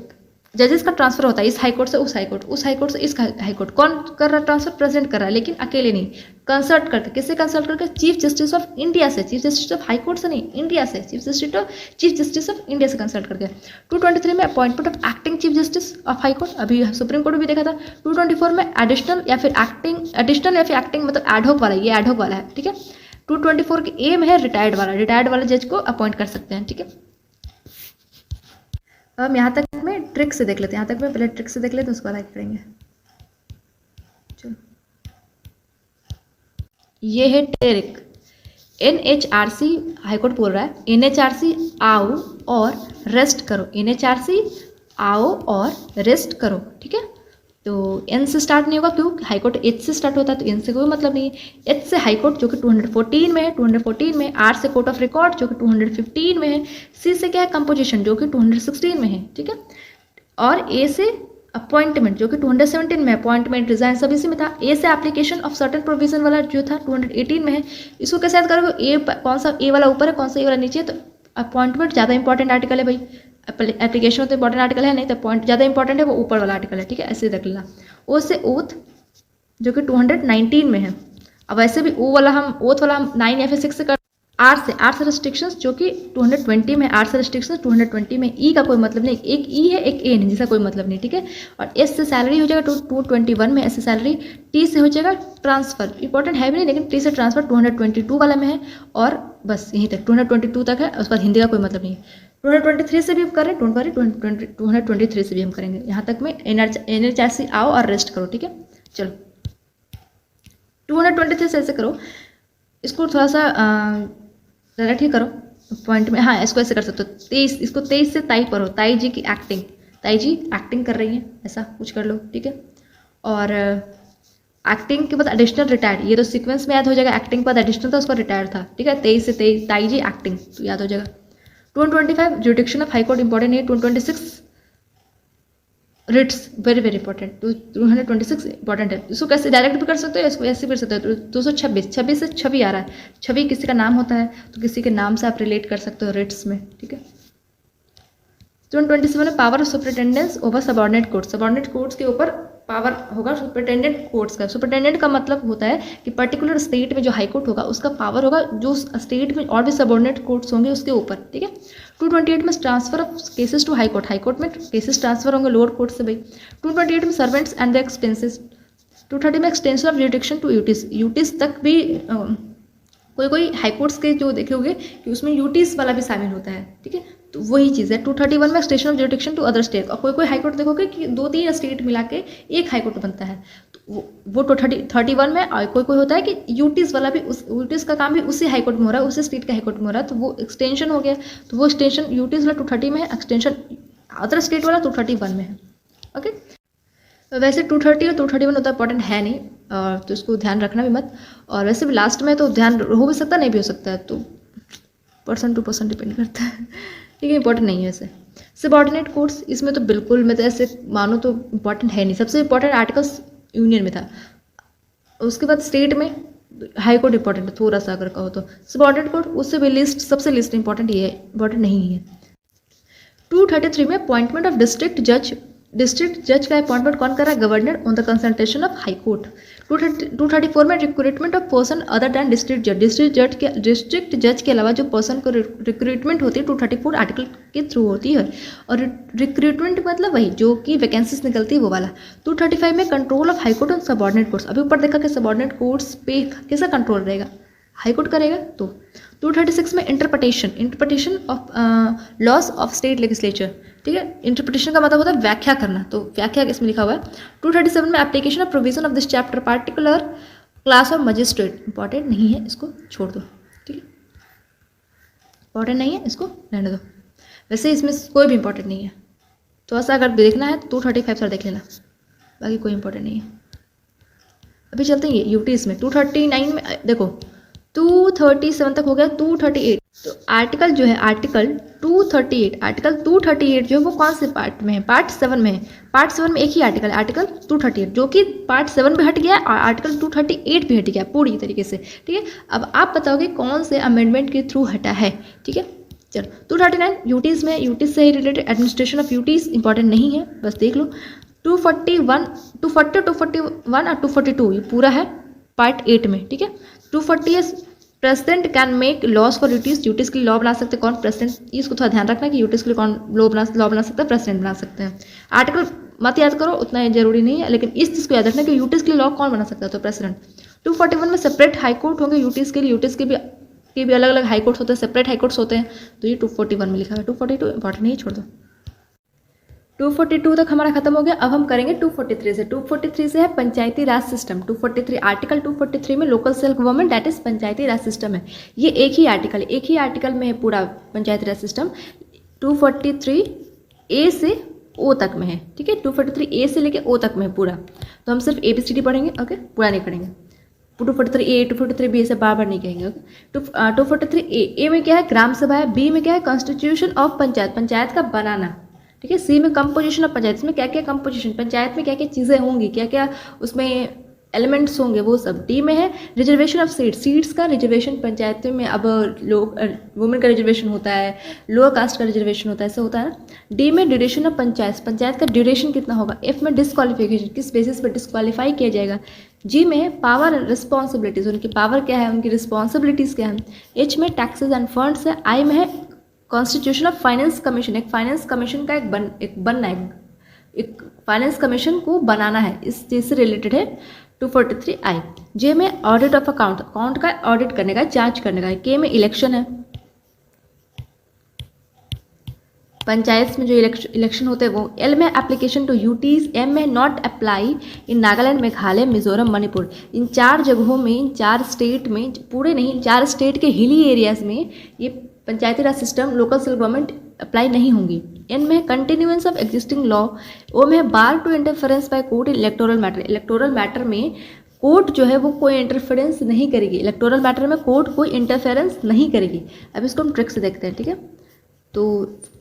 S1: जजेस का ट्रांसफर होता है इस हाई कोर्ट से उस हाई कोर्ट, उस हाई कोर्ट से इस हाई कोर्ट। कौन कर रहा है ट्रांसफर, प्रेसिडेंट कर रहा है, लेकिन अकेले नहीं, कंसल्ट करके। किससे कंसल्ट करके, चीफ जस्टिस ऑफ इंडिया से, chief justice of high court से नहीं, इंडिया से, चीफ जस्टिस ऑफ इंडिया से कंसल्ट करके। 223 में appointment of acting chief justice of high court, अभी सुप्रीम कोर्ट में भी देखा था। 224 में एडिशनल या फिर एक्टिंग मतलब एडहोक वाला, ये एडहोक वाला है, ठीक है। 224 के एम है रिटायर्ड वाला जज को अपॉइंट कर सकते हैं, ठीक है। हम यहाँ तक में ट्रिक से देख लेते हैं, यहाँ तक में पहले ट्रिक से देख लेते हैं उसके बाद आगे करेंगे। चलो ये है ट्रिक। NHRC हाईकोर्ट बोल रहा है, NHRC आओ और रेस्ट करो, NHRC आओ और रेस्ट करो, ठीक है। तो N से स्टार्ट नहीं होगा, क्यों, हाईकोर्ट H से स्टार्ट होता है, तो N से कोई मतलब नहीं है। H से हाईकोर्ट जो कि 214 में है, 214 में। R से कोर्ट ऑफ रिकॉर्ड जो कि 215 में है। C से क्या है, कंपोजिशन जो कि 216 में है, ठीक है। और A से अपॉइंटमेंट जो कि 217 में, अपॉइंटमेंट रिजाइन सब इसी में था। A से एप्लीकेशन ऑफ सर्टेन प्रोविजन वाला जो था 218 में है। इसको कैसे याद करोगे, A कौन सा A वाला ऊपर है, कौन सा A वाला नीचे है, तो अपॉइंटमेंट ज़्यादा इंपॉर्टेंट आर्टिकल है भाई, एप्लीकेशन तो इंपॉर्टेंट आर्टिकल है नहीं, तो पॉइंट ज़्यादा इंपॉर्टेंट है वो ऊपर वाला आर्टिकल है, ठीक है, ऐसे रख लेना। ओ से ओथ जो कि 219 में है। अब वैसे भी ओ वाला हम ओथ वाला हम 9 या फिर 6 से कर, आर से रेस्ट्रिक्शंस जो कि 220 में, आर से रेस्ट्रिक्शंस 220 में, ई का कोई मतलब नहीं, एक ई है एक ए नहीं, जिसका कोई मतलब नहीं, ठीक है। और एस से सैलरी हो जाएगा 221 में, एस से सैलरी, टी से हो जाएगा ट्रांसफर, इंपॉर्टेंट है भी नहीं लेकिन टी से ट्रांसफर 222 वाला में है, और बस यहीं तक 222 तक है, उसके बाद हिंदी का कोई मतलब नहीं है। 223 से भी हम कर रहे हैं, डोंट वरी, 223 से भी हम करेंगे। यहाँ तक में एनएचआरसी आओ और रेस्ट करो, ठीक है। चलो 223 से ऐसे करो, इसको थोड़ा सा डायरेक्ट ही करो पॉइंट में। हाँ, इसको ऐसे कर सकते हो 23, इसको 23 से ताई करो, ताई जी की एक्टिंग, ताई जी एक्टिंग कर रही हैं, ऐसा कुछ कर लो, ठीक है। और एक्टिंग के बाद एडिशनल रिटायर्ड, ये तो सीक्वेंस में याद हो जाएगा, एक्टिंग के बाद एडिशनल था, उसका रिटायर्ड था, ठीक है। 23 से 23 ताई जी एक्टिंग, तो याद हो जाएगा। 225 jurisdiction of high court important है। 226 writs very very important, 226 important है। इसको कैसे डायरेक्ट भी कर सकते हो, इसको ऐसे भी कर सकते हो। 226 से छवि आ रहा है, छवि किसी का नाम होता है तो किसी के नाम से आप रिलेट कर सकते हो रिट्स में, ठीक है। 227 में power of superintendence over subordinate courts, subordinate courts के ऊपर पावर होगा सुपरिटेंडेंट कोर्ट्स का। सुपरिटेंडेंट का मतलब होता है कि पर्टिकुलर स्टेट में जो हाई कोर्ट होगा उसका पावर होगा जो स्टेट में और भी सबऑर्डिनेट कोर्ट्स होंगे उसके ऊपर, ठीक है। 228 में transfer of cases to high court, high court में केसेस ट्रांसफर होंगे लोअर कोर्ट से भाई। 228 में सर्वेंट्स एंड द एक्सपेंसेस। 230 में extension of jurisdiction to UTs, UTs तक भी कोई कोई हाई कोर्ट्स के जो देखे होंगे कि उसमें यूटीज वाला भी शामिल होता है, ठीक है, तो वही चीज़ है। 231 में extension of jurisdiction to other state, और कोई कोई हाई कोर्ट देखोगे कि 2-3 स्टेट मिला के एक हाई कोर्ट बनता है, तो वो 231 में। और कोई कोई होता है कि यूटीज वाला भी, उस यूटीज का काम भी उसी हाई कोर्ट में हो रहा है, उसी स्टेट के हाई कोर्ट में हो रहा है, तो वो एक्सटेंशन हो गया, तो वो एक्सटेंशन यूटीज वाला 230 में है, एक्सटेंशन अदर स्टेट वाला 231 में है, ओके। वैसे 230 और 231 उतना इंपॉर्टेंट है नहीं, तो इसको ध्यान रखना भी मत। और वैसे भी लास्ट में तो ध्यान हो भी सकता है, नहीं भी हो सकता है, तो पर्सन टू पर्सन डिपेंड करता है, ठीक है, इंपॉर्टेंट नहीं है वैसे। सबऑर्डिनेट कोर्ट्स, इसमें तो बिल्कुल मैं तो ऐसे मानो तो इंपॉर्टेंट है नहीं, सबसे इंपॉर्टेंट आर्टिकल्स यूनियन में था, उसके बाद स्टेट में हाई कोर्ट इंपॉर्टेंट है थोड़ा सा अगर कहो तो। सबऑर्डिनेट कोर्ट उससे भी लिस्ट, सबसे लिस्ट इंपॉर्टेंट ये है, इंपॉर्टेंट नहीं है। 233 में अपॉइंटमेंट ऑफ डिस्ट्रिक्ट जज, डिस्ट्रिक्ट जज का अपॉइंटमेंट कौन कर रहा है, governor on the consultation of high court. 234 में recruitment of person other than district जज, डिस्ट्रिक्ट जज के अलावा जो पर्सन को रिक्रूटमेंट होती है 234 आर्टिकल के थ्रू होती है, और रिक्रूटमेंट मतलब वही जो कि वैकेंसीज निकलती है वो वाला। 235 में control of high court on subordinate courts, अभी ऊपर देखा कि सबऑर्डिनेट कोर्ट्स पे कैसा कंट्रोल रहेगा, हाई कोर्ट करेगा। तो 236 में interpretation of loss of state legislature, ठीक है, इंटरप्रिटेशन का मतलब होता है व्याख्या करना, तो व्याख्या इसमें लिखा हुआ है। 237 में application of provision of this chapter particular class of magistrate, important नहीं है, इसको छोड़ दो, ठीक है, इंपॉर्टेंट नहीं है, इसको रहने दो। वैसे इसमें कोई भी इंपॉर्टेंट नहीं है, थोड़ा सा अगर देखना है तो 235 सर देख लेना, बाकी कोई इंपॉर्टेंट नहीं है। अभी चलते हैं ये यूटीज में। 239 में देखो 237 तक हो गया, 238 तो आर्टिकल जो है आर्टिकल 238 जो है वो कौन से पार्ट में है, पार्ट 7 में है। पार्ट 7 में एक ही आर्टिकल है, आर्टिकल 238, जो कि पार्ट 7 भी हट गया और आर्टिकल 238 भी हट गया पूरी तरीके से, ठीक है। अब आप बताओगे कौन से अमेंडमेंट के थ्रू हटा है, ठीक है। चलो 239 यूटीज में, यूटीज से ही related administration of UTs important नहीं है, बस देख लो। 241 और 242 ये पूरा है पार्ट 8 में, ठीक है। 240 president can make laws for UTs, UTs के लिए लॉ बना सकते हैं कौन, प्रेसिडेंट, इसको थोड़ा ध्यान रखना कि यूटीज के लिए कौन लॉ बना सकता है, प्रेसिडेंट बना सकते हैं। आर्टिकल मत याद करो, उतना जरूरी नहीं है, लेकिन इस चीज़ को याद रखना कि यूटीज के लिए लॉ कौन बना सकता है, तो प्रेसिडेंट। 241 में सेपरेट हाई कोर्ट होंगे यूटीज के लिए, यूटीज के भी अलग अलग हाई कोर्ट्स होते हैं, सेपरेट हाई कोर्ट्स होते हैं, तो ये 241 में लिखा है। 242 इंपॉर्टेंट नहीं, छोड़ दो। 242 तक हमारा खत्म हो गया। अब हम करेंगे 243 से। 243 से है पंचायती राज सिस्टम। 243 आर्टिकल 243 में local self government that is Panchayati Raj system है। ये एक ही आर्टिकल में है पूरा पंचायती राज सिस्टम। 243 ए से ओ तक में है, ठीक है। 243 ए से लेके ओ तक में है पूरा, तो हम सिर्फ ABCD पढ़ेंगे, ओके, पूरा नहीं पढ़ेंगे। 243 ए 243 बी ऐसे बार बार नहीं कहेंगे, ओके। 243 ए में क्या है, ग्राम सभा है। बी में क्या है, कॉन्स्टिट्यूशन ऑफ पंचायत, पंचायत का बनाना, ठीक है। सी में कंपोजिशन ऑफ पंचायत, इसमें क्या क्या कंपोजिशन, पंचायत में क्या क्या चीज़ें होंगी, क्या क्या उसमें एलिमेंट्स होंगे, वो सब। डी में है रिजर्वेशन ऑफ सीट्स का रिजर्वेशन पंचायतों में, अब लोग वुमेन का रिजर्वेशन होता है, लोअर कास्ट का रिजर्वेशन होता है, ऐसा होता है ना। डी में ड्यूरेशन ऑफ पंचायत का ड्यूरेशन कितना होगा। एफ में डिस्क्वालिफिकेशन, किस बेसिस पर डिस्क्वालीफाई किया जाएगा। जी में पावर रिस्पॉन्सिबिलिटीज़, उनकी पावर क्या है, उनकी रिस्पॉन्सिबिलिटीज़ क्या है। एच में टैक्सेस एंड फंड्स है। आई में है कॉन्स्टिट्यूशन ऑफ फाइनेंस कमीशन, एक फाइनेंस कमीशन का एक फाइनेंस कमीशन को बनाना है, इस चीज़ से रिलेटेड है 243 आई। जे में ऑडिट ऑफ अकाउंट, अकाउंट का ऑडिट करने का, जांच करने का है। के में इलेक्शन है, पंचायत में जो इलेक्शन होते हैं वो। एल में एप्लीकेशन टू यूटीज। एम में not apply in Nagaland, Meghalaya, Mizoram, Manipur. इन 4 जगहों में, इन 4 स्टेट में, पूरे नहीं, 4 स्टेट के हिली एरियाज में ये Panchayati Raj system, local self government apply नहीं होंगी। एन में continuance of existing law. O में bar to interference by court in electoral matter. Electoral matter में कोर्ट जो है वो कोई इंटरफेरेंस नहीं करेगी, इलेक्टोरल मैटर में कोर्ट कोई इंटरफेरेंस नहीं करेगी। अब इसको हम ट्रिक से देखते हैं, ठीक है। तो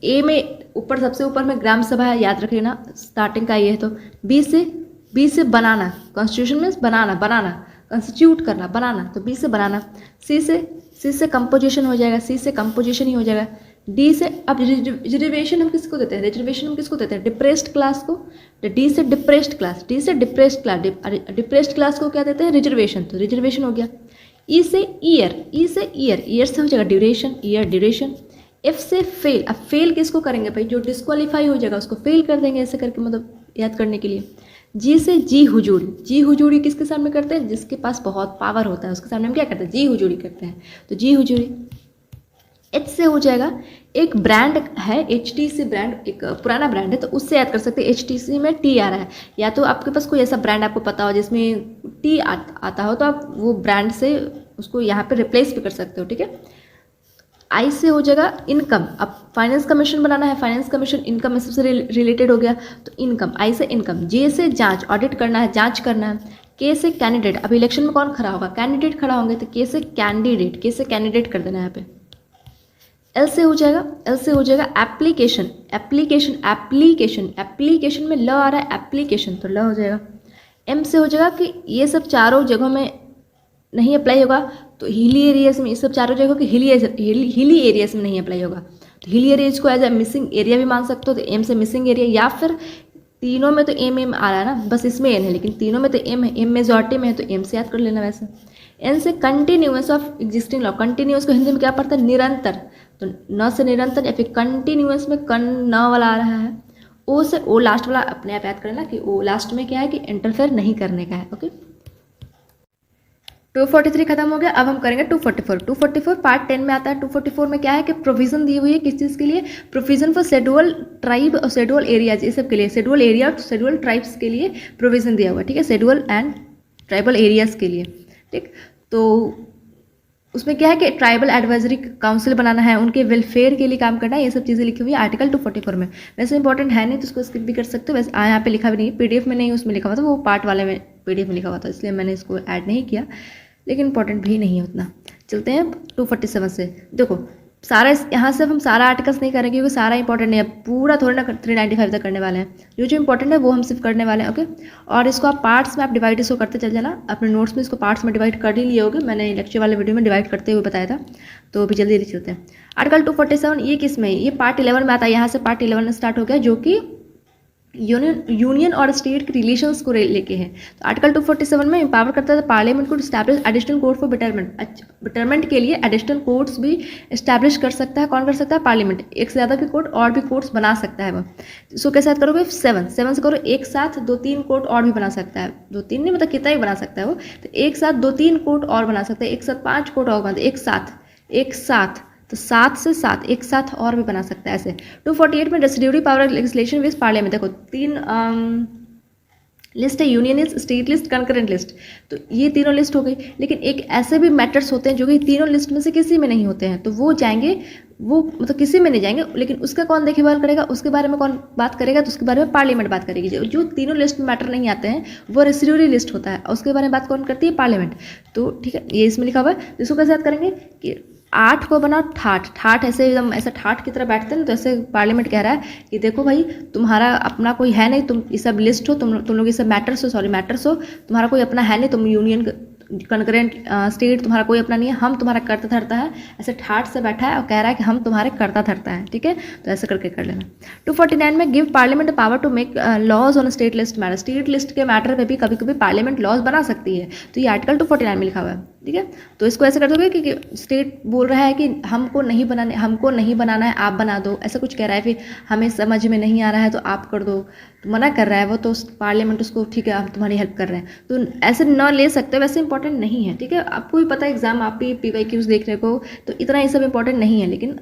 S1: ए में ऊपर, सबसे ऊपर में ग्राम सभा है, याद रख लेना, स्टार्टिंग का ये है। तो बी से बनाना, कॉन्स्टिट्यूशन में बनाना, कॉन्स्टिट्यूट करना, बनाना, तो बी से बनाना। सी से कंपोजिशन हो जाएगा, सी से कंपोजिशन ही हो जाएगा। डी से, अब रिजर्वेशन हम किसको देते हैं, रिजर्वेशन हम किसको देते हैं, डिप्रेस्ड क्लास को। डी से डिप्रेस्ड क्लास, डिप्रेस्ड क्लास को क्या देते हैं, रिजर्वेशन, तो रिजर्वेशन हो गया। ई से ईयर से हो जाएगा ड्यूरेशन, ड्यूरेशन। एफ से फेल, अब फेल किसको करेंगे भाई, जो डिस्क्वालीफाई हो जाएगा उसको फेल कर देंगे, ऐसे करके, मतलब याद करने के लिए। जी से जी हुजूरी किसके सामने करते हैं, जिसके पास बहुत पावर होता है उसके सामने हम क्या करते हैं, जी हुजूरी करते हैं, तो जी हुजूरी। एच से हो जाएगा, एक ब्रांड है HTC ब्रांड, एक पुराना ब्रांड है, तो उससे याद कर सकते हैं। HTC में टी आ रहा है, या तो आपके पास कोई ऐसा ब्रांड आपको पता हो जिसमें टी आता हो, तो आप वो ब्रांड से उसको यहाँ पे रिप्लेस भी कर सकते हो, ठीक है। आई से हो जाएगा इनकम, अब फाइनेंस कमीशन बनाना है, फाइनेंस कमीशन इनकम सबसे रिलेटेड हो गया, तो इनकम, आई से इनकम। जे से जांच, ऑडिट करना है, जांच करना है। के से कैंडिडेट, अब इलेक्शन में कौन खड़ा होगा, कैंडिडेट खड़ा होंगे, तो के से कैंडिडेट कर देना है यहाँ पे। एल से हो जाएगा एप्लीकेशन में ल आ रहा है, एप्लीकेशन, तो ल हो जाएगा। एम से हो जाएगा कि ये सब चारों जगहों में नहीं अप्लाई होगा, तो हिली एरियाज में, ये सब चारों जगहों के हिली एरियाज में नहीं अप्लाई होगा, तो हिली एरियाज को एज ए मिसिंग एरिया भी मान सकते हो, तो एम से मिसिंग एरिया, या फिर तीनों में तो एम आ रहा है ना, बस इसमें एन है, लेकिन तीनों में तो एम है, एम मेजॉरिटी में है, तो एम से याद कर लेना वैसे। एन से continuous of existing law, continuous को हिंदी में क्या पड़ता है, निरंतर, तो न से निरंतर, या फिर कंटिन्यूअस में न वाला आ रहा है। ओ से, ओ लास्ट वाला अपने आप याद करना कि ओ लास्ट में क्या है कि इंटरफेयर नहीं करने का है, ओके। 243 खत्म हो गया, अब हम करेंगे 244 पार्ट 10 में आता है। 244 में क्या है कि प्रोविजन दी हुई है, किस चीज़ के लिए, प्रोविजन फॉर शेड्यूल ट्राइब और शेड्यूल एरियाज, ये सब के लिए, शेड्यूल एरिया और शेड्यूल ट्राइब्स के लिए प्रोविजन दिया हुआ है, ठीक है, शेड्यूल एंड ट्राइबल एरियाज के लिए, ठीक। तो उसमें क्या है कि ट्राइबल एडवाइजरी काउंसिल बनाना है, उनके वेलफेयर के लिए काम करना है, ये सब चीज़ें लिखी हुई है आर्टिकल 244 में। वैसे इंपॉर्टेंट है नहीं तो उसको स्किप भी कर सकते हो, वैसे यहाँ पे लिखा भी नहीं, PDF में नहीं, उसमें लिखा हुआ था, वो पार्ट वाले में PDF में लिखा हुआ था, इसलिए मैंने इसको ऐड नहीं किया, लेकिन इंपॉर्टेंट भी नहीं है उतना। चलते हैं 247 से। देखो सारा यहाँ से हम सारा आर्टिकल्स नहीं करेंगे क्योंकि सारा इंपॉर्टेंट नहीं है, पूरा थोड़ा ना 395 तक करने वाले हैं, जो इंपॉर्टेंट है वो हम सिर्फ करने वाले हैं, ओके। और इसको आप पार्ट्स में आप डिवाइड इसको करते चल जाना, अपने नोट्स में इसको पार्ट्स में डिवाइड कर ही लिए होगे, मैंने लेक्चर वाले वीडियो में डिवाइड करते हुए बताया था, तो अभी जल्दी जल्दी चलते हैं। आर्टिकल 247 ये किस में है, ये पार्ट 11 में आता है, यहाँ से पार्ट 11 स्टार्ट हो गया, जो कि यूनियन और स्टेट के रिलेशंस को लेके हैं। तो आर्टिकल 247 में एम्पावर करता है पार्लियामेंट को establish additional court for betterment के लिए एडिशनल कोर्ट्स भी एस्टैब्लिश कर सकता है, कौन कर सकता है, पार्लियामेंट, एक से ज़्यादा भी कोर्ट और भी कोर्ट्स बना सकता है वो। इसको कैसे याद करोगे, 7 से करो, एक साथ 2-3 कोर्ट और भी बना सकता है, 2-3 नहीं मतलब कितना ही बना सकता है वो, तो एक साथ 2-3 कोर्ट और बना सकता है, एक साथ 5 कोर्ट और बना, एक साथ तो 7 से 7 एक साथ और भी बना सकता है ऐसे। 248 में residuary power legislation with parliament, देखो 3 लिस्ट है, union list, state list, concurrent list, तो ये तीनों लिस्ट हो गई। लेकिन एक ऐसे भी मैटर्स होते हैं जो कि तीनों लिस्ट में से किसी में नहीं होते हैं, तो वो जाएंगे, वो मतलब किसी में नहीं जाएंगे, लेकिन उसका कौन देखभाल करेगा, उसके बारे में कौन बात करेगा, तो उसके बारे में पार्लियामेंट बात करेगी। जो तीनों लिस्ट में मैटर नहीं आते हैं वो रेसिड्यूरी लिस्ट होता है, और उसके बारे में बात कौन करती है, पार्लियामेंट। तो ठीक है, ये इसमें लिखा हुआ है। इसको कैसे याद करेंगे कि 8 को बनाओ ठाठ ऐसे एकदम ऐसा ठाठ की तरह बैठते हैं, तो ऐसे पार्लियामेंट कह रहा है कि देखो भाई तुम्हारा अपना कोई है नहीं, तुम ये सब लिस्ट हो, तुम लोग ये सब मैटर्स हो, तुम्हारा कोई अपना है नहीं, तुम कंकरेंट स्टेट तुम्हारा कोई अपना नहीं है, हम तुम्हारा कर्ता धर्ता है, ऐसे ठाट से बैठा है और कह रहा है कि हम तुम्हारे कर्ता धर्ता है, ठीक है। तो ऐसे करके कर लेना। 249 में give parliament power to make laws on state list matter. State list के मैटर पे भी कभी कभी पार्लियामेंट लॉज बना सकती है, तो ये आर्टिकल 249 में लिखा हुआ है, ठीक है। तो इसको ऐसे कर दोगे कि स्टेट बोल रहा है कि हमको नहीं बनाना है, आप बना दो, ऐसा कुछ कह रहा है, फिर हमें समझ में नहीं आ रहा है तो आप कर दो, तो मना कर रहा है वो, तो पार्लियामेंट उसको ठीक है हम तुम्हारी हेल्प कर रहे हैं, तो ऐसे न ले सकते, वैसे इंपॉर्टेंट नहीं है, ठीक है। आपको भी पता है एग्जाम आप भी PYQs देखने को, तो इतना ये सब इंपॉर्टेंट नहीं है, लेकिन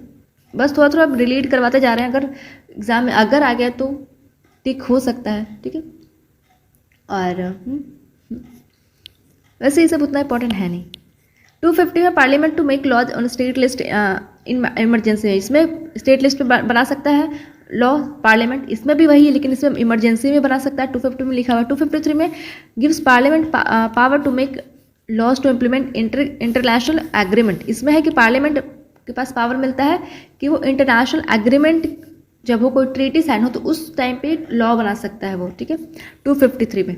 S1: बस थोड़ा थोड़ा रिलेट करवाते जा रहे हैं, अगर एग्जाम में अगर आ गया तो टिक हो सकता है, ठीक है। और वैसे ये सब उतना इंपॉर्टेंट है नहीं। 250 में parliament to make laws on state list in emergency, इसमें स्टेट लिस्ट पे बना सकता है लॉ पार्लियामेंट, इसमें भी वही है लेकिन इसमें इमरजेंसी में बना सकता है, 250 में लिखा हुआ है। 253 में gives parliament power to make laws to implement international agreement, इसमें है कि पार्लियामेंट के पास पावर मिलता है कि वो इंटरनेशनल एग्रीमेंट जब वो कोई ट्रीटी साइन हो तो उस टाइम पे लॉ बना सकता है वो, ठीक है। 253 में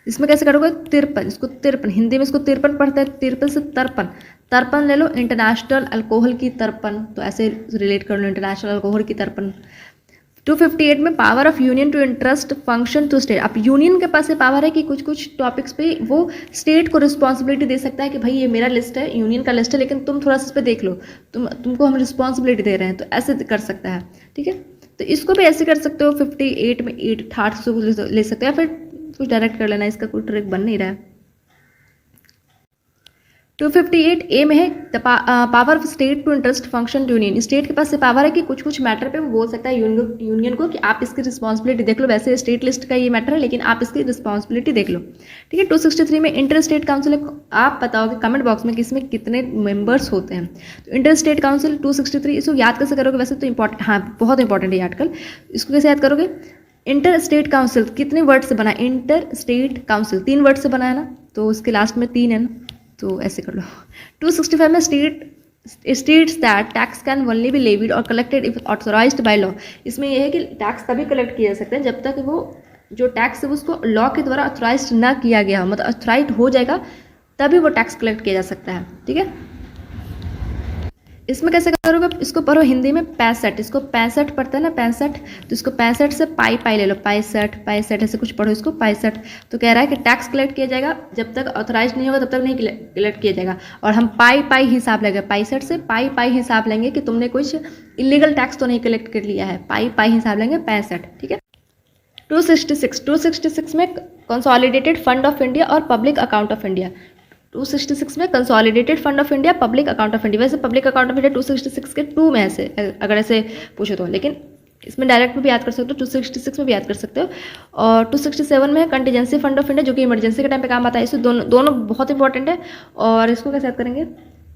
S1: इसमें कैसे करोगे 53, इसको 53 हिंदी में इसको 53 पढ़ते हैं, 53 से 53 ले लो, इंटरनेशनल अल्कोहल की 53, तो ऐसे रिलेट कर लो इंटरनेशनल अल्कोहल की 53। 258 में power of union to entrust function to state, अब यूनियन के पास ये पावर है कि कुछ कुछ टॉपिक्स पे वो स्टेट को रिस्पॉन्सिबिलिटी दे सकता है कि भाई ये मेरा लिस्ट है, यूनियन का लिस्ट है, लेकिन तुम थोड़ा सा इस पर देख लो, तुमको हम रिस्पॉन्सिबिलिटी दे रहे हैं, तो ऐसे कर सकता है, ठीक है। तो इसको भी ऐसे कर सकते हो, 58 में 8 ठाठ से ले सकते हैं, फिर कुछ डायरेक्ट कर लेना, इसका कोई ट्रिक बन नहीं रहा है। 258 ए में है the power of state to entrust function to union, state के पास से पावर है कि कुछ कुछ मैटर पे वो बोल सकता है यूनियन को कि आप इसकी रिस्पॉन्सिबिलिटी देख लो, वैसे स्टेट लिस्ट का ये मैटर है लेकिन आप इसकी रिस्पॉन्सिबिलिटी देख लो, ठीक है। 263 में इंटर स्टेट काउंसिल, आप बताओगे कमेंट बॉक्स में कि इसमें कितने मेंबर्स होते हैं, तो इंटर स्टेट काउंसिल 263, इसको याद कैसे करोगे, वैसे तो इंपॉर्टेंट, हाँ बहुत इंपॉर्टेंट है ये आर्टिकल, इसको कैसे याद करोगे, इंटर स्टेट काउंसिल कितने वर्ड से बना है, इंटर स्टेट काउंसिल 3 वर्ड से बना है ना, तो उसके लास्ट में 3 है ना, तो ऐसे कर लो। 265 में states that tax can only be levied और collected if authorised by law, इसमें यह है कि टैक्स तभी कलेक्ट किया जा सकता है जब तक वो जो टैक्स है उसको लॉ के द्वारा ऑथोराइज्ड ना किया गया हो, मतलब ऑथोराइज हो जाएगा तभी वो टैक्स कलेक्ट किया जा सकता है, ठीक है। इसमें कैसे करोगे, इसको पढ़ो हिंदी में 65, इसको 65 पढ़ते हैं ना 65, तो इसको 65 से पाई ले लो, 65 ऐसे कुछ पढ़ो इसको 65, तो कह रहा है कि टैक्स कलेक्ट किया जाएगा जब तक ऑथराइज नहीं होगा तब तक नहीं कलेक्ट किया जाएगा, और हम पाई हिसाब लेंगे, 65 से पाई हिसाब लेंगे कि तुमने कुछ इलीगल टैक्स तो नहीं कलेक्ट कर लिया है, पाई हिसाब लेंगे 65, ठीक है। 266 में कंसोलिडेटेड फंड ऑफ इंडिया और पब्लिक अकाउंट ऑफ इंडिया, 266 में consolidated fund of India public account of India, वैसे पब्लिक अकाउंट ऑफ इंडिया 266 के 2 में ऐसे अगर ऐसे पूछो तो, लेकिन इसमें डायरेक्ट में भी याद कर सकते हो, 266 में भी याद कर सकते हो। और 267 में कंटीजेंसी फंड ऑफ इंडिया जो कि इमरजेंसी के टाइम पे काम आता है, इससे दोनों बहुत इंपॉर्टेंट है, और इसको कैसे याद करेंगे,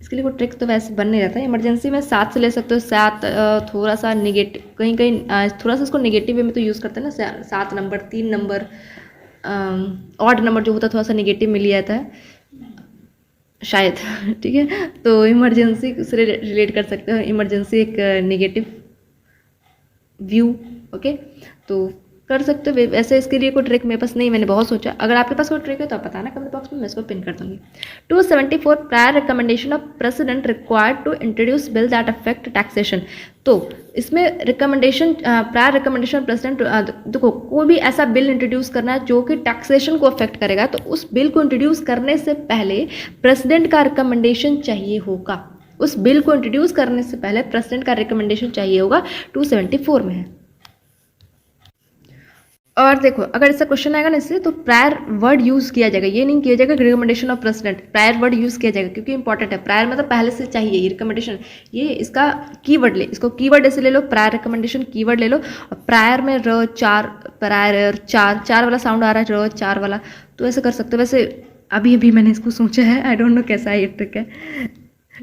S1: इसके लिए कोई ट्रिक तो वैसे बन नहीं रहता है। इमरजेंसी में 7 से ले सकते हो, 7 थोड़ा सा निगेटिव, कहीं थोड़ा सा इसको निगेटिव वे में तो यूज़ करते हैं ना, 7 नंबर 3 नंबर ऑड नंबर जो होता है थोड़ा सा निगेटिव में लिया जाता है शायद, ठीक है। तो इमरजेंसी से रिलेट कर सकते हो, इमरजेंसी एक नेगेटिव व्यू, ओके, तो कर सकते हो वैसे। इसके लिए कोई ट्रिक मेरे पास नहीं, मैंने बहुत सोचा, अगर आपके पास कोई ट्रिक है तो आप बताना कमेंट बॉक्स में, मैं इसको पिन कर दूंगी। 274 prior recommendation of president required to introduce bill that affect taxation, तो इसमें रिकमेंडेशन प्रायर रिकमेंडेशन प्रेसिडेंट, देखो कोई भी ऐसा बिल इंट्रोड्यूस करना है जो कि टैक्सेशन को अफेक्ट करेगा, तो उस बिल को इंट्रोड्यूस करने से पहले प्रेसिडेंट का रिकमेंडेशन चाहिए होगा, उस बिल को इंट्रोड्यूस करने से पहले प्रेसिडेंट का रिकमेंडेशन चाहिए होगा, 274 में है। और देखो अगर ऐसा क्वेश्चन आएगा ना इससे, तो प्रायर वर्ड यूज़ किया जाएगा, ये नहीं किया जाएगा recommendation of president, prior word use किया जाएगा क्योंकि इंपॉर्टेंट है, प्रायर मतलब पहले से चाहिए, ये रिकमेंडेशन, ये इसका कीवर्ड ले, इसको कीवर्ड ऐसे ले लो, प्रायर रिकमेंडेशन कीवर्ड ले लो, और प्रायर में R4 प्रायर 4 वाला साउंड आ रहा है, R4 वाला, तो ऐसे कर सकते हो। वैसे अभी मैंने इसको सोचा है, आई डोंट नो कैसा ये ट्रिक है।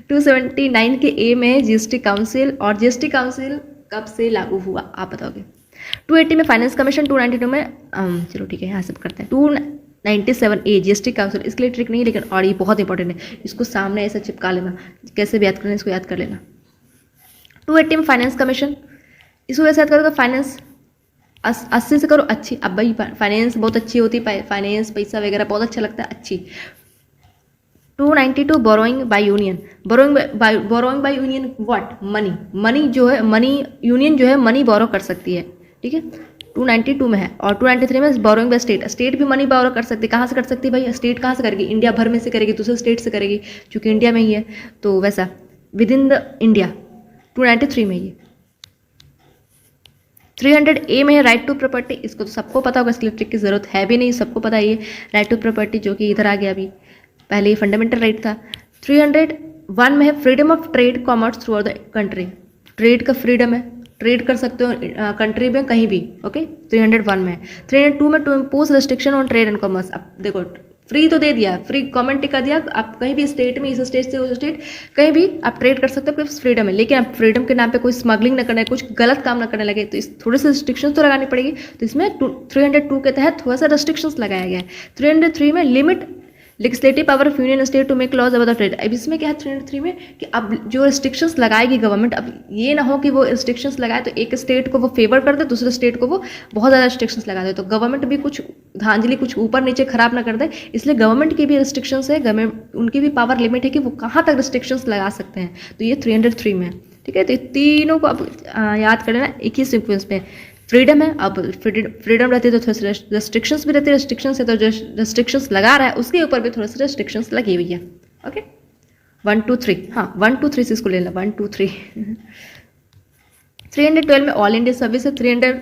S1: 279 के ए में GST काउंसिल, और GST काउंसिल कब से लागू हुआ आप बताओगे। 280 में फाइनेंस कमीशन, 292 में चलो ठीक है यहाँ सब करते हैं। 297 ए GST काउंसिल, इसके लिए ट्रिक नहीं लेकिन, और ये बहुत इंपॉर्टेंट है, इसको सामने ऐसा चिपका लेना, कैसे भी याद करना इसको याद कर लेना। 280 में फाइनेंस कमीशन, इसको कैसे याद करोगे, फाइनेंस 80 से करो अच्छी, अब भाई फाइनेंस बहुत अच्छी होती है, फाइनेंस पैसा वगैरह बहुत अच्छा लगता है अच्छी, 292 borrowing by union, borrowing by union what, money जो है, मनी यूनियन जो है मनी बोरो कर सकती है, ठीक है, 292 में है। और 293 में बोरोइंग बाय स्टेट भी मनी बोरो कर सकती है। कहाँ से कर सकती है भाई, स्टेट कहाँ से करेगी, इंडिया भर में से करेगी, दूसरे स्टेट से करेगी, क्योंकि इंडिया में ही है, तो वैसा विद इन द इंडिया 293 में। ये 300A में है राइट टू प्रॉपर्टी, इसको तो सबको पता होगा, इसके लिए ट्रिक की जरूरत है भी नहीं, सबको पता है ये राइट टू प्रॉपर्टी, जो कि इधर आ गया अभी, पहले ये फंडामेंटल राइट था। 301 में है freedom of trade commerce through out the country, trade का फ्रीडम है, ट्रेड कर सकते हो कंट्री में कहीं भी, ओके, 301 में। 302 में to impose restriction on trade and commerce, अब देखो फ्री तो दे दिया, फ्री गवर्नमेंट टिका दिया, आप कहीं भी स्टेट में, इस स्टेट से उस स्टेट कहीं भी आप ट्रेड कर सकते हो, फ्रीडम है, लेकिन आप फ्रीडम के नाम पे कोई स्मगलिंग ना करना, कुछ गलत काम ना करने लगे, तो इस थोड़े से रिस्ट्रिक्शंस तो लगानी पड़ेगी। तो इसमें 302 के तहत थोड़ा सा रिस्ट्रिक्शंस लगाया गया है। 303 में limit legislative power of union state to make laws about the trade. अब इसमें क्या है 303 में कि अब जो रिस्ट्रिक्शंस लगाएगी गवर्नमेंट, अब ये ना हो कि वो रिस्ट्रिक्शंस लगाए तो एक स्टेट को वो फेवर कर दे, दूसरे स्टेट को वो बहुत ज़्यादा रिस्ट्रिक्शंस लगा दे, तो गवर्नमेंट भी कुछ धांधली कुछ ऊपर नीचे खराब ना कर दे, इसलिए गवर्नमेंट की भी रिस्ट्रिक्शंस है, गवर्नमेंट उनकी भी पावर लिमिट है कि वो कहाँ तक रिस्ट्रिक्शंस लगा सकते हैं, तो ये 303 में है, ठीक है। तो ये तीनों को अब याद कर लेना एक ही सीक्वेंस में। फ्रीडम है, अब फ्रीडम रहती है तो थोड़े से रेस्ट्रिक्शंस भी रहती है, रिस्ट्रिक्शंस है तो जो रिस्ट्रिक्शंस लगा रहा है उसके ऊपर भी थोड़े से रिस्ट्रिक्शंस लगी हुई है, ओके। 1 2 3, हाँ 1 2 3 से इसको ले लेना, 1 2 3। 312 में ऑल इंडिया सर्विस है, 300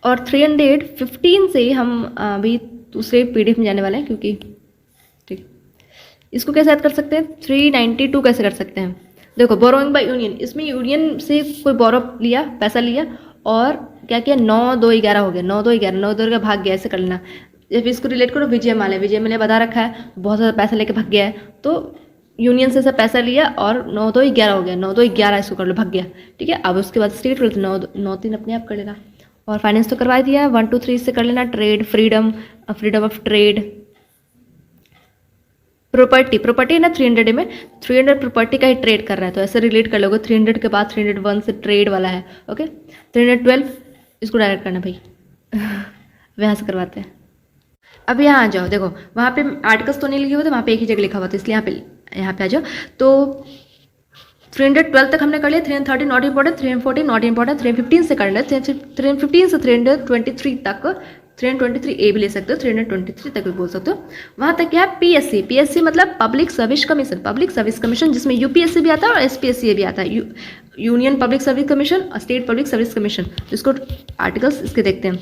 S1: और 315 से हम अभी दूसरे PDF में जाने वाले हैं, क्योंकि ठीक इसको कैसे याद कर सकते हैं, 392 कैसे कर सकते हैं। देखो बोरोइंग बाय यूनियन, इसमें यूनियन से कोई बोरो लिया, पैसा लिया और क्या किया, 9 2 11 हो गया, 9 2 11, 9 2 का भाग गया, ऐसे कर लेना। जब इसको रिलेट करो विजय माल्या बता रखा है, बहुत ज़्यादा पैसा लेके भाग गया है, तो यूनियन से सब पैसा लिया और 9 2 11 हो गया, 9 2 11 इसको कर लो, भाग गया, ठीक है। अब उसके बाद स्टेट कर 9 3 अपने आप कर लेना, और फाइनेंस तो करवा दिया। 1 2 3 से कर लेना trade, freedom of trade, property ना 300 में 300 प्रॉपर्टी का ही ट्रेड कर रहा है, तो ऐसे रिलेट कर लोगे। 300 के बाद 301 से ट्रेड वाला है, ओके। 312 इसको डायरेक्ट करना भाई, वहाँ से करवाते हैं। अब यहाँ आ जाओ, देखो वहाँ पे आर्टिकल्स तो नहीं लिखे हुए थे, वहाँ पे एक ही जगह लिखा हुआ था, इसलिए यहाँ पे आ जाओ। तो 312 तक हमने कर लिया, 313 नॉट इंपॉर्टेंट, 314 नॉट इंपॉर्टेंट, 315 से कर ले, 315 से 323 तक, 323A भी ले सकते हो, 323 तक भी बोल सकते हो। वहाँ तक क्या है, PSC मतलब पब्लिक सर्विस कमीशन, जिसमें UPSC भी आता है और SPSC भी आता है, यूनियन पब्लिक सर्विस कमीशन और स्टेट पब्लिक सर्विस कमीशन। इसको आर्टिकल्स इसके देखते हैं।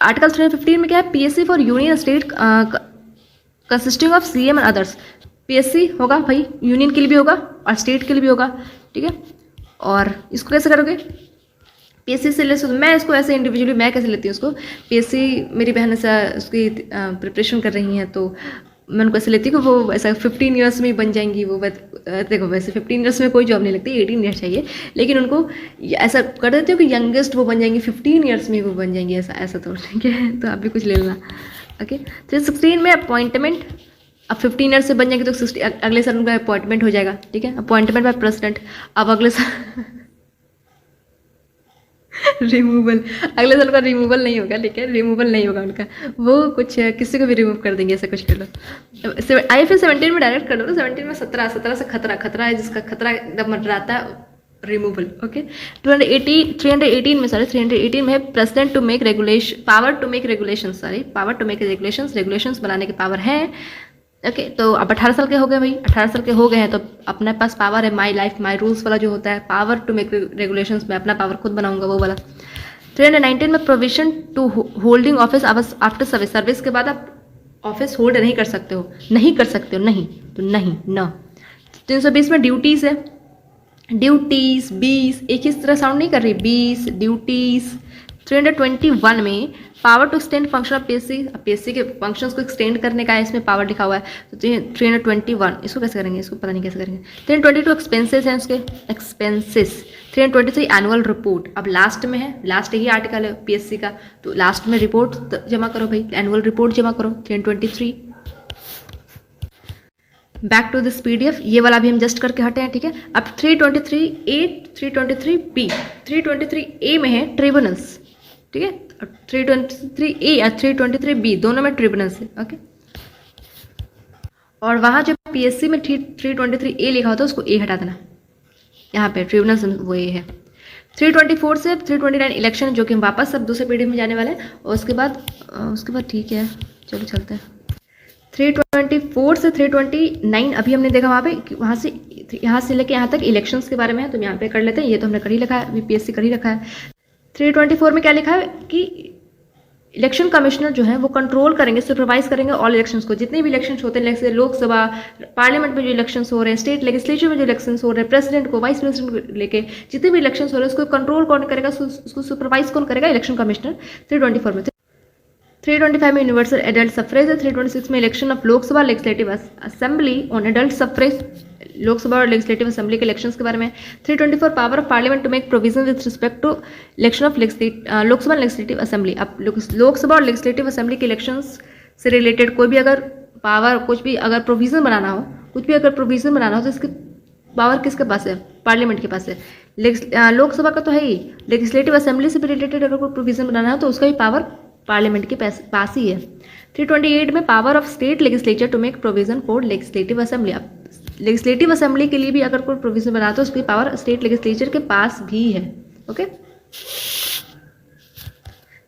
S1: आर्टिकल 315 में क्या है, PSC for union state consisting of CM and others. PSC होगा भाई, यूनियन के लिए भी होगा और स्टेट के लिए भी होगा, ठीक है। और इसको कैसे करोगे, PSC से ले सकते, मैं इसको ऐसे इंडिविजुअली मैं कैसे लेती हूँ उसको, PSC मेरी बहन ऐसा उसकी प्रिपरेशन कर रही हैं, तो मैं उनको ऐसे लेती हूँ कि वो ऐसा 15 ईयर्स में ही बन जाएंगी वो। देखो वैसे 15 ईयर्स में कोई जॉब नहीं लगती, 18 ईयर्स चाहिए, लेकिन उनको ऐसा कर देती हूँ कि यंगेस्ट वो बन जाएंगी, 15 ईयर्स में वो बन जाएंगी, ऐसा तो ठीक है। तो आप भी कुछ ले लेना, ओके। 316 में अपॉइंटमेंट, अब 15 ईयर्स से बन जाएंगे तो अगले साल उनका अपॉइंटमेंट हो जाएगा, ठीक है, अपॉइंटमेंट बाय प्रेसिडेंट। अब अगले साल रिमूवल, अगले साल का रिमूवल नहीं होगा, ठीक है, रिमूवल नहीं होगा उनका, वो कुछ किसी को भी रिमूव कर देंगे, ऐसा कुछ कर लो। IFA 17 में डायरेक्ट कर लो ना, 17 में 17 से खतरा है, जिसका खतरा एकदम मंडराता है, रिमूवल, ओके। 318 में 318 में है president to make regulation, power to make regulations बनाने के पावर है, ओके। तो अब 18 साल के हो गए भाई, 18 साल के हो गए हैं तो अपने पास पावर है, माई लाइफ माई रूल्स वाला जो होता है, पावर टू मेक रेगुलेशंस, मैं अपना पावर खुद बनाऊंगा, वो वाला। 319 में provision to holding office after service के बाद आप ऑफिस होल्ड नहीं कर सकते हो, नहीं तो नहीं ना। 320 में ड्यूटीज़ है, ड्यूटीज़ 20, एक ही तरह साउंड नहीं कर रही, 20 ड्यूटीज़। 321 में power to extend function of PSC के फंक्शंस को एक्सटेंड करने का है, इसमें पावर लिखा हुआ है, तो 321 इसको कैसे करेंगे, इसको पता नहीं कैसे करेंगे। 322 एक्सपेंसेस हैं उसके, एक्सपेंसेस। 323 एनुअल रिपोर्ट, अब लास्ट में है, लास्ट ही आर्टिकल है PSC का, तो लास्ट में रिपोर्ट जमा करो भाई, एनुअल रिपोर्ट जमा करो। 323 बैक टू दिस PDF, ये वाला भी हम जस्ट करके हटे हैं, ठीक है। अब 323A 323B 323A में है ट्रिब्यूनल्स, ठीक है, 323A या 323B दोनों में ट्रिब्यूनल्स है, ओके। और वहाँ जो PSC में 323A लिखा होता है उसको A हटा देना, यहाँ पे ट्रिब्यूनल वो ये है। 324 से 329 इलेक्शन, जो कि हम वापस सब दूसरे पीरियड में जाने वाले हैं। और उसके बाद ठीक है, चलो चलते हैं। 324 से 329 अभी हमने देखा वहाँ पे, यहाँ से लेके यहाँ तक इलेक्शंस के बारे में है, तो हम यहाँ पे कर लेते हैं। ये तो हमने कर ही रखा है, BPSC कर ही रखा है। 324 में क्या लिखा है कि इलेक्शन कमिश्नर जो है वो कंट्रोल करेंगे, सुपरवाइज करेंगे ऑल इलेक्शंस को, जितने भी इलेक्शंस होते हैं, जैसे लोकसभा, पार्लियामेंट में जो इलेक्शंस हो रहे हैं, स्टेट लेजिस्लेचर में जो इलेक्शंस हो रहे हैं, प्रेसिडेंट को, वाइस प्रेसिडेंट को लेके जितने भी इलेक्शंस हो रहे हैं उसको कंट्रोल कौन करेगा, उसको सुपरवाइज कौन करेगा, इलेक्शन कमिश्नर। 324 में 325 में यूनिवर्सल एडल्ट सफ्रेज है। 326 में election of Lok Sabha legislative assembly on adult suffrage, Lok Sabha और लेजिस्लेटिव असेंबली के इलेक्शंस के बारे में। 324 power of parliament to make provision with respect to election of Lok Sabha legislative assembly. अब लोकसभा और लेजिस्लेटिव असेंबली के इलेक्शंस से रिलेटेड कोई भी अगर पावर, कुछ भी अगर प्रोविजन बनाना हो, तो इसके पावर किसके पास है, पार्लियामेंट के पास है। लोकसभा का तो है ही, लेजिस्लेटिव असेंबली से भी रिलेटेड अगर कोई प्रोविजन बनाना हो तो उसका भी पावर पार्लियामेंट के पास ही है। 328 में power of state legislature to make provision for legislative assembly. अब लेजिस्लेटिव असेंबली के लिए भी अगर कोई प्रोविजन बनाता है तो उसकी पावर स्टेट लेजिस्लेचर के पास भी है। ओके।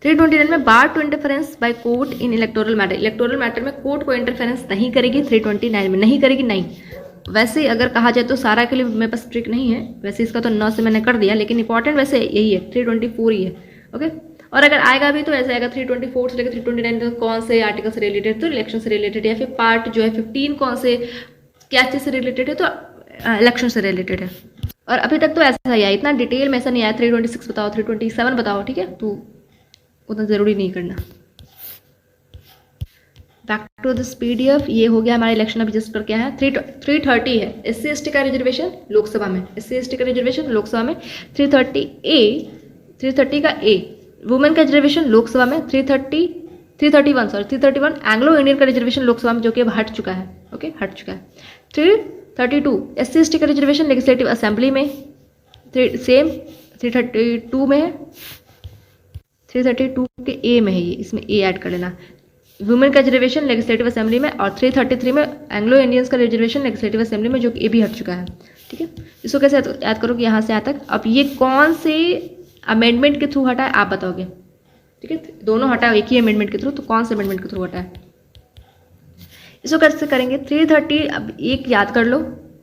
S1: 329 में bar to interference by court in electoral matter. Electoral matter में कोर्ट को इंटरफेरेंस नहीं करेगी। 329 में नहीं करेगी, नहीं। वैसे अगर कहा जाए तो सारा के लिए मेरे पास ट्रिक नहीं है, वैसे इसका तो 9 से मैंने कर दिया, लेकिन इंपॉर्टेंट वैसे यही है, 324 ही है। ओके। और अगर आएगा भी तो ऐसे आएगा 324 से लेकर 329 तक कौन से आर्टिकल से रिलेटेड, तो इलेक्शन से रिलेटेड, या फिर पार्ट जो है 15 कौन से क्या चीज़ से रिलेटेड है, तो इलेक्शन से रिलेटेड है। और अभी तक तो ऐसा ही है, इतना डिटेल में ऐसा नहीं आया 326 बताओ, 327 बताओ, ठीक है, तो उतना ज़रूरी नहीं करना। बैक टू दिस PDF, ये हो गया हमारा इलेक्शन अभी जस्ट पर क्या है। 330 है SC/ST का रिजर्वेशन लोकसभा में, SC/ST का रिजर्वेशन लोकसभा में। 330 का A वुमेन का रिजर्वेशन लोकसभा में। 331 एंग्लो इंडियन का रिजर्वेशन लोकसभा में, जो कि अब हट चुका है। ओके, हट चुका है। 332 SC/ST का रिजर्वेशन लेजिस्लेटिव असेंबली में, सेम 332 में है, 332 के A में है ये, इसमें A ऐड कर लेना। वुमेन का रिजर्वेशन लेजिस्लेटिव असेंबली में, और 333 में एंग्लो इंडियंस का रिजर्वेशन लेजिस्लेटिव असेंबली में, जो कि ये भी हट चुका है। ठीक है, इसको कैसे याद करोगे यहाँ से यहाँ तक। अब ये कौन से अमेंडमेंट के थ्रू हटा है आप बताओगे। ठीक है, दोनों हटा एक ही अमेंडमेंट के थ्रू, तो कौन से अमेंडमेंट के थ्रू हटा है, इसको कैसे करेंगे। 330 अब एक याद कर लो,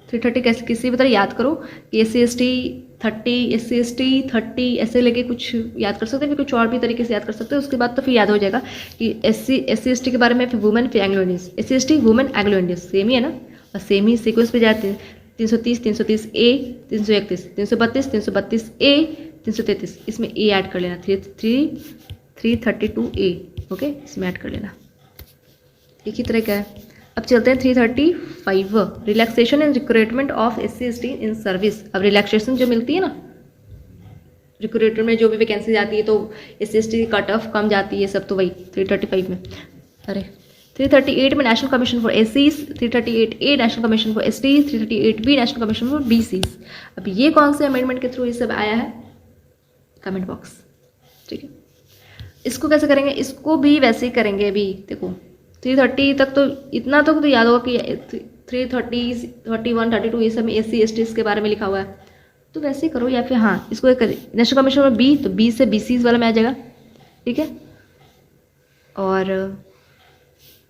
S1: 330 कैसे किसी भी तरह याद करो कि SC/ST 30 ऐसे लेके कुछ याद कर सकते हैं, फिर कुछ और भी तरीके से याद कर सकते हैं। उसके बाद तो फिर याद हो जाएगा कि SC/ST के बारे में, फिर वुमेन, फिर Anglo Indians. SC/ST women Anglo Indians same ही है ना, और सेम ही सीक्वेंस पे जाते हैं। 330 330A 331 332 332A 333, इसमें A ऐड कर लेना। 332A ओके, इसमें ऐड कर लेना। एक ही तरह का है। अब चलते हैं 335 relaxation and recruitment of SC/ST in service. अब रिलैक्सेशन जो मिलती है ना, रिक्रूटमेंट में जो भी वैकेंसी आती है तो SC/ST कट ऑफ कम जाती है, सब तो वही 335 में। अरे 338 में national commission for SCs, 338A national commission for STs, 338B national commission for BCs। अब ये कौन से अमेंडमेंट के थ्रू ये सब आया है, कमेंट बॉक्स। ठीक है, इसको कैसे करेंगे, इसको भी वैसे ही करेंगे। अभी देखो 330 तक तो इतना तक तो याद होगा कि 330 31 32 ये सब में SC/ST के बारे में लिखा हुआ है, तो वैसे ही करो। या फिर हाँ, इसको नेशनल कमीशन में B, तो B से BCs वाला में आ जाएगा। ठीक है, और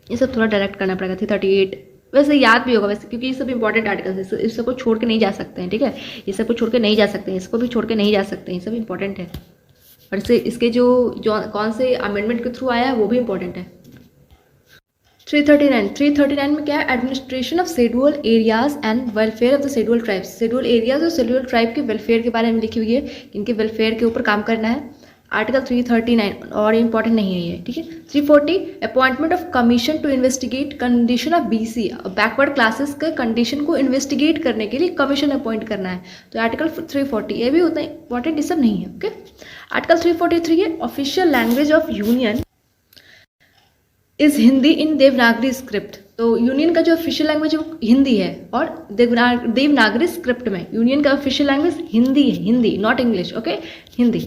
S1: ये सब थोड़ा डायरेक्ट करना पड़ेगा। 338 वैसे याद भी होगा वैसे, क्योंकि ये सब इंपॉर्टेंट आर्टिकल्स है, इस सबको छोड़ के नहीं जा सकते हैं। ठीक है, ये सबको छोड़ के नहीं जा सकते हैं, इसको भी छोड़ के नहीं जा सकते हैं, ये सब इंपॉर्टेंट है। और इसके जो कौन से अमेंडमेंट के थ्रू आया है वो भी इंपॉर्टेंट है। 339 में क्या है, administration of schedule areas and welfare of the schedule tribes. Schedule areas और शेड्यूल ट्राइब के वेलफेयर के बारे में लिखी हुई है, इनके वेलफेयर के ऊपर काम करना है। आर्टिकल 339 और इंपॉर्टेंट नहीं है ये। ठीक है, 340 appointment of commission to investigate condition of BC, backward classes के कंडीशन को इन्वेस्टिगेट करने के लिए कमीशन अपॉइंट करना है, तो आर्टिकल 340 ये भी उतना इंपॉर्टेंट ये सब नहीं है। ओके, आर्टिकल 343 है official language of union is Hindi in Devanagari script. तो यूनियन का जो ऑफिशियल लैंग्वेज है वो हिंदी है, और देवनागरी स्क्रिप्ट में यूनियन का ऑफिशियल लैंग्वेज हिंदी है, Hindi not English. Okay, Hindi.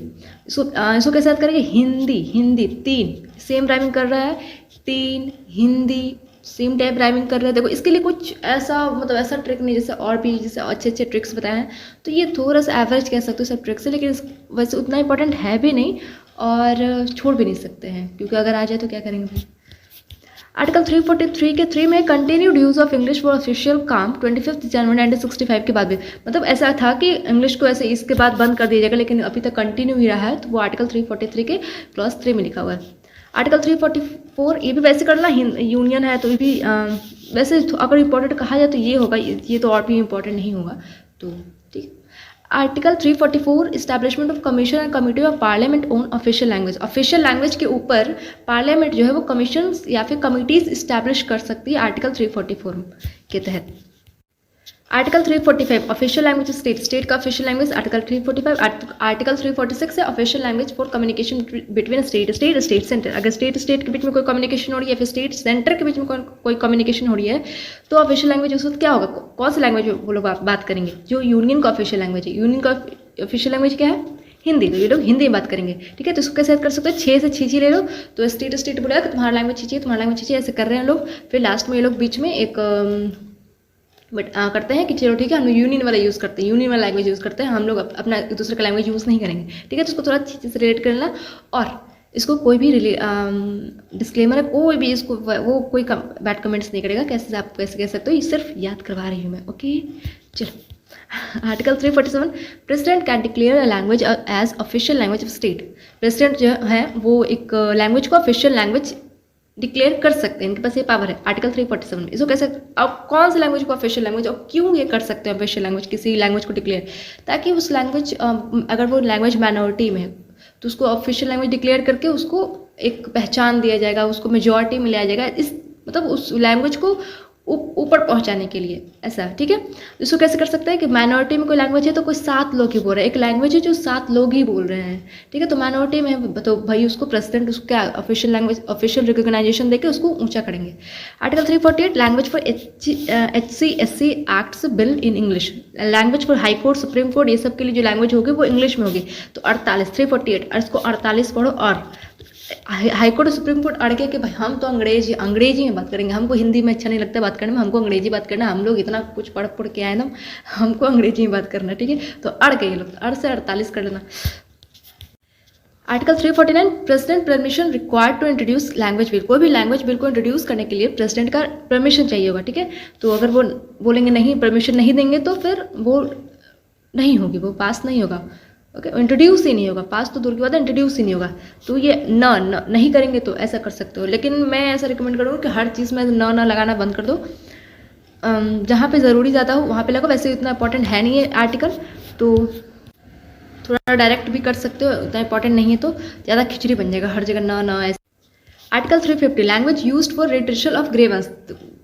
S1: इसको कैसे याद करेंगे, हिंदी 3 सेम राइमिंग कर रहा है, 3 हिंदी सेम टाइप राइमिंग कर रहे हैं। देखो इसके लिए कुछ ऐसा मतलब ऐसा ट्रिक नहीं, जैसे और भी जैसे अच्छे अच्छे ट्रिक्स बताए हैं, तो ये थोड़ा सा एवरेज कह सकते हो सब ट्रिक्स है, लेकिन वैसे उतना इंपॉर्टेंट है भी नहीं और छोड़ भी नहीं सकते हैं, क्योंकि अगर आ जाए तो क्या करेंगे भाई। आर्टिकल 343 के 3 में continued use of English for official काम 25 जनवरी 1965 के बाद भी, मतलब ऐसा था कि इंग्लिश को ऐसे इसके बाद बंद कर दिया जाएगा, लेकिन अभी तक कंटिन्यू ही रहा है, तो वो आर्टिकल 343 के क्लॉज 3 में लिखा हुआ है। आर्टिकल 344 ये भी वैसे करना यूनियन है, तो ये भी वैसे अगर इम्पोर्टेंट कहा जाए तो ये होगा, ये तो और भी इम्पोर्टेंट नहीं होगा, तो ठीक। Article 344 establishment of commission and committee of parliament on official language. Official language के ऊपर पार्लियामेंट जो है वो कमीशन या फिर कमिटीज इस्टेब्लिश कर सकती है आर्टिकल 344 के तहत। Article 345 official language state, state का ऑफिशियल लैंग्वेज आर्टिकल 345। आर्टिकल 346 है official language for communication between state state centre. अगर स्टेट के बीच में कोई कम्युनिकेशन हो रही है, फिर स्टेट सेंटर के बीच में कोई कम्युनिकेशन हो रही है, तो ऑफिशियल लैंग्वेज उस वक्त क्या होगा, कौन सी लैंग्वेज वो लोग बात करेंगे, जो यूनियन का ऑफिशियल लैंग्वेज है। यूनियन का ऑफिशियल लैंग्वेज क्या है, हिंदी, तो ये लोग हिंदी में बात करेंगे, ठीक है। तो इसको कैसे कर सकते हो, 6 से 6 ले लो, तो स्टेट बोलेगा कि तुम्हारा लैंग्वेज 6 तुम्हारा लैंग्वेज 6, ऐसे कर रहे हैं लोग। फिर लास्ट में ये लोग बीच में एक करते हैं कि चलो ठीक है हम यूनियन वाला यूज़ करते हैं, यूनियन वाला लैंग्वेज यूज़ करते हैं, हम लोग अपना एक दूसरे का लैंग्वेज यूज़ नहीं करेंगे, ठीक है। तो इसको थोड़ा अच्छे से रिलेट कर लेना, और इसको कोई भी डिस्क्लेमर है, कोई भी इसको वो कोई बैड कमेंट्स नहीं करेगा, कैसे आप कैसे कह सकते हो, ये सिर्फ याद करवा रही हूँ मैं, ओके। चलो article 347 president can declare a language as official language of state. President जो है वो एक लैंग्वेज को ऑफिशियल लैंग्वेज डिक्लेयर कर सकते हैं, इनके पास ये पावर है आर्टिकल 347 में। इसको कैसे, अब कौन सी लैंग्वेज को ऑफिशियल लैंग्वेज और क्यों ये कर सकते हैं ऑफिशियल लैंग्वेज, किसी लैंग्वेज को डिक्लेयर, ताकि उस लैंग्वेज अगर वो लैंग्वेज माइनॉरिटी में है तो उसको ऑफिशियल लैंग्वेज डिक्लेयर करके उसको एक पहचान दिया जाएगा, उसको मेजॉरिटी में लाया जाएगा, इस मतलब उस लैंग्वेज को ऊपर पहुंचाने के लिए, ऐसा, ठीक है। इसको कैसे कर सकते हैं कि माइनॉरिटी में कोई लैंग्वेज है तो कोई 7 लोग ही बोल रहे हैं, एक लैंग्वेज है जो 7 लोग ही बोल रहे हैं, ठीक है। तो माइनॉरिटी में तो भाई उसको प्रेसिडेंट उसको क्या ऑफिशियल लैंग्वेज ऑफिशियल रिकॉग्नाइजेशन देकर उसको ऊंचा करेंगे। Article 348 language for HC/SC acts bill in English. Language for high court supreme court ये सब के लिए जो लैंग्वेज होगी वो इंग्लिश में होगी। तो 348 इसको 48 पढ़ो। और हाई कोर्ट और सुप्रीम कोर्ट अड़ गया कि भाई हम तो अंग्रेजी में बात करेंगे, हमको हिंदी में अच्छा नहीं लगता बात करने में, हमको अंग्रेजी बात करना, हम लोग इतना कुछ पढ़ के आए ना, हमको अंग्रेजी में बात करना, ठीक है। तो अड़ गए ये लोग, अड़ से 48 कर लेना। Article 349 president permission required to introduce language bill. कोई भी लैंग्वेज बिल को इंट्रोड्यूस करने के लिए प्रेसिडेंट का परमिशन चाहिए होगा, ठीक है। तो अगर वो बोलेंगे नहीं, परमिशन नहीं देंगे, तो फिर वो नहीं होगी, वो पास नहीं होगा, ओके। इंट्रोड्यूस ही नहीं होगा, पास तो दूर की बात है, इंट्रोड्यूस ही नहीं होगा। तो ये न नहीं करेंगे तो ऐसा कर सकते हो, लेकिन मैं ऐसा रिकमेंड करूँगा कि हर चीज़ में न लगाना बंद कर दो। जहाँ पे ज़रूरी ज़्यादा हो वहाँ पे लगो, वैसे इतना इंपॉर्टेंट है नहीं है आर्टिकल, तो थोड़ा डायरेक्ट भी कर सकते हो, उतना इंपॉर्टेंट नहीं है तो ज़्यादा खिचड़ी बन जाएगा हर जगह न ऐसे। Article 350 language used for redressal of grievance.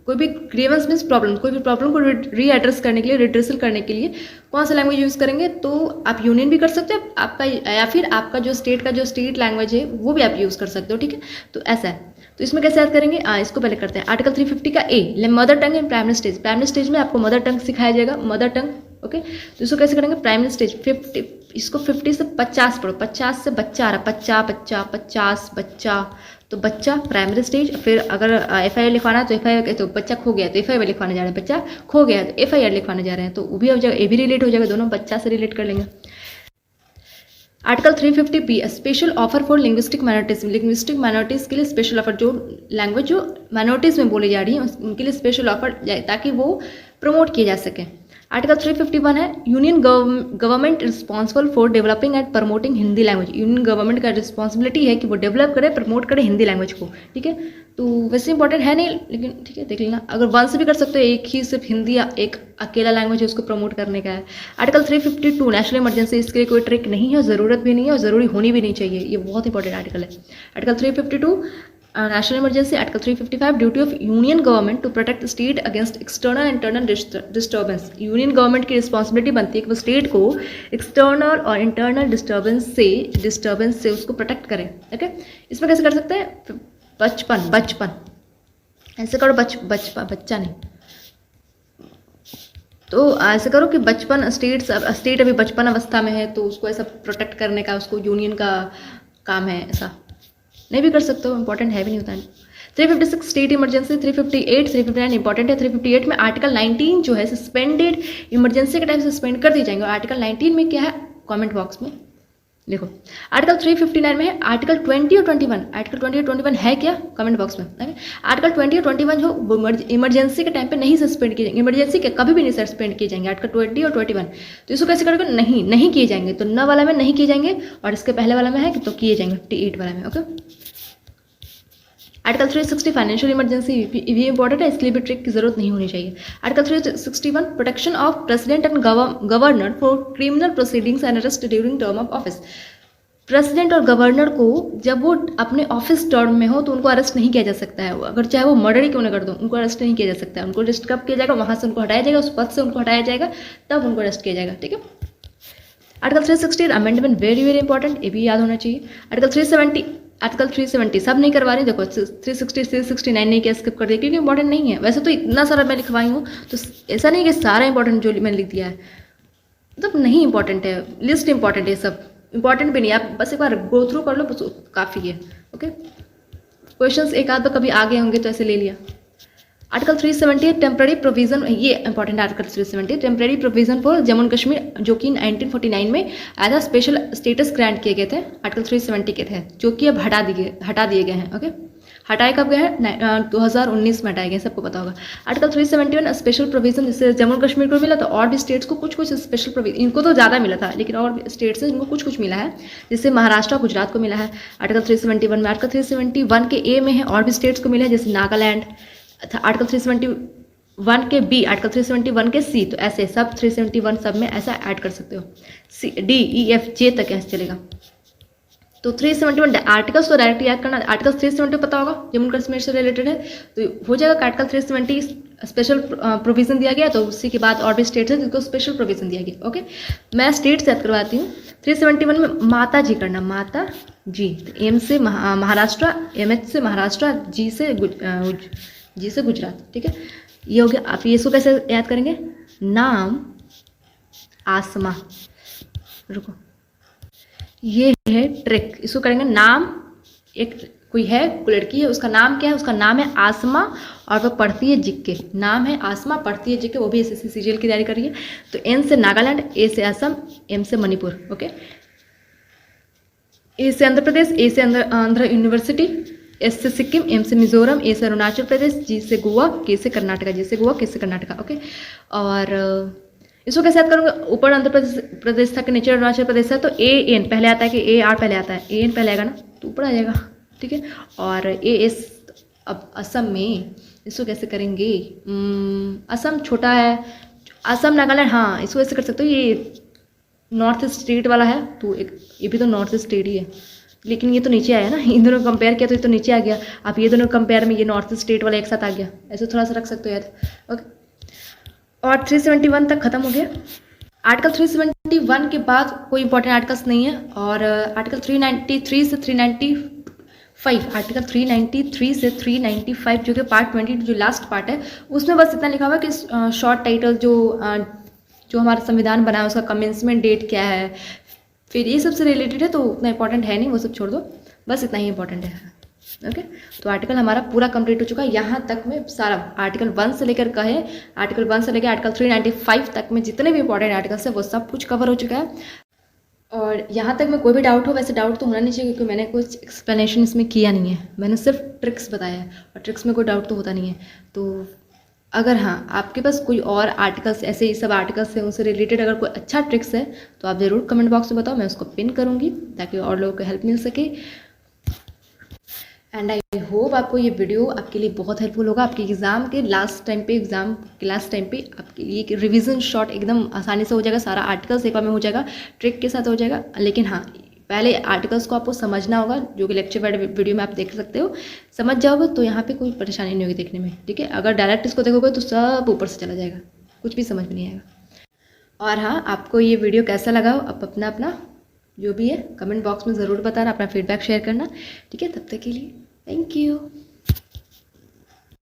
S1: कोई भी ग्रीवेंस मीन्स प्रॉब्लम, कोई भी प्रॉब्लम को रीएड्रेस करने के लिए, रिड्रेसल करने के लिए कौन सा लैंग्वेज यूज़ करेंगे, तो आप यूनियन भी कर सकते हो आपका, या फिर आपका जो स्टेट लैंग्वेज है वो भी आप यूज़ कर सकते हो, ठीक है। तो ऐसा है, तो इसमें कैसे याद करेंगे, इसको पहले करते हैं। आर्टिकल 350 का a mother tongue in primary stage. Primary stage में आपको मदर टंग सिखाया जाएगा, मदर टंग, ओके। तो इसको कैसे करेंगे, प्राइमरी स्टेज 50, इसको 50 से 50 पढ़ो, 50 से बच्चा आ रहा, 50 बच्चा, तो बच्चा प्राइमरी स्टेज। फिर अगर FIR लिखवाना तो FIR, तो बच्चा खो गया तो FIR लिखवाने जा रहे हैं, बच्चा खो गया तो FIR लिखवाने जा रहे हैं, तो वो भी हो जाएगा, ए भी रिलेट हो जाएगा, दोनों बच्चा से रिलेट कर लेंगे। Article 350B special offer for linguistic minorities. Linguistic minorities के लिए स्पेशल ऑफर, जो लैंग्वेज जो माइनॉरिटीज़ में बोली जा रही है उनके लिए स्पेशल ऑफर जाए, ताकि वो प्रमोट किए जा सकें। आर्टिकल 351 है union government responsible for developing and promoting Hindi language. Union government का रिस्पॉन्सिबिलिटी है कि वो डेवलप करे, प्रमोट करे हिंदी लैंग्वेज को, ठीक है। तो वैसे इंपॉर्टेंट है नहीं, लेकिन ठीक है देख लेना, अगर वन से भी कर सकते हो, एक ही सिर्फ हिंदी या एक अकेला लैंग्वेज है उसको प्रमोट करने का है। आर्टिकल 352 नेशनल इमरजेंसी, इसके लिए कोई ट्रिक नहीं है, ज़रूरत भी नहीं है और ज़रूरी होनी भी नहीं चाहिए, ये बहुत इंपॉर्टेंट आर्टिकल है। Article 352 national emergency. Article 355 duty of union government to protect state against external and internal disturbance. Union government की रिस्पॉन्सिबिलिटी बनती है कि वो स्टेट को एक्सटर्नल और इंटरनल डिस्टर्बेंस से उसको प्रोटेक्ट करें, ओके। इसमें कैसे कर सकते हैं, बचपन ऐसे करो, बच्चा नहीं, तो ऐसे करो कि बचपन, स्टेट अभी बचपन अवस्था में है तो उसको ऐसा प्रोटेक्ट करने का उसको यूनियन का काम है, ऐसा नहीं भी कर सकते हो, इंपॉर्टेंट है भी नहीं होता है। 356 स्टेट इमरजेंसी, 358, 359 इंपॉर्टेंट है। 358 में आर्टिकल 19 जो है सस्पेंडेड इमरजेंसी के टाइम सस्पेंड कर दी जाएंगे। और आर्टिकल 19 में क्या है, कमेंट बॉक्स में लिखो। आर्टिकल 359 में है आर्टिकल 20 और 21। आर्टिकल 20 और 21 है क्या, कमेंट बॉक्स में। आर्टिकल 20 और 21 जो इमरजेंसी के टाइम पे नहीं सस्पेंड किए जाएंगे, इमरजेंसी के कभी भी नहीं सस्पेंड किए जाएंगे, आर्टिकल 20 और 21। तो इसको कैसे करोगे, नहीं किए जाएंगे। तो न वाला में नहीं किए जाएंगे और इसके पहले वाला में है कि तो किए जाएंगे 58 वाला में। ओके, आर्टिकल 360 फाइनेंशियल इमरजेंसी, ये इंपॉर्टेंट है, इसके लिए भी ट्रिक की जरूरत नहीं होनी चाहिए। Article 361 protection of president and governor for criminal proceedings and arrest during term of office. President और गवर्नर को जब वो अपने ऑफिस टर्म में हो तो उनको अरेस्ट नहीं किया जा सकता है, अगर चाहे वो मर्डर ही क्यों ना कर दो, उनको अरेस्ट नहीं किया जा सकता है। उनको अरेस्ट कब किया जाएगा, वहाँ से उनको हटाया जाएगा, उस पद से उनको हटाया जाएगा, तब उनको अरेस्ट किया जाएगा। ठीक है। Article 360 amendment, very very important, ये भी याद होना चाहिए। आर्टिकल 370 सब नहीं करवा रही, देखो 360 369 नहीं किया, स्किप कर दिया क्योंकि इंपॉर्टेंट नहीं है। वैसे तो इतना सारा मैं लिखवाई हूँ, तो ऐसा नहीं कि सारा इंपॉर्टेंट जो मैंने लिख दिया है, मतलब नहीं इंपॉर्टेंट है, लिस्ट इंपॉर्टेंट है, सब इंपॉर्टेंट भी नहीं, आप बस एक बार गो थ्रू कर लो, बस काफ़ी है। ओके, क्वेश्चंस एक आध बार कभी आगे होंगे तो ऐसे ले लिया। आर्टिकल 370 टेम्प्रेरी प्रोविजन, ये important article 370 temporary provision for Jammu and Kashmir, जो कि 1949 में as a special status grant किए गए थे, आर्टिकल 370 के थे, जो कि अब हटा दिए गए हैं। ओके, हटाए कब गए हैं, 2019 में हटाए गए, सबको पता होगा। आर्टिकल 371 स्पेशल प्रोविजन, जिससे जम्मू एंड कश्मीर को मिला था, और भी स्टेट्स को कुछ कुछ स्पेशल प्रोविजन, इनको तो ज़्यादा मिला था, लेकिन और स्टेट्स से इनको कुछ कुछ मिला है, जिससे महाराष्ट्र गुजरात को मिला है। आर्टिकल 371 में, आर्टिकल 371 के ए में है और भी स्टेट्स को मिला है, जैसे नागालैंड। आर्टिकल 371 के बी, आर्टिकल 371 के सी, तो ऐसे सब 371 सब में ऐसा ऐड कर सकते हो, सी डी ई एफ जे तक ऐसे चलेगा। तो 371 आर्टिकल्स तो डायरेक्ट याद करना, आर्टिकल 370 पता होगा, जम्मू कश्मीर से रिलेटेड है, तो हो जाएगा। आर्टिकल 370 स्पेशल प्रोविजन दिया गया, तो उसी के बाद और भी स्टेट्स है जिसको स्पेशल प्रोविजन दिया गया। ओके, मैं स्टेट्स याद करवाती हूँ। 371 में माता जी करना, माता जी, एम से महाराष्ट्र, एम एच से महाराष्ट्र, जी से गुजरात। ठीक है, ये हो गया। आप ये इसको कैसे याद करेंगे, नाम आसमा, रुको, ये है ट्रिक, इसको करेंगे। नाम, एक कोई है, कोई लड़की है, उसका नाम क्या है, उसका नाम है आसमा और वह पढ़ती है जिक्के, नाम है आसमा, पढ़ती है जिक्के, वो भी एसएससी सीजीएल की तैयारी कर रही है। तो एन से नागालैंड, ए से असम, एम से मणिपुर। ओके, ए से आंध्र प्रदेश, ए से आंध्र यूनिवर्सिटी, एस से सिक्किम, एम से मिजोरम, ए से अरुणाचल प्रदेश, जी से गोवा, के से कर्नाटका, जी से गोवा, के से कर्नाटका। ओके, और इसको कैसे याद करूँगा, ऊपर आंध्र प्रदेश था कि नीचे अरुणाचल प्रदेश है, तो ए एन पहले आता है कि ए आर पहले आता है, ए एन पहले आएगा ना, तो ऊपर आ जाएगा। ठीक है, और ए एस, अब असम में इसको कैसे करेंगे, असम छोटा है, असम नागालैंड, हाँ इसको ऐसे कर सकते हो, ये नॉर्थ स्टेट वाला है, तो एक ये भी तो नॉर्थ स्टेट ही है, लेकिन ये तो नीचे आया ना, इन दोनों कंपेयर किया तो ये तो नीचे आ गया। आप ये दोनों कंपेयर में ये नॉर्थ स्टेट वाला एक साथ आ गया, ऐसे थोड़ा सा रख सकते हो याद। ओके, और 371 तक खत्म हो गया। आर्टिकल 371 के बाद कोई इंपॉर्टेंट आर्टिकल्स नहीं है। और आर्टिकल 393 से 395, आर्टिकल 393 से 395 जो कि पार्ट 20 जो लास्ट पार्ट है, उसमें बस इतना लिखा हुआ है कि शॉर्ट टाइटल जो हमारा संविधान बना है उसका कमेंसमेंट डेट क्या है, फिर ये सबसे रिलेटेड है, तो उतना इंपॉर्टेंट है नहीं, वो सब छोड़ दो, बस इतना ही इंपॉर्टेंट है। ओके, तो आर्टिकल हमारा पूरा कंप्लीट हो चुका है। यहाँ तक में सारा आर्टिकल 1 से लेकर कहे, आर्टिकल 1 से लेकर आर्टिकल 395 तक में जितने भी इंपॉर्टेंट आर्टिकल्स है वो सब कुछ कवर हो चुका है। और यहाँ तक में कोई भी डाउट हो, वैसे डाउट तो होना नहीं चाहिए क्योंकि मैंने कुछ एक्सप्लेनेशन इसमें किया नहीं है, मैंने सिर्फ ट्रिक्स बताया है, और ट्रिक्स में कोई डाउट तो होता नहीं है। तो अगर हाँ आपके पास कोई और आर्टिकल्स, ऐसे ही सब आर्टिकल्स हैं उनसे रिलेटेड अगर कोई अच्छा ट्रिक्स है तो आप ज़रूर कमेंट बॉक्स में बताओ, मैं उसको पिन करूँगी ताकि और लोगों को हेल्प मिल सके। एंड आई होप आपको ये वीडियो आपके लिए बहुत हेल्पफुल होगा, आपके एग्ज़ाम के लास्ट टाइम पे आपके लिए रिवीजन शॉर्ट एकदम आसानी से हो जाएगा, सारा आर्टिकल्स एक बार में हो जाएगा, ट्रिक के साथ हो जाएगा। लेकिन हाँ, पहले आर्टिकल्स को आपको समझना होगा, जो कि लेक्चर वीडियो में आप देख सकते हो, समझ जाओगे तो यहाँ पे कोई परेशानी नहीं होगी देखने में। ठीक है, अगर डायरेक्ट इसको देखोगे तो सब ऊपर से चला जाएगा, कुछ भी समझ में नहीं आएगा। और हाँ, आपको ये वीडियो कैसा लगा, आप अपना जो भी है कमेंट बॉक्स में ज़रूर बताना, अपना फीडबैक शेयर करना। ठीक है, तब तक के लिए थैंक यू।